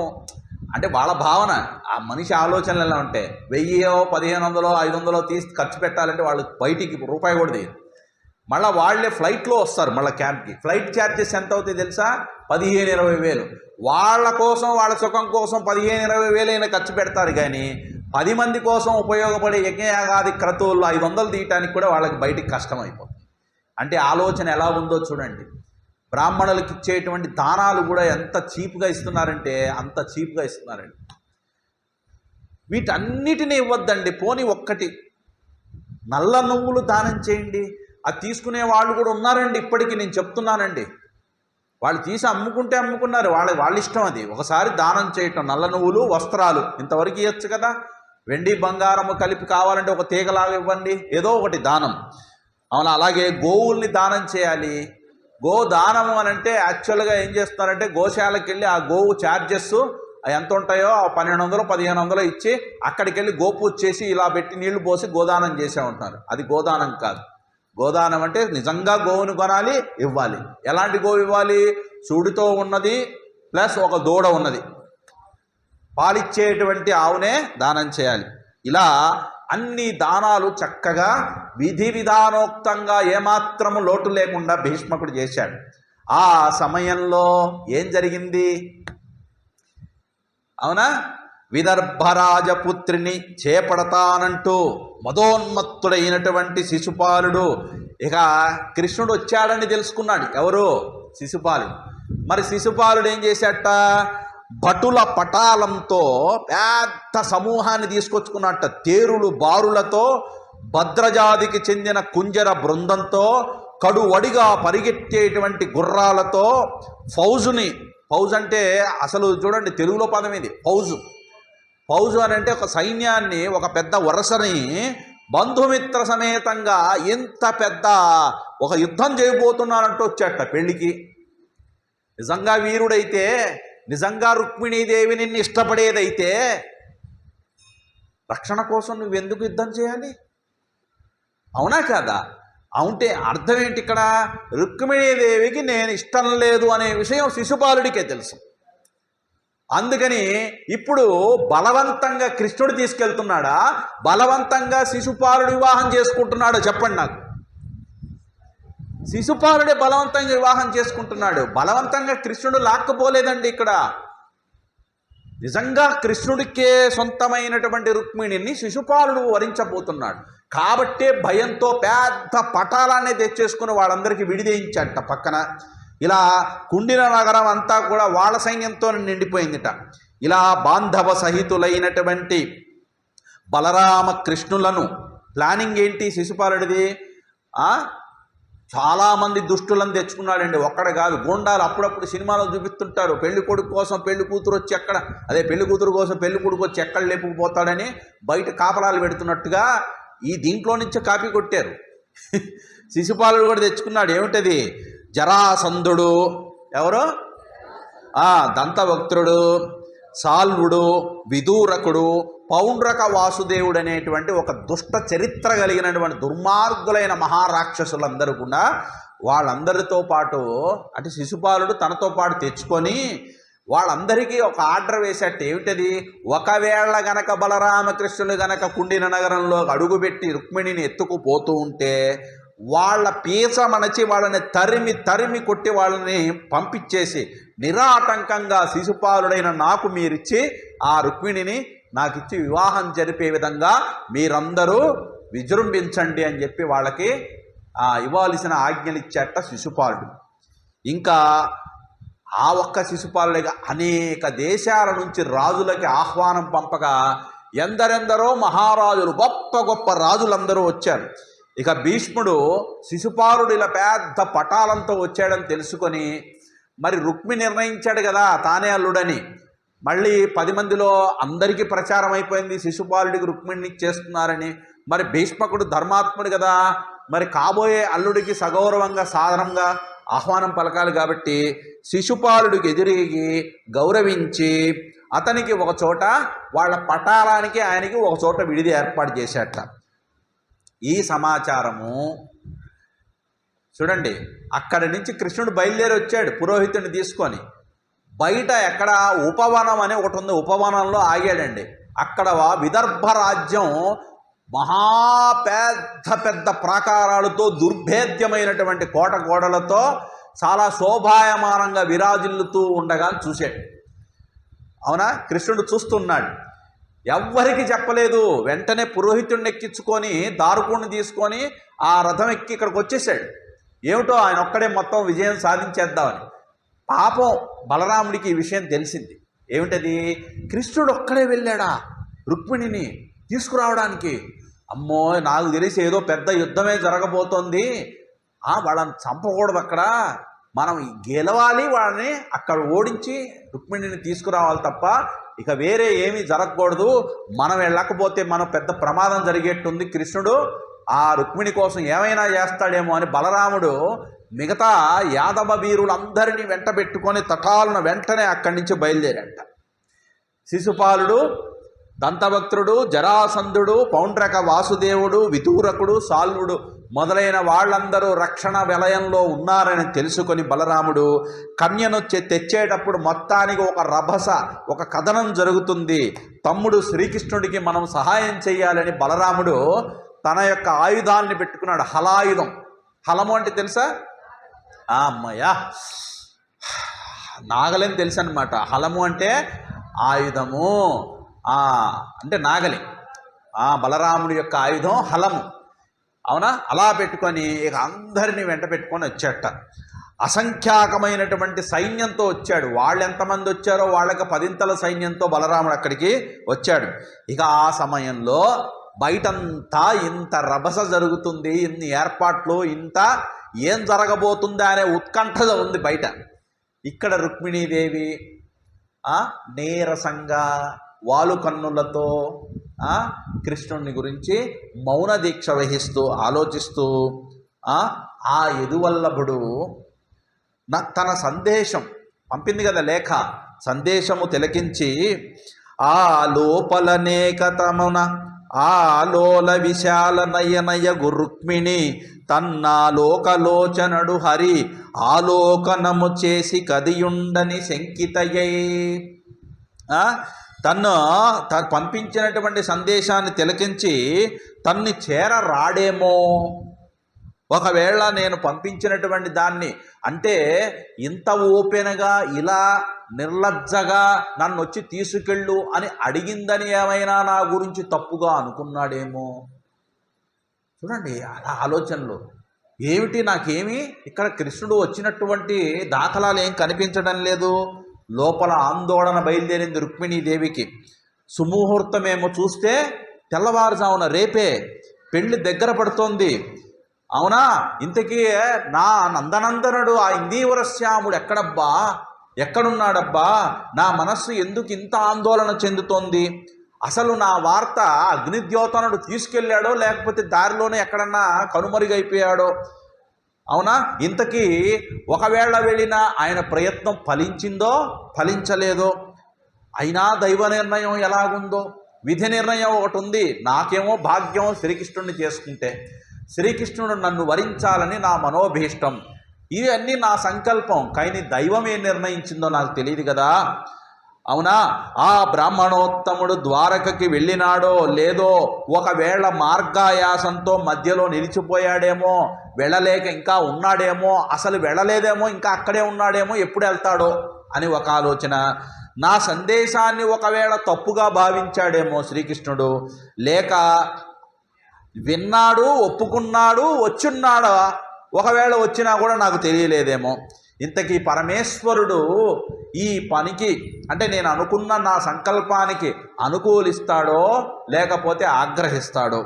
అంటే వాళ్ళ భావన, ఆ మనిషి ఆలోచనలు ఎలా ఉంటాయి. 1000, 1500, 500 తీసి ఖర్చు పెట్టాలంటే వాళ్ళు బయటికి రూపాయి కూడా తీయరు. మళ్ళీ వాళ్ళే ఫ్లైట్లో వస్తారు. మళ్ళీ క్యాంప్కి ఫ్లైట్ ఛార్జెస్ ఎంత అవుతాయి తెలుసా? 15-20 వేలు. వాళ్ళ కోసం, వాళ్ళ సుఖం కోసం 15-20 వేలు అయినా ఖర్చు పెడతారు. కానీ 10 మంది కోసం ఉపయోగపడే యజ్ఞయాగాది క్రతువుల్లో 500 తీయటానికి కూడా వాళ్ళకి బయటికి కష్టమైపోతుంది. అంటే ఆలోచన ఎలా ఉందో చూడండి. బ్రాహ్మణులకు ఇచ్చేటువంటి దానాలు కూడా ఎంత చీప్గా ఇస్తున్నారంటే అంత చీప్గా ఇస్తున్నారండి. వీటన్నిటినీ ఇవ్వద్దండి. పోనీ ఒక్కటి నల్ల నువ్వులు దానం చేయండి. అది తీసుకునే వాళ్ళు కూడా ఉన్నారండి ఇప్పటికీ, నేను చెప్తున్నానండి. వాళ్ళు తీసి అమ్ముకుంటే అమ్ముకున్నారు, వాళ్ళ ఇష్టం అది. ఒకసారి దానం చేయటం, నల్ల నువ్వులు, వస్త్రాలు ఇంతవరకు ఇవ్వచ్చు కదా. వెండి బంగారము కలిపి కావాలంటే ఒక తీగలాగా ఇవ్వండి, ఏదో ఒకటి దానం. అవునా? అలాగే గోవుల్ని దానం చేయాలి. గో దానము అని అంటే యాక్చువల్గా ఏం చేస్తున్నారంటే గోశాలకు వెళ్ళి ఆ గోవు ఛార్జెస్ ఎంత ఉంటాయో 1200-1500 ఇచ్చి అక్కడికి వెళ్ళి గోపూజ చేసి ఇలా పెట్టి నీళ్లు పోసి గోదానం చేసే ఉంటారు. అది గోదానం కాదు. గోదానం అంటే నిజంగా గోవును కొనాలి, ఇవ్వాలి. ఎలాంటి గోవు ఇవ్వాలి? సూడితో ఉన్నది ప్లస్ ఒక దూడ ఉన్నది, పాలిచ్చేటువంటి ఆవునే దానం చేయాలి. ఇలా అన్ని దానాలు చక్కగా విధి విధానోక్తంగా ఏమాత్రము లోటు లేకుండా భీష్మకుడు చేశాడు. ఆ సమయంలో ఏం జరిగింది? అవునా? విదర్భరాజపుత్రిని చేపడతానంటూ మదోన్మత్తుడైనటువంటి శిశుపాలుడు ఇక కృష్ణుడు వచ్చాడని తెలుసుకున్నాడు. ఎవరు? శిశుపాలుడు. మరి శిశుపాలుడు ఏం చేశాట? భటుల పటాలంతో పెద్ద సమూహాన్ని తీసుకొచ్చుకున్నట్ట. తేరులు బారులతో, భద్రజాతికి చెందిన కుంజర బృందంతో, కడువడిగా పరిగెత్తేటువంటి గుర్రాలతో, ఫౌజ్ అంటే అసలు చూడండి తెలుగులో పదం ఇది ఫౌజు అని అంటే ఒక సైన్యాన్ని, ఒక పెద్ద వరసని బంధుమిత్ర సమేతంగా ఎంత పెద్ద ఒక యుద్ధం చేయబోతున్నానంటూ వచ్చాట పెళ్ళికి. నిజంగా వీరుడైతే, నిజంగా రుక్మిణీదేవి నిన్ను ఇష్టపడేదైతే రక్షణ కోసం నువ్వెందుకు యుద్ధం చేయాలి? అవునా కాదా? అవుంటే అర్థం ఏంటి ఇక్కడ? రుక్మిణీదేవికి నేను ఇష్టం లేదు అనే విషయం శిశుపాలుడికే తెలుసు. అందుకని ఇప్పుడు బలవంతంగా కృష్ణుడు తీసుకెళ్తున్నాడా, బలవంతంగా శిశుపాలుడు వివాహం చేసుకుంటున్నాడో చెప్పండి నాకు. శిశుపాలుడే బలవంతంగా వివాహం చేసుకుంటున్నాడు. బలవంతంగా కృష్ణుడు లాక్కపోలేదండి ఇక్కడ. నిజంగా కృష్ణుడికే సొంతమైనటువంటి రుక్మిణిని శిశుపాలుడు వరించబోతున్నాడు. కాబట్టే భయంతో పెద్ద పటాలాన్ని తెచ్చేసుకుని వాళ్ళందరికీ విడిదేయించాట పక్కన. ఇలా కుండిన నగరం అంతా కూడా వాళ్ళ సైన్యంతో నిండిపోయిందిట. ఇలా బాంధవ సహితులైనటువంటి బలరామ కృష్ణులను ప్లానింగ్ ఏంటి శిశుపాలుడిది? చాలామంది దుష్టులను తెచ్చుకున్నాడండి. ఒక్కడ కాదు, గూండాలు అప్పుడప్పుడు సినిమాలో చూపిస్తుంటారు. పెళ్లి కొడుకు కోసం పెళ్లి కూతురు వచ్చి ఎక్కడ, అదే పెళ్లి కూతురు కోసం పెళ్లి కొడుకు వచ్చి ఎక్కడ లేపుకుపోతాడని బయట కాపలాలు పెడుతున్నట్టుగా ఈ దీంట్లో నుంచే కాపీ కొట్టారు. శిశుపాలుడు కూడా తెచ్చుకున్నాడు. ఏమిటది? జరాసంధుడు, ఎవరు? దంతవక్త్రుడు, సాల్వుడు, విదూరకుడు, పౌండ్రక వాసుదేవుడు అనేటువంటి ఒక దుష్ట చరిత్ర కలిగినటువంటి దుర్మార్గులైన మహారాక్షసులందరూ కూడా వాళ్ళందరితో పాటు, అంటే శిశుపాలుడు తనతో పాటు తెచ్చుకొని వాళ్ళందరికీ ఒక ఆర్డర్ వేసేట. ఏమిటది? ఒకవేళ గనక బలరామకృష్ణులు గనక కుండిన నగరంలో అడుగుపెట్టి రుక్మిణిని ఎత్తుకుపోతూ ఉంటే వాళ్ళ పీస మణచి వాళ్ళని తరిమి కొట్టి వాళ్ళని పంపించేసి నిరాటంకంగా శిశుపాలుడైన నాకు మీరిచ్చి ఆ రుక్మిణిని నాకిచ్చి వివాహం జరిపే విధంగా మీరందరూ విజృంభించండి అని చెప్పి వాళ్ళకి ఇవ్వాల్సిన ఆజ్ఞలు ఇచ్చేట శిశుపాలుడు. ఇంకా ఆ ఒక్క శిశుపాలుడిగా అనేక దేశాల నుంచి రాజులకి ఆహ్వానం పంపగా ఎందరెందరో మహారాజులు, గొప్ప గొప్ప రాజులందరూ వచ్చారు. ఇక భీష్ముడు శిశుపాలుడు ఇలా పెద్ద పటాలంతో వచ్చాడని తెలుసుకొని, మరి రుక్మి నిర్ణయించాడు కదా తానే అల్లుడని, మళ్ళీ 10 మందిలో అందరికీ ప్రచారం అయిపోయింది శిశుపాలుడికి రుక్మిణిని చేస్తున్నారని. మరి భీష్మకుడు ధర్మాత్ముడు కదా, మరి కాబోయే అల్లుడికి సగౌరవంగా సాధారణంగా ఆహ్వానం పలకాలి కాబట్టి శిశుపాలుడికి ఎదురిగి గౌరవించి అతనికి ఒక చోట, వాళ్ళ పటాలానికి ఆయనకి ఒక చోట విడిది ఏర్పాటు చేశాట. ఈ సమాచారము చూడండి, అక్కడి నుంచి కృష్ణుడు బయలుదేరి వచ్చాడు పురోహితుడిని తీసుకొని. బయట ఎక్కడ ఉపవనం అని ఒకటి ఉంది, ఉపవనంలో ఆగాడండి. అక్కడ విదర్భ రాజ్యం పెద్ద పెద్ద ప్రాకారాలతో, దుర్భేద్యమైనటువంటి కోట గోడలతో చాలా శోభాయమానంగా విరాజిల్లుతూ ఉండగా చూశాడు. అవునా, కృష్ణుడు చూస్తున్నాడు, ఎవ్వరికి చెప్పలేదు. వెంటనే పురోహితుడిని ఎక్కించుకొని దారుకుడిని తీసుకొని ఆ రథం ఎక్కి ఇక్కడికి వచ్చేసాడు. ఏమిటో ఆయన ఒక్కడే మొత్తం విజయం సాధించేద్దామని. పాపం బలరాముడికి ఈ విషయం తెలిసింది. ఏమిటది? కృష్ణుడు ఒక్కడే వెళ్ళాడా రుక్మిణిని తీసుకురావడానికి? అమ్మో, నాకు తెలిసి ఏదో పెద్ద యుద్ధమే జరగబోతోంది, వాళ్ళని చంపకూడదు, అక్కడ మనం గెలవాలి, వాళ్ళని అక్కడ ఓడించి రుక్మిణిని తీసుకురావాలి తప్ప ఇక వేరే ఏమీ జరగకూడదు. మనం వెళ్ళకపోతే మనం పెద్ద ప్రమాదం జరిగేట్టుంది. కృష్ణుడు ఆ రుక్మిణి కోసం ఏమైనా చేస్తాడేమో అని బలరాముడు మిగతా యాదవ వీరులందరినీ వెంట పెట్టుకొని తటాలను వెంటనే అక్కడి నుంచి బయలుదేరాట. శిశుపాలుడు, దంతభక్తుడు, జరాసంధుడు, పౌండ్రక వాసుదేవుడు, విదూరకుడు, సాల్వుడు మొదలైన వాళ్ళందరూ రక్షణ వలయంలో ఉన్నారని తెలుసుకొని బలరాముడు కన్యను తెచ్చేటప్పుడు మొత్తానికి ఒక రభస, ఒక కథనం జరుగుతుంది. తమ్ముడు శ్రీకృష్ణుడికి మనం సహాయం చేయాలని బలరాముడు తన యొక్క ఆయుధాన్ని పెట్టుకున్నాడు. హలాయుధం. హలము అంటే తెలుసా? అమ్మయ్యా, నాగలేని తెలుసు అనమాట. హలము అంటే ఆయుధము, అంటే నాగలి. బలరాముడి యొక్క ఆయుధం హలము. అవునా, అలా పెట్టుకొని ఇక అందరినీ వెంట పెట్టుకొని వచ్చేట. అసంఖ్యాకమైనటువంటి సైన్యంతో వచ్చాడు. వాళ్ళు ఎంతమంది వచ్చారో వాళ్ళకి 10 సైన్యంతో బలరాముడు అక్కడికి వచ్చాడు. ఇక ఆ సమయంలో బయటంతా ఇంత రభస జరుగుతుంది, ఇన్ని ఏర్పాట్లు, ఇంత ఏం జరగబోతుందా అనే ఉత్కంఠ ఉంది బయట. ఇక్కడ రుక్మిణీదేవి నీరసంగా వాలు కన్నులతో కృష్ణుని గురించి మౌన దీక్ష వహిస్తూ ఆలోచిస్తూ ఆ యదువల్లభుడు తన సందేశం పంపింది కదా లేఖ, సందేశము తిలకించి ఆ లోపలనేకతమున ఆలోల విశాల నయనయ గురుక్మిణి తన్నాలోకలోచనడు హరి ఆలోకనము చేసి కదియుండని శంకితయై. తను పంపించినటువంటి సందేశాన్ని తిలకించి తన్ని చేరరాడేమో, ఒకవేళ నేను పంపించినటువంటి దాన్ని, అంటే ఇంత ఓపెన్గా ఇలా నిర్లజ్జగా నన్ను వచ్చి తీసుకెళ్ళు అని అడిగిందని ఏమైనా నా గురించి తప్పుగా అనుకున్నాడేమో. చూడండి అలా ఆలోచనలు. ఏమిటి, నాకేమి ఇక్కడ కృష్ణుడు వచ్చినటువంటి దాఖలాలు ఏం కనిపించడం లేదు. లోపల ఆందోళన బయలుదేరింది రుక్మిణీదేవికి. సుముహూర్తమేమో చూస్తే తెల్లవారుజామున రేపే పెళ్లి దగ్గర పడుతోంది. అవునా, ఇంతకీ నా నందనందనుడు ఆ ఇందీవరశ్యాముడు ఎక్కడున్నాడబ్బా? నా మనస్సు ఎందుకు ఇంత ఆందోళన చెందుతోంది? అసలు నా వార్త అగ్నిద్యోతనుడు తీసుకెళ్ళాడో లేకపోతే దారిలోనే ఎక్కడన్నా కనుమరుగైపోయాడో? అవునా, ఇంతకీ ఒకవేళ వెళ్ళినా ఆయన ప్రయత్నం ఫలించిందో ఫలించలేదో? అయినా దైవ నిర్ణయం ఎలాగుందో, విధి నిర్ణయం ఒకటి ఉంది. నాకేమో భాగ్యం శ్రీకృష్ణుడిని చేసుకుంటే, శ్రీకృష్ణుడు నన్ను వరించాలని నా మనోభీష్టం, ఇవన్నీ నా సంకల్పం. కానీ దైవం ఏం నిర్ణయించిందో నాకు తెలియదు కదా. అవునా, ఆ బ్రాహ్మణోత్తముడు ద్వారకకి వెళ్ళినాడో లేదో, ఒకవేళ మార్గాయాసంతో మధ్యలో నిలిచిపోయాడేమో, వెళ్ళలేక ఇంకా ఉన్నాడేమో, అసలు వెళ్ళలేదేమో, ఇంకా అక్కడే ఉన్నాడేమో, ఎప్పుడు వెళ్తాడో అని ఒక ఆలోచన. నా సందేశాన్ని ఒకవేళ తప్పుగా భావించాడేమో శ్రీకృష్ణుడు, విన్నాడు, ఒప్పుకున్నాడు, వచ్చున్నాడు. ఒకవేళ వచ్చినా కూడా నాకు తెలియలేదేమో. ఇంతకీ పరమేశ్వరుడు ఈ పనికి అంటే నేను అనుకున్న నా సంకల్పానికి అనుకూలిస్తాడో లేకపోతే ఆగ్రహిస్తాడో?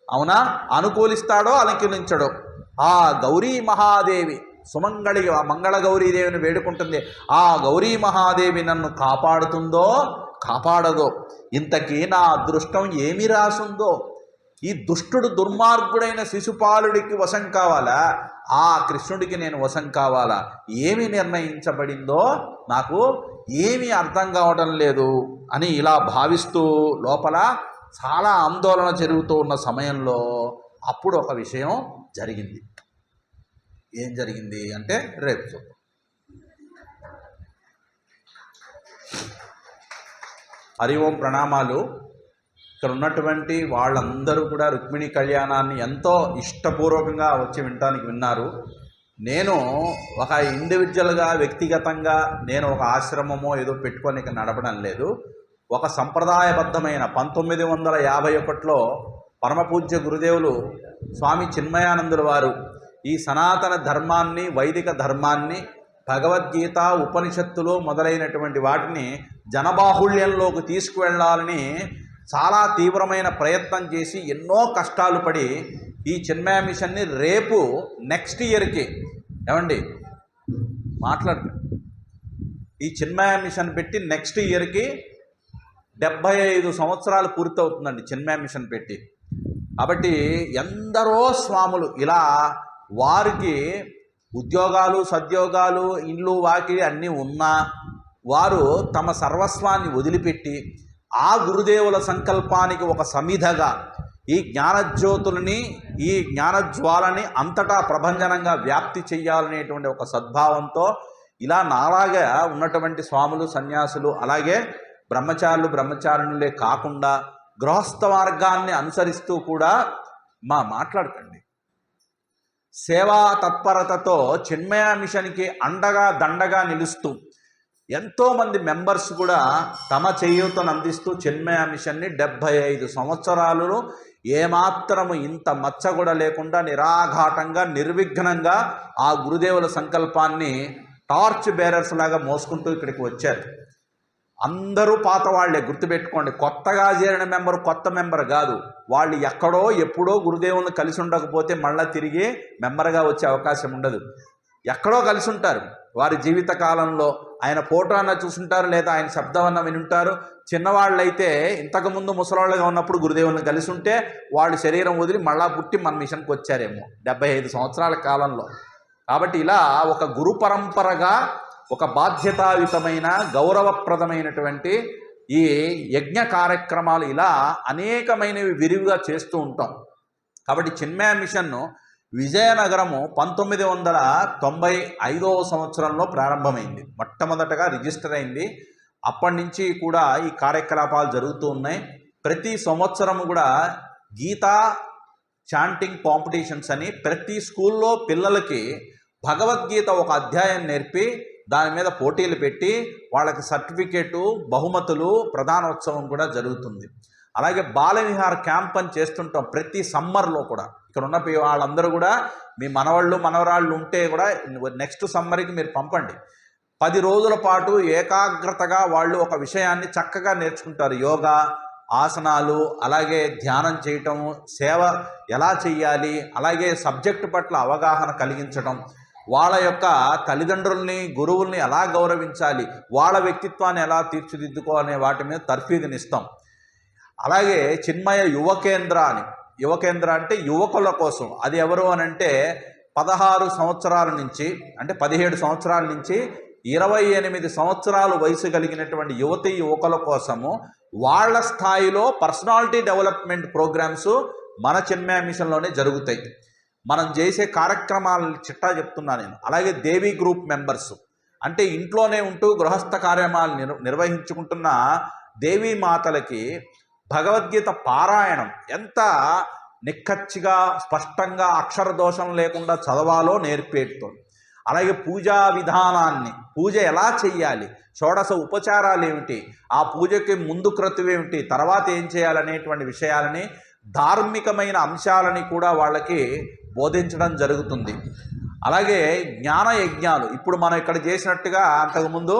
అవునా? అనుకూలిస్తాడో అనుకూలించడో? ఆ గౌరీ మహాదేవి మంగళ గౌరీదేవిని వేడుకుంటుంది. ఆ గౌరీ మహాదేవి నన్ను కాపాడుతుందో కాపాడదో? ఇంతకీ నా అదృష్టం ఏమి రాసుందో? ఈ దుష్టుడు దుర్మార్గుడైన శిశుపాలుడికి వశం కావాలా, ఆ కృష్ణుడికి నేను వశం కావాలా? ఏమి నిర్ణయించబడిందో నాకు ఏమీ అర్థం కావడం లేదు అని ఇలా భావిస్తూ లోపల చాలా ఆందోళన జరుగుతూ ఉన్న సమయంలో అప్పుడు ఒక విషయం జరిగింది. ఏం జరిగింది అంటే రేపు చూద్దాం. హరి ఓం ప్రణామాలు. ఇక్కడ ఉన్నటువంటి వాళ్ళందరూ కూడా రుక్మిణి కళ్యాణాన్ని ఎంతో ఇష్టపూర్వకంగా వచ్చి విన్నారు. నేను ఒక ఇండివిజువల్గా వ్యక్తిగతంగా నేను ఒక ఆశ్రమమో ఏదో పెట్టుకొని నడపడం లేదు. ఒక సంప్రదాయబద్ధమైన 1951లో పరమపూజ్య గురుదేవులు స్వామి చిన్మయానందుల వారు ఈ సనాతన ధర్మాన్ని, వైదిక ధర్మాన్ని, భగవద్గీత, ఉపనిషత్తులు మొదలైనటువంటి వాటిని జనబాహుళ్యంలోకి తీసుకువెళ్ళాలని చాలా తీవ్రమైన ప్రయత్నం చేసి ఎన్నో కష్టాలు పడి ఈ చిన్మయ మిషన్ని రేపు నెక్స్ట్ ఇయర్కి ఈ చిన్మయ మిషన్ పెట్టి నెక్స్ట్ ఇయర్కి 75 సంవత్సరాలు పూర్తవుతుందండి చిన్మయ మిషన్ పెట్టి. కాబట్టి ఎందరో స్వాములు ఇలా వారికి ఉద్యోగాలు, సద్యోగాలు, ఇండ్లు, వాకిలి అన్నీ ఉన్నా వారు తమ సర్వస్వాన్ని వదిలిపెట్టి ఆ గురుదేవుల సంకల్పానికి ఒక సమిధగా ఈ జ్ఞానజ్యోతులని, ఈ జ్ఞానజ్వాలని అంతటా ప్రభంజనంగా వ్యాప్తి చెయ్యాలనేటువంటి ఒక సద్భావంతో ఇలా నాలాగా ఉన్నటువంటి స్వాములు, సన్యాసులు, అలాగే బ్రహ్మచారులే కాకుండా గృహస్థ మార్గాన్ని అనుసరిస్తూ కూడా మాట్లాడకండి సేవా తత్పరతతో చిన్మయ మిషన్కి అండగా దండగా నిలుస్తూ ఎంతోమంది మెంబర్స్ కూడా తమ చేయూతను అందిస్తూ చిన్మయ మిషన్ని 75 సంవత్సరాలు ఏమాత్రము ఇంత మచ్చ కూడా లేకుండా నిరాఘాటంగా, నిర్విఘ్నంగా ఆ గురుదేవుల సంకల్పాన్ని టార్చ్ బేరర్స్ లాగా మోసుకుంటూ ఇక్కడికి వచ్చారు. అందరూ పాత వాళ్లే, గుర్తుపెట్టుకోండి. కొత్తగా చేరిన మెంబర్ కొత్త మెంబర్ కాదు. వాళ్ళు ఎక్కడో ఎప్పుడో గురుదేవులను కలిసి ఉండకపోతే మళ్ళీ తిరిగి మెంబర్గా వచ్చే అవకాశం ఉండదు. ఎక్కడో కలిసి ఉంటారు వారి జీవిత కాలంలో. ఆయన ఫోటో అన్న చూసుంటారు, లేదా ఆయన శబ్దం అన్న వినుంటారు. చిన్నవాళ్ళైతే ఇంతకుముందు ముసలాళ్ళుగా ఉన్నప్పుడు గురుదేవులను కలిసి ఉంటే వాళ్ళు శరీరం వదిలి మళ్ళా పుట్టి మన మిషన్కి వచ్చారేమో 75 సంవత్సరాల కాలంలో. కాబట్టి ఇలా ఒక గురు పరంపరగా ఒక బాధ్యతాయుతమైన, గౌరవప్రదమైనటువంటి ఈ యజ్ఞ కార్యక్రమాలు ఇలా అనేకమైనవి విరివిగా చేస్తూ ఉంటాం. కాబట్టి చిన్మయ మిషన్ను విజయనగరము 1995వ సంవత్సరంలో ప్రారంభమైంది. మొట్టమొదటగా రిజిస్టర్ అయింది. అప్పటి నుంచి కూడా ఈ కార్యకలాపాలు జరుగుతూ ఉన్నాయి. ప్రతి సంవత్సరము కూడా గీతా చాంటింగ్ కాంపిటీషన్స్ అని ప్రతి స్కూల్లో పిల్లలకి భగవద్గీత ఒక అధ్యాయం నేర్పి దాని మీద పోటీలు పెట్టి వాళ్ళకి సర్టిఫికేటు, బహుమతులు, ప్రధానోత్సవం కూడా జరుగుతుంది. అలాగే బాలవిహార్ క్యాంప్ అని చేస్తుంటాం ప్రతి సమ్మర్లో కూడా. ఇక్కడ ఉన్న వాళ్ళందరూ కూడా మీ మనవాళ్ళు, మనవరాళ్ళు ఉంటే కూడా నెక్స్ట్ సమ్మర్కి మీరు పంపండి. 10 రోజుల పాటు ఏకాగ్రతగా వాళ్ళు ఒక విషయాన్ని చక్కగా నేర్చుకుంటారు. యోగా, ఆసనాలు, అలాగే ధ్యానం చేయటం, సేవ ఎలా చేయాలి, అలాగే సబ్జెక్టు పట్ల అవగాహన కలిగించడం, వాళ్ళ యొక్క తల్లిదండ్రుల్ని, గురువుల్ని ఎలా గౌరవించాలి, వాళ్ళ వ్యక్తిత్వాన్ని ఎలా తీర్చిదిద్దుకోవాలనే వాటి మీద తర్ఫీదునిస్తాం. అలాగే చిన్మయ యువకేంద్ర అని, యువకేంద్ర అంటే యువకుల కోసం. అది ఎవరు అని అంటే 16 సంవత్సరాల నుంచి, అంటే 17 సంవత్సరాల నుంచి 28 సంవత్సరాలు వయసు కలిగినటువంటి యువతీ యువకుల కోసము వాళ్ళ స్థాయిలో పర్సనాలిటీ డెవలప్మెంట్ ప్రోగ్రామ్స్ మన చిన్మయ మిషన్లోనే జరుగుతాయి. మనం చేసే కార్యక్రమాల చిట్టా చెప్తున్నా నేను. అలాగే దేవి గ్రూప్ మెంబర్స్ అంటే ఇంట్లోనే ఉంటూ గృహస్థ కార్యక్రమాలు నిర్వహించుకుంటున్న దేవీ మాతలకి భగవద్గీత పారాయణం ఎంత నిక్కచ్చిగా, స్పష్టంగా, అక్షర దోషం లేకుండా చదవాలో నేర్పేస్తుంది. అలాగే పూజా విధానాన్ని, పూజ ఎలా చెయ్యాలి, షోడశ ఉపచారాలు ఏమిటి, ఆ పూజకి ముందు క్రతువు ఏమిటి, తర్వాత ఏం చేయాలనేటువంటి విషయాలని ధార్మికమైన అంశాలని కూడా వాళ్ళకి బోధించడం జరుగుతుంది. అలాగే జ్ఞాన యజ్ఞాలు ఇప్పుడు మనం ఇక్కడ చేసినట్టుగా అంతకుముందు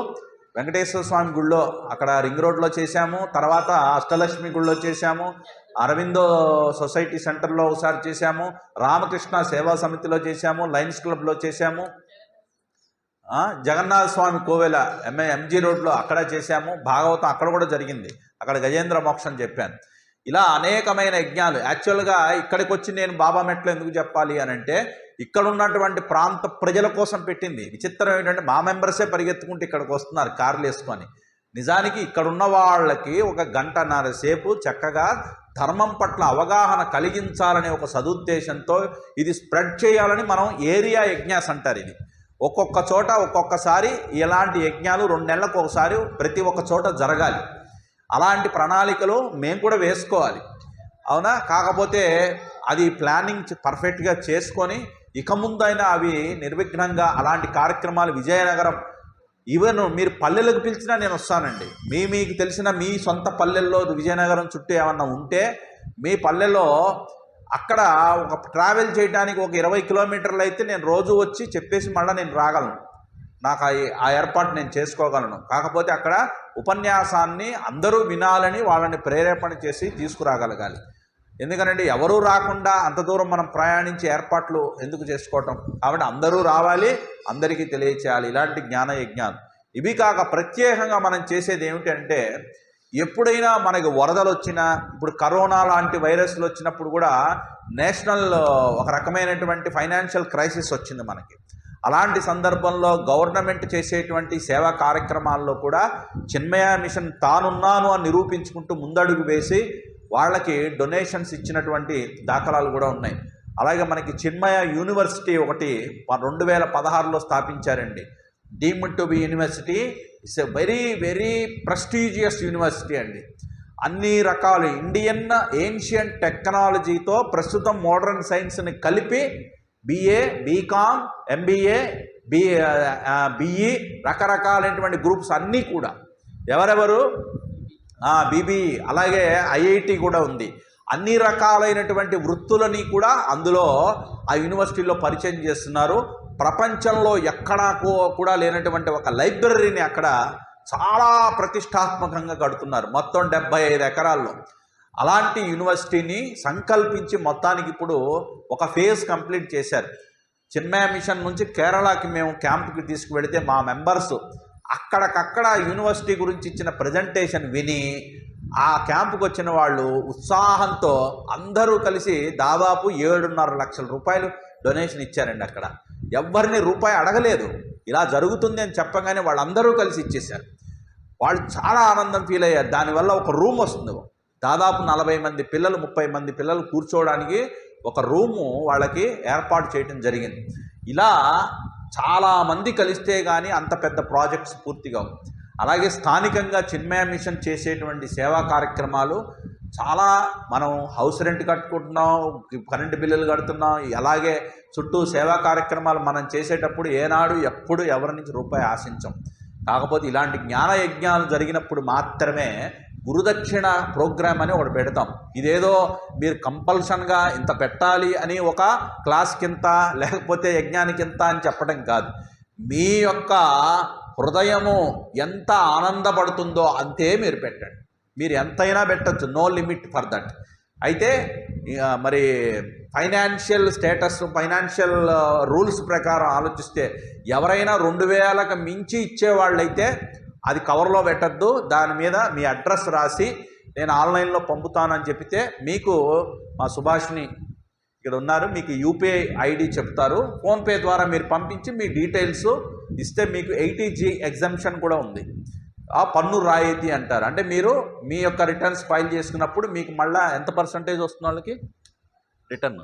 వెంకటేశ్వర స్వామి గుళ్ళో అక్కడ రింగ్ రోడ్లో చేశాము, తర్వాత అష్టలక్ష్మి గుళ్ళో చేశాము, అరవిందో సొసైటీ సెంటర్లో ఒకసారి చేశాము, రామకృష్ణ సేవా సమితిలో చేశాము, లయన్స్ క్లబ్లో చేశాము, జగన్నాథ స్వామి కోవెల ఎంజీ రోడ్లో అక్కడ చేశాము, భాగవతం అక్కడ కూడా జరిగింది, అక్కడ గజేంద్ర మోక్షం చెప్పాను. ఇలా అనేకమైన యజ్ఞాలు. యాక్చువల్గా ఇక్కడికి వచ్చి నేను బాబా మెట్లు ఎందుకు చెప్పాలి అని అంటే ఇక్కడ ఉన్నటువంటి ప్రాంత ప్రజల కోసం పెట్టింది. విచిత్రం ఏంటంటే మా మెంబర్సే పరిగెత్తుకుంటూ ఇక్కడికి వస్తున్నారు కార్లు వేసుకొని. నిజానికి ఇక్కడ ఉన్న వాళ్ళకి ఒక గంటన్నర సేపు చక్కగా ధర్మం పట్ల అవగాహన కలిగించాలనే ఒక సదుద్దేశంతో ఇది స్ప్రెడ్ చేయాలని మనం ఏరియా యజ్ఞాస్ అంటారు. ఇది ఒక్కొక్క చోట ఒక్కొక్కసారి ఇలాంటి యజ్ఞాలు 2 నెలలకు ఒకసారి ప్రతి ఒక్క చోట జరగాలి. అలాంటి ప్రణాళికలు మేము కూడా వేసుకోవాలి, అవునా? కాకపోతే అది ప్లానింగ్ పర్ఫెక్ట్గా చేసుకొని ఇక ముందైనా అవి నిర్విఘ్నంగా అలాంటి కార్యక్రమాలు విజయనగరం ఈవెన్ మీరు పల్లెలకు పిలిచినా నేను వస్తానండి. మీకు తెలిసిన మీ సొంత పల్లెల్లో విజయనగరం చుట్టూ ఏమన్నా ఉంటే మీ పల్లెలో అక్కడ ఒక ట్రావెల్ చేయడానికి ఒక 20 కిలోమీటర్లు అయితే నేను రోజు వచ్చి చెప్పేసి మళ్ళీ నేను రాగలను, నాకు ఆ ఏర్పాటు నేను చేసుకోగలను. కాకపోతే అక్కడ ఉపన్యాసాన్ని అందరూ వినాలని వాళ్ళని ప్రేరేపణ చేసి తీసుకురాగలగాలి. ఎందుకనంటే ఎవరూ రాకుండా అంత దూరం మనం ప్రయాణించి ఏర్పాట్లు ఎందుకు చేసుకోవటం? కాబట్టి అందరూ రావాలి, అందరికీ తెలియచేయాలి ఇలాంటి జ్ఞాన యజ్ఞాలు. ఇవి కాక ప్రత్యేకంగా మనం చేసేది ఏమిటంటే ఎప్పుడైనా మనకి వరదలు వచ్చినా, ఇప్పుడు కరోనా లాంటి వైరస్లు వచ్చినప్పుడు కూడా నేషనల్ ఒక రకమైనటువంటి ఫైనాన్షియల్ క్రైసిస్ వచ్చింది మనకి. అలాంటి సందర్భంలో గవర్నమెంట్ చేసేటువంటి సేవా కార్యక్రమాల్లో కూడా చిన్మయ మిషన్ తానున్నాను అని నిరూపించుకుంటూ ముందడుగు వేసి వాళ్ళకి డొనేషన్స్ ఇచ్చినటువంటి దాఖలాలు కూడా ఉన్నాయి. అలాగే మనకి చిన్మయ యూనివర్సిటీ ఒకటి 2016లో స్థాపించారండి. Deemed to be university. It's a very very prestigious university అండి. అన్ని రకాల ఇండియన్ ఏన్షియంట్ టెక్నాలజీతో ప్రస్తుతం మోడర్న్ సైన్స్ని కలిపి BA, BCom, MBA, BE రకరకాలైనటువంటి గ్రూప్స్ అన్నీ కూడా ఎవరెవరు BBE అలాగే IIT కూడా ఉంది. అన్ని రకాలైనటువంటి వృత్తులని కూడా అందులో ఆ యూనివర్సిటీలో పరిచయం చేస్తున్నారు. ప్రపంచంలో ఎక్కడా కూడా లేనటువంటి ఒక లైబ్రరీని అక్కడ చాలా ప్రతిష్టాత్మకంగా కడుతున్నారు, మొత్తం 75 ఎకరాల్లో. అలాంటి యూనివర్సిటీని సంకల్పించి మొత్తానికి ఇప్పుడు ఒక ఫేజ్ కంప్లీట్ చేశారు. చిన్మయ మిషన్ నుంచి కేరళకి మేము క్యాంపుకి తీసుకువెళితే మా మెంబర్స్ అక్కడికక్కడ యూనివర్సిటీ గురించి ఇచ్చిన ప్రజెంటేషన్ విని ఆ క్యాంపుకి వచ్చిన వాళ్ళు ఉత్సాహంతో అందరూ కలిసి దాదాపు 7.5 లక్షల రూపాయలు డొనేషన్ ఇచ్చారండి. అక్కడ ఎవరిని రూపాయి అడగలేదు, ఇలా జరుగుతుంది అని చెప్పగానే వాళ్ళందరూ కలిసి ఇచ్చేశారు. వాళ్ళు చాలా ఆనందం ఫీల్ అయ్యారు. దానివల్ల ఒక రూమ్ వస్తుంది, దాదాపు 40 మంది పిల్లలు 30 మంది పిల్లలు కూర్చోవడానికి ఒక రూము వాళ్ళకి ఏర్పాటు చేయడం జరిగింది. ఇలా చాలామంది కలిస్తే కానీ అంత పెద్ద ప్రాజెక్ట్స్ పూర్తిగా. అలాగే స్థానికంగా చిన్మయ మిషన్ చేసేటువంటి సేవా కార్యక్రమాలు చాలా. మనం హౌస్ రెంట్ కట్టుకుంటున్నాం, కరెంటు బిల్లులు కడుతున్నాం, అలాగే చుట్టూ సేవా కార్యక్రమాలు మనం చేసేటప్పుడు ఏనాడు ఎప్పుడు ఎవరి నుంచి రూపాయి ఆశించం. కాకపోతే ఇలాంటి జ్ఞాన యజ్ఞాలు జరిగినప్పుడు మాత్రమే గురుదక్షిణ ప్రోగ్రామ్ అని ఒకటి పెడతాం. ఇదేదో మీరు కంపల్షన్గా ఇంత పెట్టాలి అని ఒక క్లాస్కింత లేకపోతే యజ్ఞానికింత అని చెప్పడం కాదు. మీ యొక్క హృదయము ఎంత ఆనందపడుతుందో అంతే మీరు పెట్టండి. మీరు ఎంతైనా పెట్టచ్చు, నో లిమిట్ ఫర్ దట్. అయితే మరి ఫైనాన్షియల్ స్టేటస్, ఫైనాన్షియల్ రూల్స్ ప్రకారం ఆలోచిస్తే ఎవరైనా 2000కు మించి ఇచ్చేవాళ్ళైతే అది కవర్లో పెట్టద్దు, దాని మీద మీ అడ్రస్ రాసి నేను ఆన్లైన్లో పంపుతానని చెప్తే మీకు మా సుభాష్ని ఇక్కడ ఉన్నారు, మీకు UPI ID చెప్తారు, ఫోన్పే ద్వారా మీరు పంపించి మీ డీటెయిల్స్ ఇస్తే మీకు 80G ఎగ్జంప్షన్ కూడా ఉంది. ఆ పన్ను రాయితీ అంటారు. అంటే మీరు మీ యొక్క రిటర్న్స్ ఫైల్ చేసుకున్నప్పుడు మీకు మళ్ళీ ఎంత పర్సంటేజ్ వస్తుంది వాళ్ళకి రిటర్న్,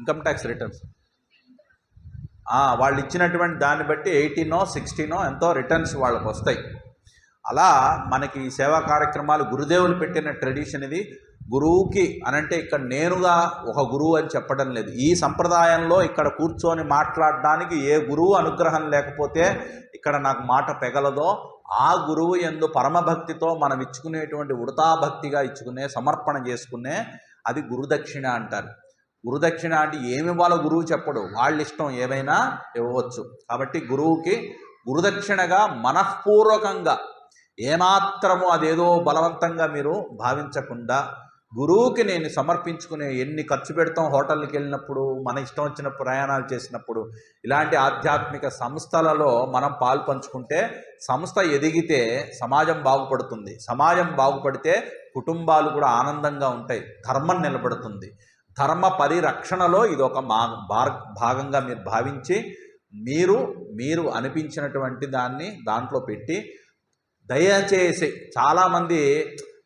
ఇన్కమ్ ట్యాక్స్ రిటర్న్స్ వాళ్ళు ఇచ్చినటువంటి దాన్ని బట్టి 18 16 ఎంతో రిటర్న్స్ వాళ్ళకు వస్తాయి. అలా మనకి ఈ సేవా కార్యక్రమాలు గురుదేవులు పెట్టిన ట్రెడిషన్ ఇది. గురువుకి అనంటే ఇక్కడ నేనుగా ఒక గురువు అని చెప్పడం లేదు. ఈ సంప్రదాయంలో ఇక్కడ కూర్చొని మాట్లాడడానికి ఏ గురువు అనుగ్రహం లేకపోతే ఇక్కడ నాకు మాట పెగలదో ఆ గురువు యందు పరమభక్తితో మనం ఇచ్చుకునేటువంటి ఉడతాభక్తిగా ఇచ్చుకునే సమర్పణ చేసుకునే అది గురుదక్షిణ అంటారు. గురుదక్షిణ అంటే ఏమి ఇవ్వాలో గురువు చెప్పడు, వాళ్ళ ఇష్టం ఏమైనా ఇవ్వవచ్చు. కాబట్టి గురువుకి గురుదక్షిణగా మనఃపూర్వకంగా ఏమాత్రము అదేదో బలవంతంగా మీరు భావించకుండా గురువుకి నేను సమర్పించుకునే, ఎన్ని ఖర్చు పెడతాం హోటల్కి వెళ్ళినప్పుడు, మన ఇష్టం వచ్చిన ప్రయాణాలు చేసినప్పుడు, ఇలాంటి ఆధ్యాత్మిక సంస్థలలో మనం పాలు పంచుకుంటే సంస్థ ఎదిగితే సమాజం బాగుపడుతుంది. సమాజం బాగుపడితే కుటుంబాలు కూడా ఆనందంగా ఉంటాయి, ధర్మం నిలబడుతుంది. ధర్మ పరిరక్షణలో ఇది ఒక భాగంగా మీరు భావించి మీరు అనిపించినటువంటి దాన్ని దాంట్లో పెట్టి, దయచేసి చాలామంది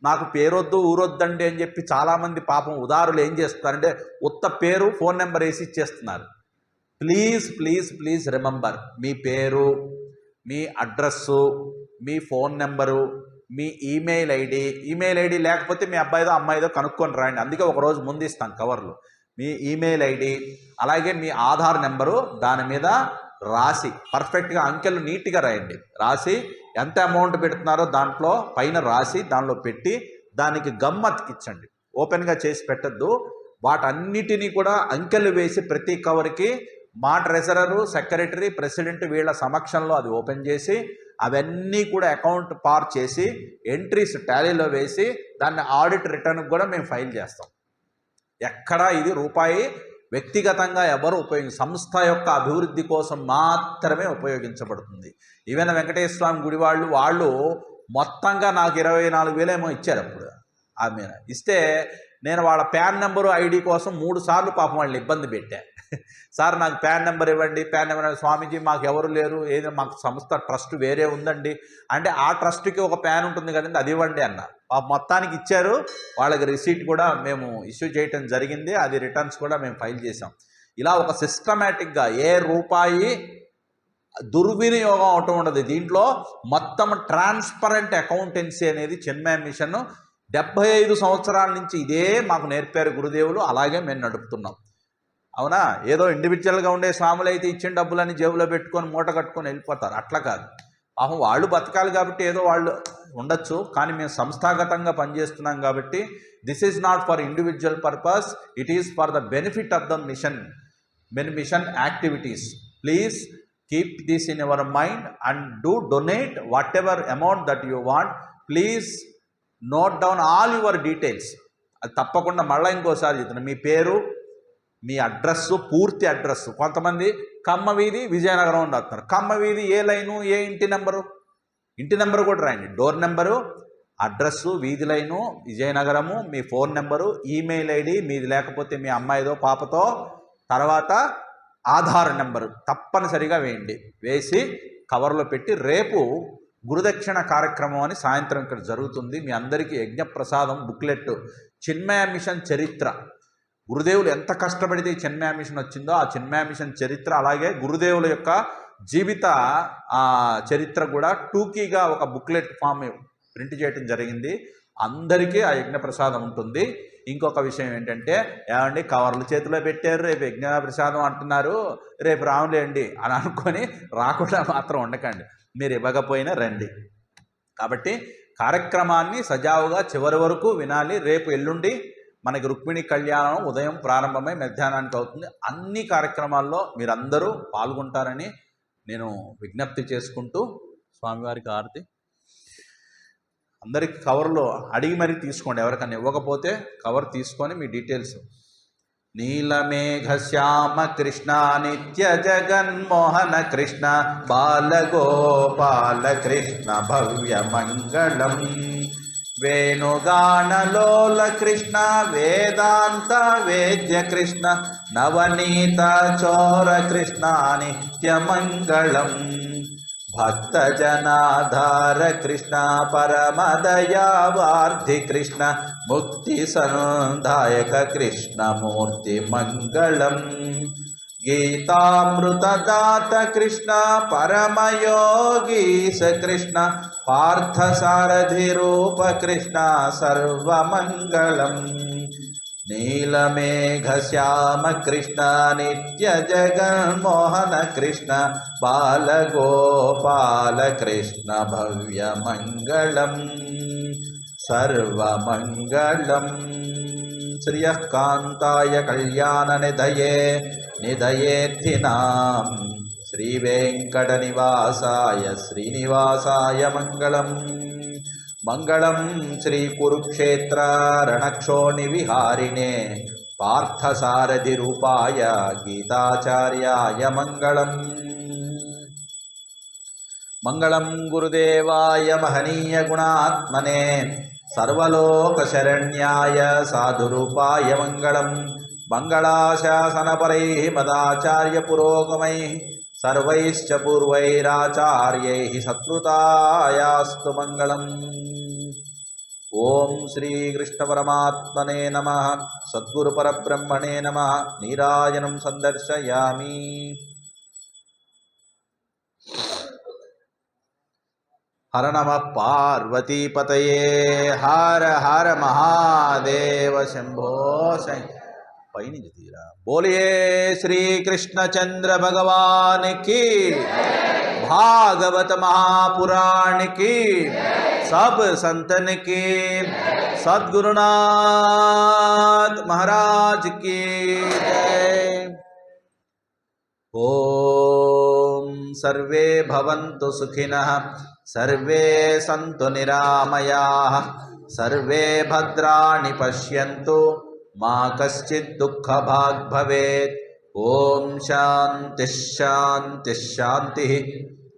నాకు పేరొద్దు ఊరొద్దండి అని చెప్పి చాలామంది పాపం ఉదారులు ఏం చేస్తున్నారంటే ఉత్త పేరు ఫోన్ నెంబర్ వేసి ఇచ్చేస్తున్నారు. ప్లీజ్ ప్లీజ్ ప్లీజ్ రిమెంబర్, మీ పేరు, మీ అడ్రస్సు, మీ ఫోన్ నెంబరు, మీ ఈమెయిల్ ఐడి లేకపోతే మీ అబ్బాయిదో అమ్మాయిదో కనుక్కొని రాయండి. అందుకే ఒకరోజు ముందు ఇస్తాం కవర్లు. మీ ఈమెయిల్ ఐడి అలాగే మీ ఆధార్ నెంబరు దాని మీద రాసి పర్ఫెక్ట్గా అంకెలు నీట్గా రాయండి. రాసి ఎంత అమౌంట్ పెడుతున్నారో దాంట్లో పైన రాసి దానిలో పెట్టి దానికి గమ్ అతికించండి. ఓపెన్గా చేసి పెట్టద్దు. వాటన్నిటినీ కూడా అంకెలు వేసి ప్రతి కవర్కి మా ట్రెజరరు, సెక్రటరీ, ప్రెసిడెంట్ వీళ్ళ సమక్షంలో అది ఓపెన్ చేసి అవన్నీ కూడా అకౌంట్ పార్ చేసి ఎంట్రీస్ టాలీలో వేసి దాన్ని ఆడిట్ రిటర్న్కి కూడా మేము ఫైల్ చేస్తాం. ఎక్కడా ఇది రూపాయి వ్యక్తిగతంగా ఎవరు సంస్థ యొక్క అభివృద్ధి కోసం మాత్రమే ఉపయోగించబడుతుంది. ఈవెన్ వెంకటేశ్వర స్వామి గుడి వాళ్ళు మొత్తంగా నాకు 24,000 ఏమో ఇచ్చారు. అప్పుడు ఆమె ఇస్తే నేను వాళ్ళ ప్యాన్ నెంబరు ఐడి కోసం 3 సార్లు పాపం వాళ్ళని ఇబ్బంది పెట్టా. సార్ నాకు ప్యాన్ నెంబర్ ఇవ్వండి, ప్యాన్ నెంబర్. స్వామీజీ మాకు ఎవరు లేరు, ఏదో మాకు సంస్థ ట్రస్ట్ వేరే ఉందండి అంటే ఆ ట్రస్ట్కి ఒక ప్యాన్ ఉంటుంది కదండి, అది ఇవ్వండి అన్న. మొత్తానికి ఇచ్చారు. వాళ్ళకి రిసీట్ కూడా మేము ఇష్యూ చేయటం జరిగింది. అది రిటర్న్స్ కూడా మేము ఫైల్ చేసాం. ఇలా ఒక సిస్టమేటిక్గా ఏ రూపాయి దుర్వినియోగం అవటం ఉండదు. దీంట్లో మొత్తం ట్రాన్స్పరెంట్ అకౌంటెన్సీ అనేది చిన్మయ మిషన్ 75 సంవత్సరాల నుంచి ఇదే మాకు నేర్పారు గురుదేవులు. అలాగే మేము నడుపుతున్నాం. అవునా, ఏదో ఇండివిజువల్గా ఉండే స్వాములు అయితే ఇచ్చిన డబ్బులని జేబులో పెట్టుకొని మూట కట్టుకొని వెళ్ళిపోతారు. అట్లా కాదు. పాపం వాళ్ళు బతకాలి కాబట్టి ఏదో వాళ్ళు ఉండొచ్చు, కానీ మేము సంస్థాగతంగా పనిచేస్తున్నాం కాబట్టి this is not for individual purpose, it is for the benefit of the mission activities. Please keep this in your mind and do donate whatever amount that you want. Please note down all your details. అది తప్పకుండా మళ్ళీ ఇంకోసారి చెప్తున్నాను. మీ పేరు, మీ address, పూర్తి address. కొంతమంది కమ్మ వీధి విజయనగరం అని రాస్తున్నారు. కమ్మ వీధి ఏ లైను, ఏ ఇంటి నెంబరు కూడా రాయండి. డోర్ నెంబరు, అడ్రస్సు, వీధి లైను, విజయనగరము, మీ ఫోన్ నెంబరు, ఈమెయిల్ ఐడి మీది లేకపోతే మీ అమ్మాయిదో పాపతో, తర్వాత ఆధార్ నెంబరు తప్పనిసరిగా వేయండి. వేసి కవర్లో పెట్టి రేపు గురుదక్షిణ కార్యక్రమం అని సాయంత్రం ఇక్కడ జరుగుతుంది. మీ అందరికీ యజ్ఞప్రసాదం బుక్లెట్, చిన్మయ మిషన్ చరిత్ర, గురుదేవులు ఎంత కష్టపడితే ఈ చిన్మయ మిషన్ వచ్చిందో ఆ చిన్మయ మిషన్ చరిత్ర, అలాగే గురుదేవుల యొక్క జీవిత చరిత్ర కూడా టూకీగా ఒక బుక్లెట్ ఫామ్ ప్రింట్ చేయడం జరిగింది. అందరికీ ఆ యజ్ఞప్రసాదం ఉంటుంది. ఇంకొక విషయం ఏంటంటే, ఏమండి కవర్లు చేతిలో పెట్టారు, రేపు యజ్ఞప్రసాదం అంటున్నారు, రేపు రావులేండి అని అనుకొని రాకుండా మాత్రం ఉండకండి. మీరు ఇవ్వకపోయినా రండి. కాబట్టి కార్యక్రమాన్ని సజావుగా చివరి వరకు వినాలి. రేపు ఎల్లుండి మనకి రుక్మిణి కళ్యాణం ఉదయం ప్రారంభమై మధ్యాహ్నానికి అవుతుంది. అన్ని కార్యక్రమాల్లో మీరందరూ పాల్గొంటారని నేను విజ్ఞప్తి చేసుకుంటూ, స్వామివారికి ఆరతి. అందరికి కవర్లో అడిగి మరీ తీసుకోండి. ఎవరికన్నా ఇవ్వకపోతే కవర్ తీసుకొని మీ డీటెయిల్స్. నీలమేఘ శ్యామ కృష్ణ నిత్య జగన్మోహన కృష్ణ బాలగోపాల కృష్ణ భవ్య మంగళం వేణుగానలోల కృష్ణ వేదాంత వేద్య కృష్ణ నవనీత చోర కృష్ణ నిత్యమంగళం భక్తజనాధార కృష్ణ పరమదయావార్ధి కృష్ణ ముక్తి సందాయక కృష్ణమూర్తి మంగళం గీతామృతదాత కృష్ణ పరమయోగీశ కృష్ణ పార్థసారథి రూప కృష్ణ సర్వమంగళం నీలమేఘ శ్యామ కృష్ణ నిత్య జగన్మోహన కృష్ణ బాలగోపాల కృష్ణ భవ్య మంగళం సర్వమంగళం. శ్రియః కాంతాయ కళ్యాణ నిధయేర్థినాం శ్రీవేంకటనివాసాయ శ్రీనివాసాయ మంగళం. మంగళం శ్రీకురుక్షేత్ర రణక్షోణివిహారిణే పార్థసారథిరూపాయ గీతాచార్యాయ మంగళం. మంగళం గురుదేవాయ మహనీయ గుణాత్మనే సర్వలోకశరణ్యాయ సాధురూపాయ మంగళం. మంగళాశాసనపరైః మదాచార్య పురోగమైః సర్వైశ్చ పూర్వైరాచార్యైః సత్కృతాయాస్తు మంగళం. ఓం శ్రీకృష్ణ పరమాత్మనే నమః. సద్గురు పరబ్రహ్మణే నమః. నీరాజనం సందర్శయామి. హర నమ పార్వతీపతయే. హర హర మహాదేవ శంభో పైనుంచి తీరా. బోలియే శ్రీకృష్ణచంద్ర భగవాన్ కి, భాగవత महापुराण की, सब संतन की, सद्गुरुनाथ महाराज की जय. ओम सर्वे भवन्तु सुखिनः, सर्वे सन्तु निरामयाः, सर्वे भद्राणि पश्यन्तु, मा कश्चित् दुःखभाग् भवेत्. ओम शांति शांति शांति.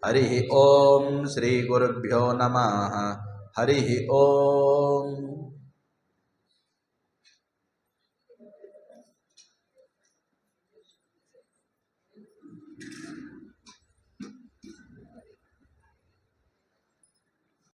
हरि ओम श्री गुरुभ्यो नमः. हरि ओम.